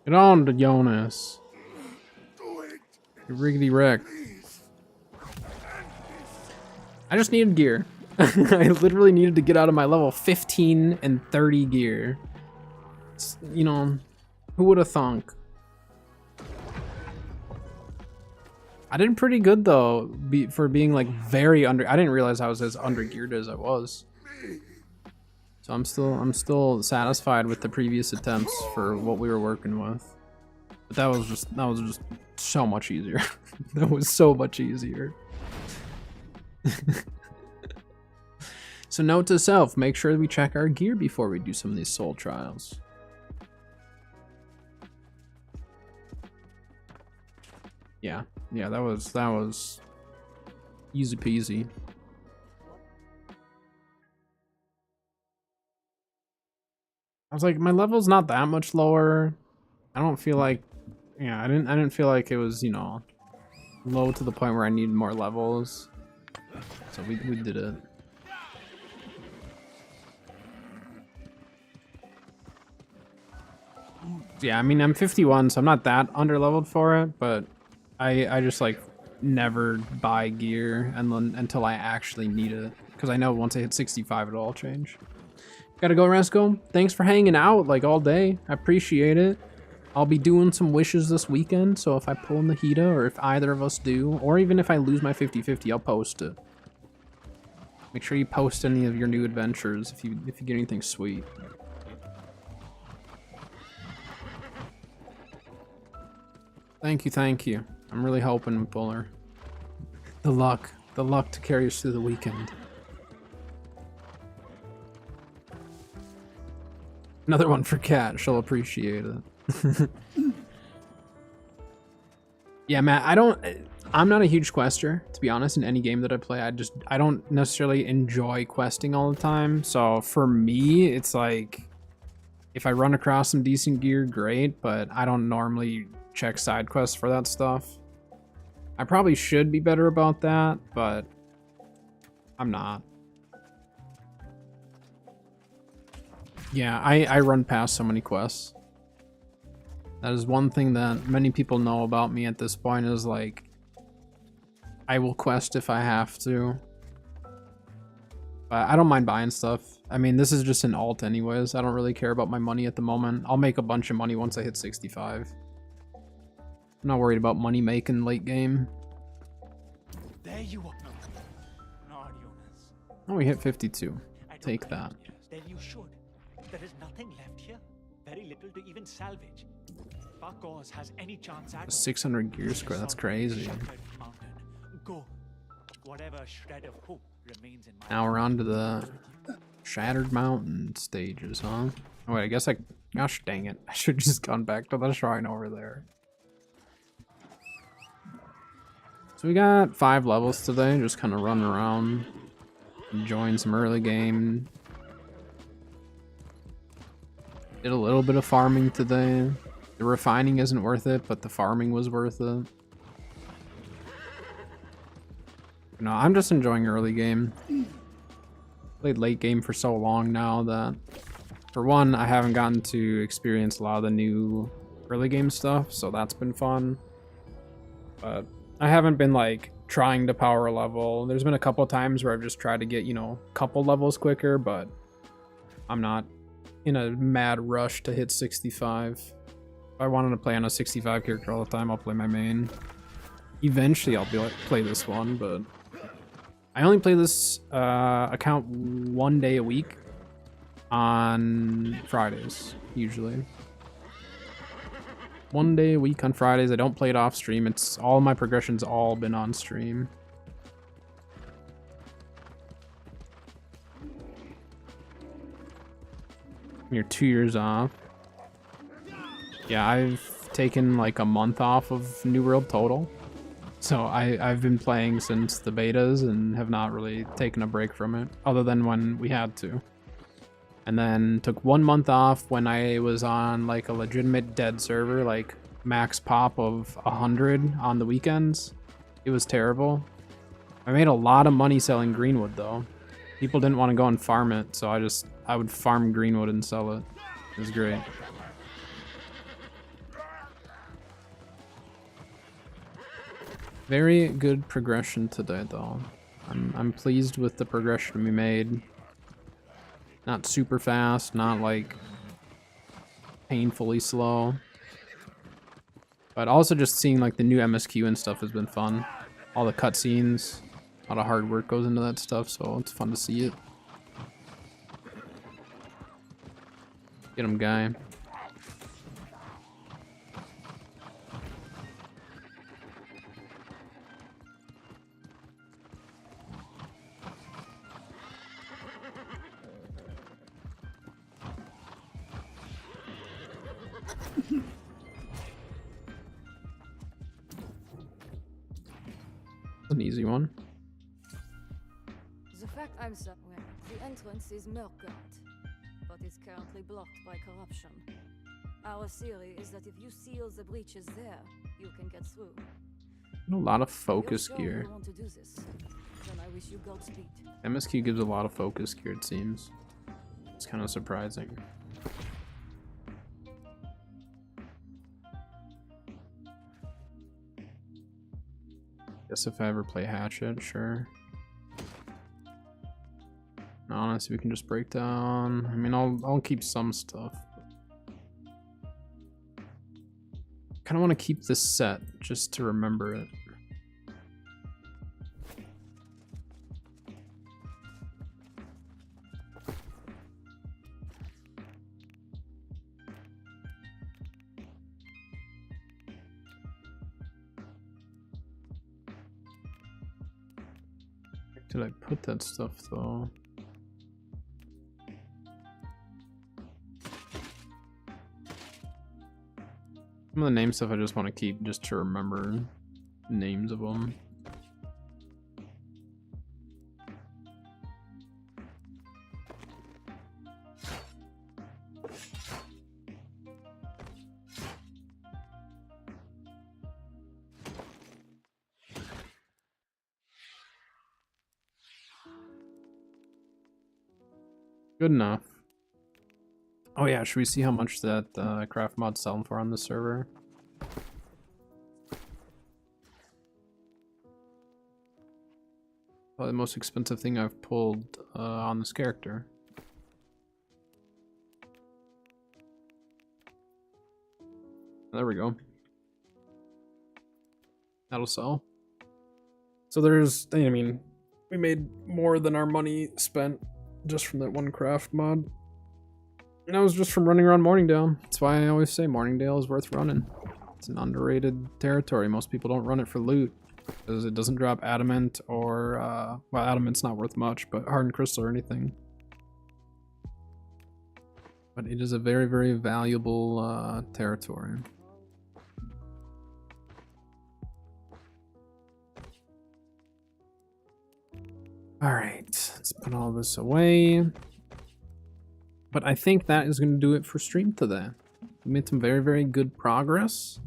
Get on to Jonas. You riggedy wreck. I just needed gear. I literally needed to get out of my level 15 and 30 gear. You know, who would have thunk? I did pretty good though, for being like very under. I didn't realize I was as under geared as I was. So I'm still satisfied with the previous attempts for what we were working with. But that was just so much easier. That was so much easier. So note to self, make sure we check our gear before we do some of these soul trials. Yeah, that was easy peasy. I was like, my level's not that much lower. I don't feel like, yeah, I didn't feel like it was, you know, low to the point where I needed more levels. So we did it. Yeah, I mean, I'm 51, so I'm not that under-leveled for it, but I just, like, never buy gear until I actually need it. Because I know once I hit 65, it'll all change. Gotta go, Resco. Thanks for hanging out, like, all day. I appreciate it. I'll be doing some wishes this weekend, so if I pull in the Hida, or if either of us do, or even if I lose my 50-50, I'll post it. Make sure you post any of your new adventures if you get anything sweet. Thank you. I'm really hoping, Buller. The luck to carry us through the weekend. Another one for Kat. She'll appreciate it. Yeah, Matt, I'm not a huge quester, to be honest, in any game that I play. I don't necessarily enjoy questing all the time. So for me, it's like, if I run across some decent gear, great, but I don't normally check side quests for that stuff. I probably should be better about that, but I'm not. Yeah, I run past so many quests. That is one thing that many people know about me at this point, is like, I will quest if I have to. But I don't mind buying stuff. I mean, this is just an alt anyways. I don't really care about my money at the moment. I'll make a bunch of money once I hit 65. I'm not worried about money making late game. There you are. Not Jonas. Oh, we hit 52. Take that. Then you should. There is nothing left here. Very little to even salvage. If our cause has any chance at 600 gear square, that's crazy. Go whatever shred of hope remains in my Now we're on to the Shattered Mountain stages, huh? Oh, wait, I guess gosh dang it. I should just gone back to the shrine over there. So we got 5 levels today, just kind of running around, enjoying some early game. Did a little bit of farming today. The refining isn't worth it, but the farming was worth it. No, I'm just enjoying early game. Played late game for so long now that, for one, I haven't gotten to experience a lot of the new early game stuff, so that's been fun. But I haven't been like trying to power level. There's been a couple times where I've just tried to get, you know, a couple levels quicker, but I'm not in a mad rush to hit 65. If I wanted to play on a 65 character all the time, I'll play my main. Eventually I'll be like, play this one, but I only play this account 1 day a week on Fridays, usually. 1 day a week on Fridays. I don't play it off stream. It's all my progression's all been on stream. You're 2 years off. Yeah, I've taken like a month off of New World total. So I've been playing since the betas and have not really taken a break from it, other than when we had to. And then took 1 month off when I was on like a legitimate dead server, like max pop of 100 on the weekends. It was terrible. I made a lot of money selling Greenwood though. People didn't want to go and farm it, so I would farm Greenwood and sell it. It was great. Very good progression today though. I'm pleased with the progression we made. Not super fast, not like painfully slow. But also just seeing like the new MSQ and stuff has been fun. All the cutscenes, a lot of hard work goes into that stuff, so it's fun to see it. Get him, guy. An easy one. The fact I'm somewhere, the entrance is Murkgard, but it's currently blocked by corruption. Our theory is that if you seal the breaches there, you can get through. A lot of focus If you're sure gear. you want to do this, then I wish you Godspeed. MSQ gives a lot of focus gear, it seems. It's kind of surprising. Guess if I ever play Hatchet, sure. No, honestly, we can just break down. I mean, I'll keep some stuff. Kind of want to keep this set just to remember it. Did I put that stuff though? Some of the name stuff I just want to keep just to remember names of them. Good enough. Oh yeah, should we see how much that craft mod's selling for on this server? Probably the most expensive thing I've pulled on this character. There we go. That'll sell. So there's, I mean, we made more than our money spent just from that one craft mod. And that was just from running around Morningdale. That's why I always say Morningdale is worth running. It's an underrated territory. Most people don't run it for loot. because it doesn't drop adamant or well, adamant's not worth much, but hardened crystal or anything. But it is a very, very valuable territory. All right, let's put all this away. But I think that is going to do it for stream today. We made some very, very good progress.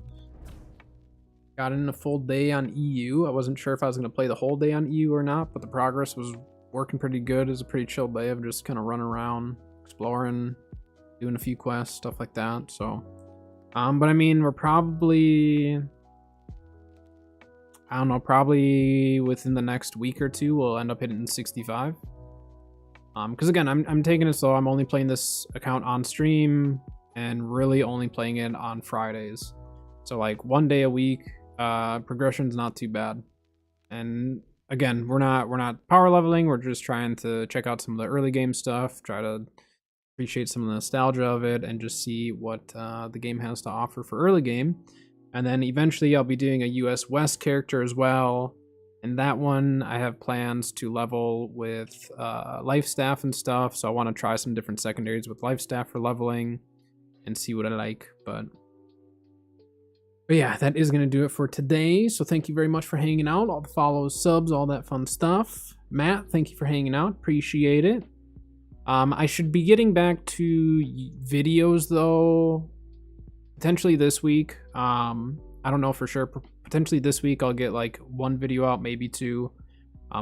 Got in a full day on EU. I wasn't sure if I was going to play the whole day on EU or not, but the progress was working pretty good. It was a pretty chill day of just kind of running around, exploring, doing a few quests, stuff like that. So, but I mean, we're probably... I don't know, probably within the next week or two, we'll end up hitting 65. Because again, I'm taking it slow. I'm only playing this account on stream and really only playing it on Fridays. So like 1 day a week, progression's not too bad. And again, we're not power leveling. We're just trying to check out some of the early game stuff, try to appreciate some of the nostalgia of it, and just see what the game has to offer for early game. And then eventually I'll be doing a US West character as well. And that one I have plans to level with life staff and stuff. So I want to try some different secondaries with life staff for leveling and see what I like. But yeah, that is going to do it for today. So thank you very much for hanging out. All the follows, subs, all that fun stuff. Matt, thank you for hanging out. Appreciate it. I should be getting back to videos though. Potentially this week. I don't know for sure. Potentially this week I'll get like 1 video out, maybe 2.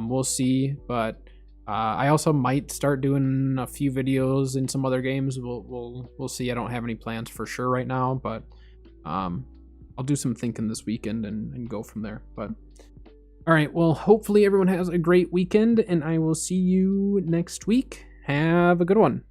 We'll see. But I also might start doing a few videos in some other games. We'll see. I don't have any plans for sure right now, but I'll do some thinking this weekend and go from there. But all right, well, hopefully everyone has a great weekend, and I will see you next week. Have a good one.